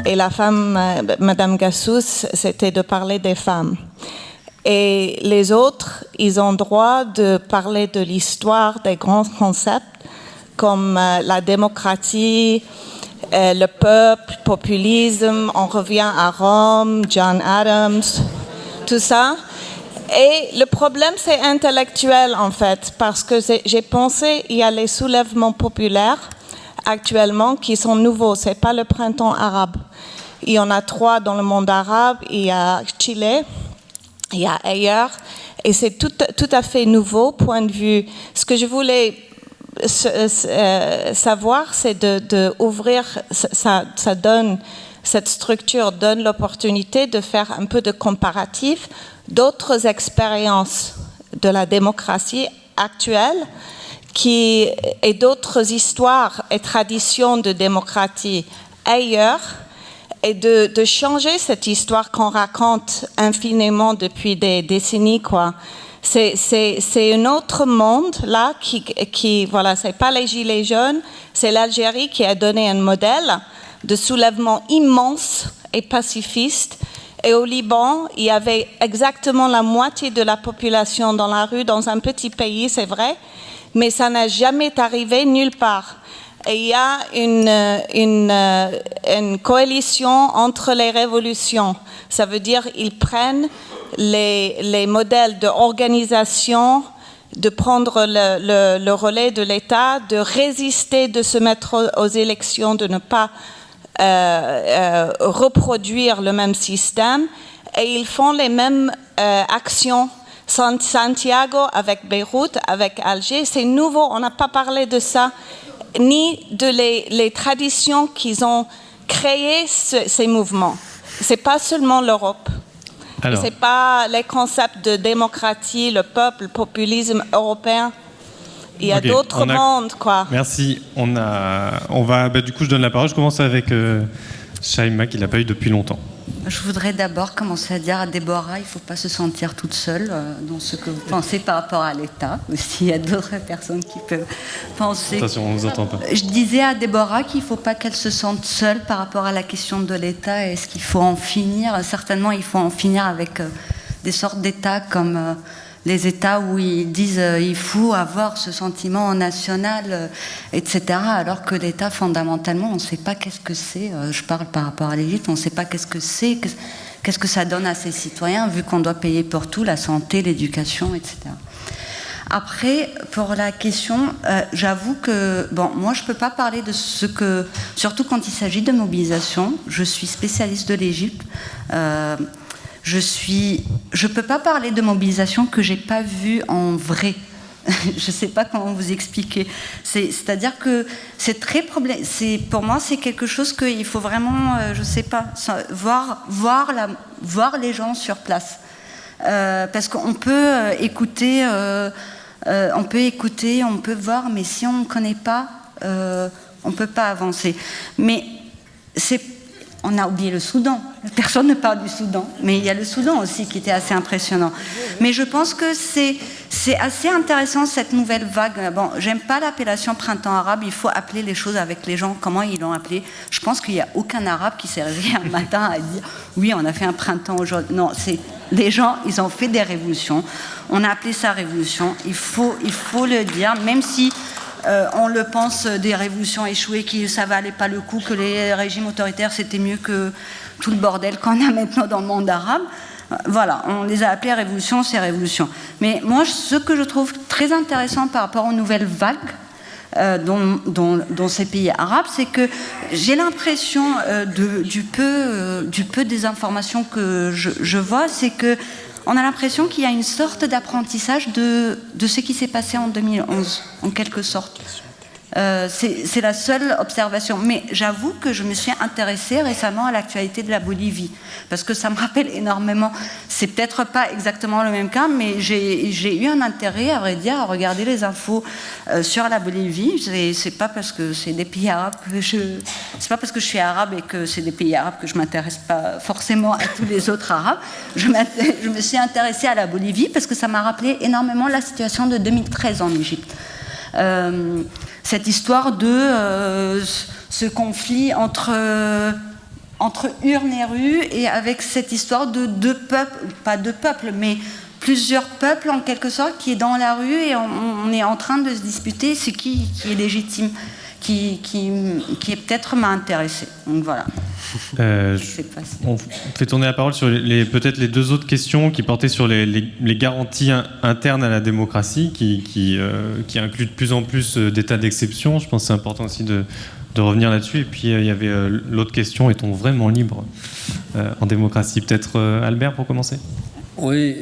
Et la femme, Madame Gassous, c'était de parler des femmes. Et les autres, ils ont droit de parler de l'histoire des grands concepts comme la démocratie, le peuple, populisme, on revient à Rome, John Adams, tout ça. Et le problème, c'est intellectuel en fait, parce que j'ai pensé, il y a les soulèvements populaires actuellement qui sont nouveaux, c'est pas le printemps arabe. Il y en a 3 dans le monde arabe, il y a Chili, il y a ailleurs, et c'est tout à fait nouveau, point de vue. Ce que je voulais savoir, c'est de ouvrir, ça donne, cette structure donne l'opportunité de faire un peu de comparatif d'autres expériences de la démocratie actuelle et d'autres histoires et traditions de démocratie ailleurs, et de changer cette histoire qu'on raconte infiniment depuis des décennies, quoi. C'est un autre monde là qui voilà, c'est pas les gilets jaunes, c'est l'Algérie qui a donné un modèle de soulèvement immense et pacifiste. Et au Liban, il y avait exactement la moitié de la population dans la rue, dans un petit pays, c'est vrai, mais ça n'a jamais arrivé nulle part. Et il y a une coalition entre les révolutions. Ça veut dire qu'ils prennent les modèles d'organisation, de prendre le relais de l'État, de résister, de se mettre aux élections, de ne pas reproduire le même système. Et ils font les mêmes actions. Santiago avec Beyrouth, avec Alger, c'est nouveau, on n'a pas parlé de ça, ni de les traditions qu'ils ont créé ces mouvements. C'est pas seulement l'Europe. C'est pas les concepts de démocratie, le peuple, le populisme européen. Il y a d'autres mondes, quoi. Merci. Du coup, je donne la parole. Je commence avec Shaima, qui l'a pas eu depuis longtemps. Je voudrais d'abord commencer à dire à Déborah, il ne faut pas se sentir toute seule dans ce que vous pensez par rapport à l'État. Aussi, il y a d'autres personnes qui peuvent penser. Attention, on ne vous entend pas. Je disais à Déborah qu'il ne faut pas qu'elle se sente seule par rapport à la question de l'État. Est-ce qu'il faut en finir? Certainement, il faut en finir avec des sortes d'États comme les États où ils disent il faut avoir ce sentiment national, etc. Alors que l'État, fondamentalement, on ne sait pas qu'est-ce que c'est. Je parle par rapport à l'Égypte, on ne sait pas qu'est-ce que c'est, qu'est-ce que ça donne à ses citoyens, vu qu'on doit payer pour tout, la santé, l'éducation, etc. Après, pour la question, j'avoue que, moi je ne peux pas parler de ce que, surtout quand il s'agit de mobilisation, je suis spécialiste de l'Égypte, je peux pas parler de mobilisation que j'ai pas vue en vrai. Je sais pas comment vous expliquer. C'est-à-dire que c'est très pour moi, c'est quelque chose qu'il faut vraiment, je sais pas, voir les gens sur place. Parce qu'on peut écouter, on peut voir, mais si on ne connaît pas, on peut pas avancer. Mais on a oublié le Soudan. Personne ne parle du Soudan, mais il y a le Soudan aussi qui était assez impressionnant. Mais je pense que c'est assez intéressant cette nouvelle vague. Bon, j'aime pas l'appellation printemps arabe, il faut appeler les choses avec les gens, comment ils l'ont appelé. Je pense qu'il n'y a aucun arabe qui s'est réveillé un matin à dire « oui, on a fait un printemps aujourd'hui ». Non, c'est les gens, ils ont fait des révolutions. On a appelé ça révolution, il faut le dire, même si on le pense, des révolutions échouées, que ça valait pas le coup, que les régimes autoritaires c'était mieux que tout le bordel qu'on a maintenant dans le monde arabe. Voilà, on les a appelées révolutions, c'est révolution. Mais moi, ce que je trouve très intéressant par rapport aux nouvelles vagues dans ces pays arabes, c'est que j'ai l'impression du peu des informations que je vois, c'est que on a l'impression qu'il y a une sorte d'apprentissage de ce qui s'est passé en 2011, en quelque sorte. C'est la seule observation. Mais j'avoue que je me suis intéressée récemment à l'actualité de la Bolivie, parce que ça me rappelle énormément. C'est peut-être pas exactement le même cas, mais j'ai eu un intérêt, à vrai dire, à regarder les infos sur la Bolivie. C'est pas parce que c'est des pays arabes que c'est pas parce que je suis arabe et que c'est des pays arabes que je m'intéresse pas forcément à tous les autres arabes. Je me suis intéressée à la Bolivie parce que ça m'a rappelé énormément la situation de 2013 en Égypte. Cette histoire de ce conflit entre urnes et rues, et avec cette histoire de deux peuples, pas deux peuples, mais plusieurs peuples en quelque sorte, qui est dans la rue, et on est en train de se disputer ce qui est légitime, qui peut-être m'a intéressé. Donc voilà. On fait tourner la parole sur peut-être les deux autres questions qui portaient sur les garanties internes à la démocratie, qui incluent de plus en plus d'états d'exception. Je pense que c'est important aussi de revenir là-dessus. Et puis il y avait l'autre question, est-on vraiment libre en démocratie? Peut-être Albert pour commencer. Oui,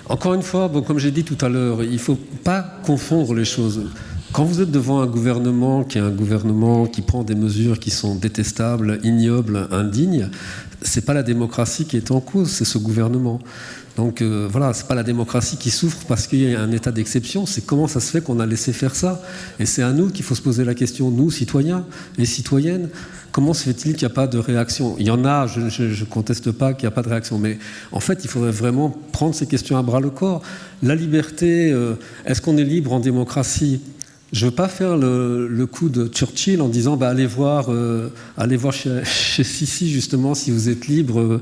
encore une fois, comme j'ai dit tout à l'heure, il ne faut pas confondre les choses. Quand vous êtes devant un gouvernement qui prend des mesures qui sont détestables, ignobles, indignes, c'est pas la démocratie qui est en cause, c'est ce gouvernement. Donc voilà, c'est pas la démocratie qui souffre parce qu'il y a un état d'exception, c'est comment ça se fait qu'on a laissé faire ça. Et c'est à nous qu'il faut se poser la question, nous, citoyens et citoyennes, comment se fait-il qu'il n'y a pas de réaction? Il y en a, je ne conteste pas qu'il n'y a pas de réaction, mais en fait, il faudrait vraiment prendre ces questions à bras-le-corps. La liberté, est-ce qu'on est libre en démocratie? Je ne veux pas faire le coup de Churchill en disant allez voir chez Sisi justement si vous êtes libre.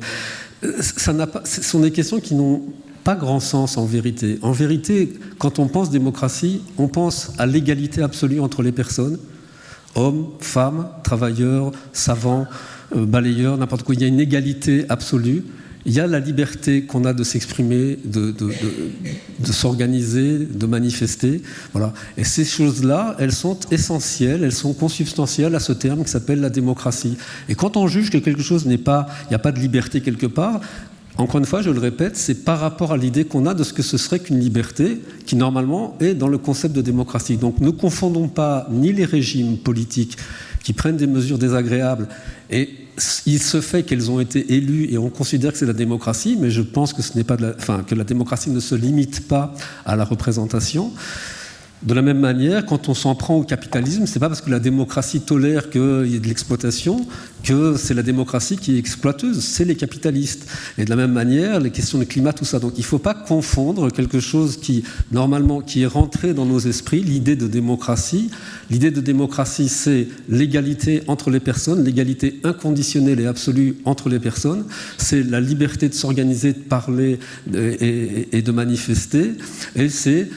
Ce sont des questions qui n'ont pas grand sens en vérité. En vérité, quand on pense démocratie, on pense à l'égalité absolue entre les personnes, hommes, femmes, travailleurs, savants, balayeurs, n'importe quoi. Il y a une égalité absolue. Il y a la liberté qu'on a de s'exprimer, de s'organiser, de manifester. Voilà. Et ces choses-là, elles sont essentielles, elles sont consubstantielles à ce terme qui s'appelle la démocratie. Et quand on juge que quelque chose il n'y a pas de liberté quelque part, encore une fois, je le répète, c'est par rapport à l'idée qu'on a de ce que ce serait qu'une liberté qui, normalement, est dans le concept de démocratie. Donc ne confondons pas ni les régimes politiques qui prennent des mesures désagréables et il se fait qu'elles ont été élues et on considère que c'est la démocratie, mais je pense que que la démocratie ne se limite pas à la représentation. De la même manière, quand on s'en prend au capitalisme, c'est pas parce que la démocratie tolère qu'il y ait de l'exploitation que c'est la démocratie qui est exploiteuse, c'est les capitalistes. Et de la même manière, les questions de climat, tout ça. Donc il ne faut pas confondre quelque chose qui, normalement, qui est rentré dans nos esprits, l'idée de démocratie. L'idée de démocratie, c'est l'égalité entre les personnes, l'égalité inconditionnelle et absolue entre les personnes. C'est la liberté de s'organiser, de parler et de manifester. Et c'est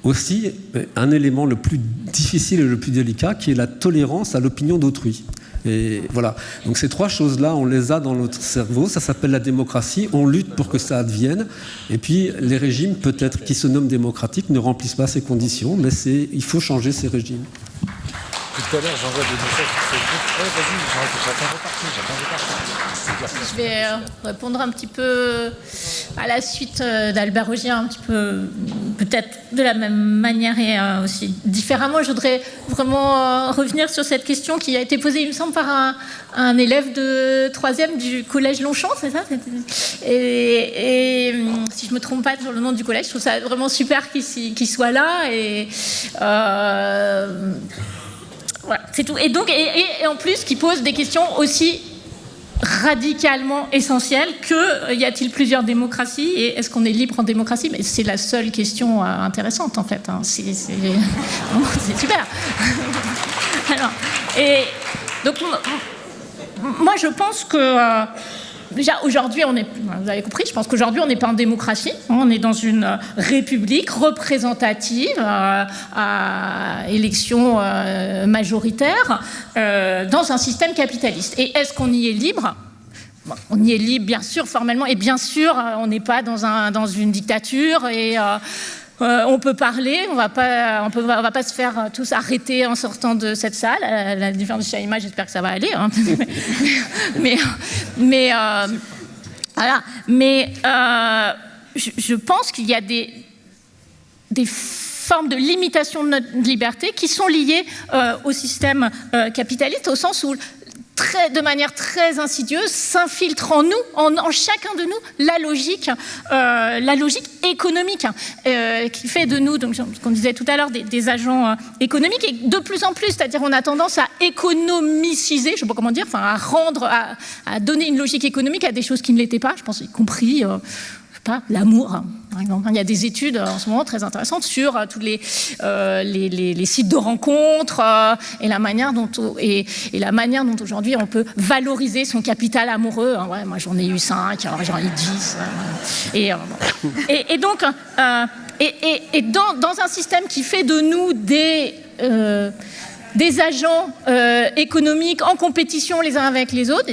aussi un élément le plus difficile et le plus délicat qui est la tolérance à l'opinion d'autrui. Et voilà. Donc ces trois choses-là, on les a dans notre cerveau, ça s'appelle la démocratie, on lutte pour que ça advienne, et puis les régimes, peut-être qui se nomment démocratiques, ne remplissent pas ces conditions, mais il faut changer ces régimes. Tout à l'heure, j'envoie des messages sur Facebook. Vas-y, j'attends reparti. Je vais répondre un petit peu à la suite d'Albert Rogier, un petit peu peut-être de la même manière et aussi différemment. Je voudrais vraiment revenir sur cette question qui a été posée, il me semble, par un élève de 3e du collège Longchamp, c'est ça? Et si je ne me trompe pas sur le nom du collège, je trouve ça vraiment super qu'il soit là. Et voilà, c'est tout. Et donc, et en plus, qui pose des questions aussi radicalement essentiel que y a-t-il plusieurs démocraties et est-ce qu'on est libre en démocratie? Mais c'est la seule question intéressante en fait. Hein. C'est super. Alors, et donc moi je pense que déjà aujourd'hui vous avez compris, je pense qu'aujourd'hui on n'est pas en démocratie, on est dans une république représentative à élection majoritaire dans un système capitaliste. Et est-ce qu'on y est libre? Bon, on y est libre bien sûr formellement et bien sûr on n'est pas dans une dictature et on peut parler, on va pas se faire tous arrêter en sortant de cette salle. La différence de Shaima, j'espère que ça va aller. Hein. Voilà. Mais je pense qu'il y a des formes de limitation de notre liberté qui sont liées au système capitaliste, au sens où de manière très insidieuse, s'infiltre en nous, en chacun de nous, la logique économique qui fait de nous, donc, ce qu'on disait tout à l'heure, des agents économiques, et de plus en plus, c'est-à-dire on a tendance à économiciser, je ne sais pas comment dire, enfin à donner une logique économique à des choses qui ne l'étaient pas, je pense y compris l'amour, par exemple. Il y a des études en ce moment très intéressantes sur tous les sites de rencontres et la manière dont aujourd'hui on peut valoriser son capital amoureux. Ouais, moi j'en ai eu 5, alors j'en ai 10. Et donc, dans un système qui fait de nous des agents économiques en compétition les uns avec les autres,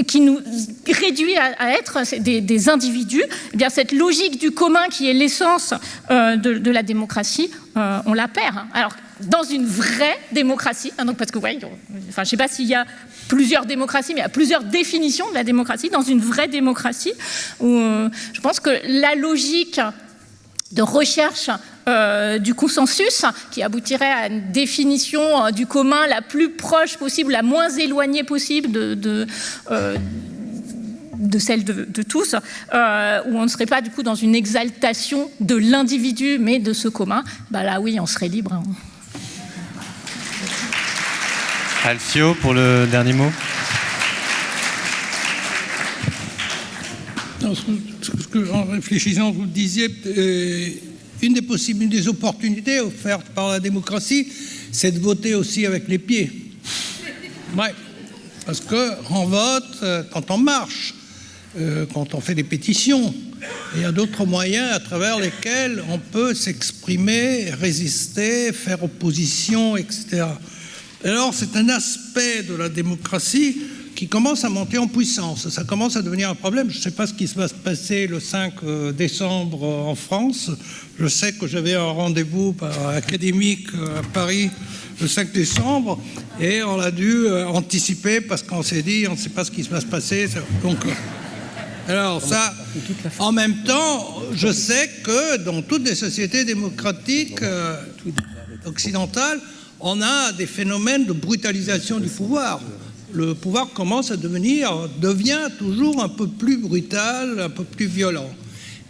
qui nous réduit à être des individus, eh bien cette logique du commun qui est l'essence de la démocratie, on la perd. Alors, dans une vraie démocratie, donc parce que, je ne sais pas s'il y a plusieurs démocraties, mais il y a plusieurs définitions de la démocratie. Dans une vraie démocratie, où je pense que la logique de recherche du consensus qui aboutirait à une définition du commun la plus proche possible, la moins éloignée possible de celle de tous, où on ne serait pas du coup dans une exaltation de l'individu, mais de ce commun, là oui, on serait libre. Hein. Alfio, pour le dernier mot. En réfléchissant, vous le disiez, une des opportunités offertes par la démocratie, c'est de voter aussi avec les pieds. Ouais, parce qu'on vote quand on marche, quand on fait des pétitions. Il y a d'autres moyens à travers lesquels on peut s'exprimer, résister, faire opposition, etc. Alors c'est un aspect de la démocratie qui commence à monter en puissance. Ça commence à devenir un problème. Je ne sais pas ce qui va se passer le 5 décembre en France. Je sais que j'avais un rendez-vous académique à Paris le 5 décembre et on a dû anticiper parce qu'on s'est dit on ne sait pas ce qui va se passer. Donc, alors ça, en même temps, je sais que dans toutes les sociétés démocratiques occidentales, on a des phénomènes de brutalisation du pouvoir. Le pouvoir devient toujours un peu plus brutal, un peu plus violent.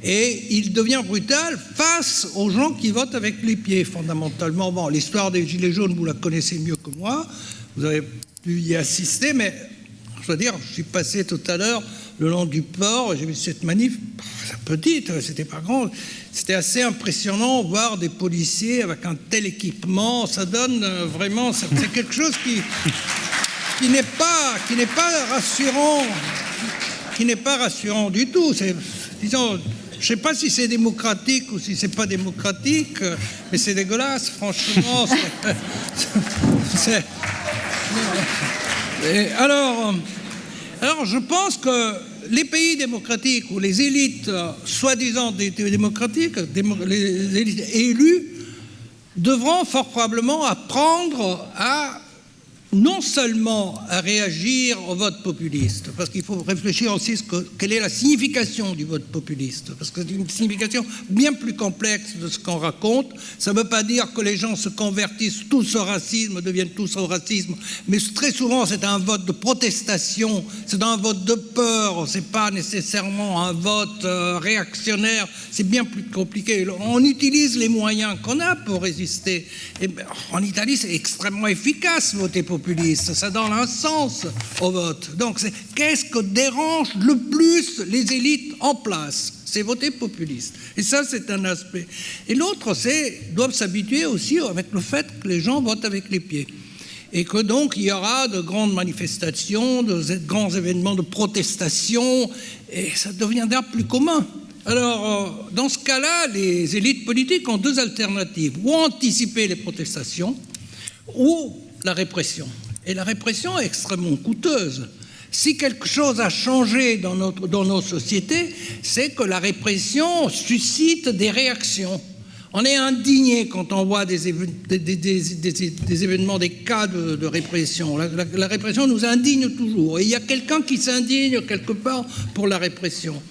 Et il devient brutal face aux gens qui votent avec les pieds, fondamentalement. Bon, l'histoire des Gilets jaunes, vous la connaissez mieux que moi, vous avez pu y assister, mais je dois dire, je suis passé tout à l'heure le long du port, j'ai vu cette manif, petite, c'était pas grand, c'était assez impressionnant voir des policiers avec un tel équipement, ça donne vraiment, c'est quelque chose qui n'est pas rassurant du tout. Disons, je ne sais pas si c'est démocratique ou si c'est pas démocratique, mais c'est dégueulasse, franchement. Alors, je pense que les pays démocratiques ou les élites soi-disant démocratiques, les élites élues, devront fort probablement apprendre à non seulement à réagir au vote populiste, parce qu'il faut réfléchir aussi quelle est la signification du vote populiste, parce que c'est une signification bien plus complexe de ce qu'on raconte. Ça ne veut pas dire que les gens se convertissent tous au racisme, deviennent tous au racisme, mais très souvent c'est un vote de protestation, c'est un vote de peur, c'est pas nécessairement un vote réactionnaire, c'est bien plus compliqué. On utilise les moyens qu'on a pour résister. Et en Italie, c'est extrêmement efficace voter populiste. populistes. Ça donne un sens au vote. Donc, qu'est-ce que dérange le plus les élites en place? C'est voter populiste. Et ça, c'est un aspect. Et l'autre, c'est doivent s'habituer aussi avec le fait que les gens votent avec les pieds. Et que donc, il y aura de grandes manifestations, de grands événements de protestation, et ça deviendra plus commun. Alors, dans ce cas-là, les élites politiques ont deux alternatives. Ou anticiper les protestations, ou la répression. Et la répression est extrêmement coûteuse. Si quelque chose a changé dans nos sociétés, c'est que la répression suscite des réactions. On est indigné quand on voit des événements, des cas de répression. La répression nous indigne toujours. Et il y a quelqu'un qui s'indigne quelque part pour la répression.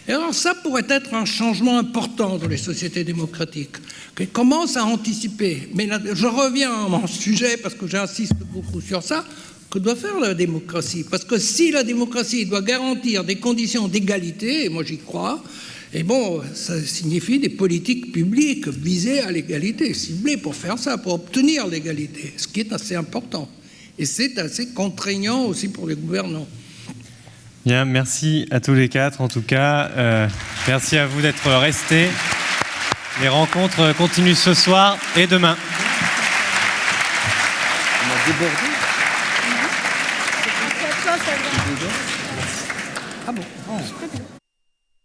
Et alors ça pourrait être un changement important dans les sociétés démocratiques, qui commence à anticiper. Mais là, je reviens à mon sujet, parce que j'insiste beaucoup sur ça, que doit faire la démocratie. Parce que si la démocratie doit garantir des conditions d'égalité, et moi j'y crois, et bon, ça signifie des politiques publiques visées à l'égalité, ciblées pour faire ça, pour obtenir l'égalité, ce qui est assez important. Et c'est assez contraignant aussi pour les gouvernants. Bien, merci à tous les quatre en tout cas. Merci à vous d'être restés. Les rencontres continuent ce soir et demain. On a débordé. Ah bon.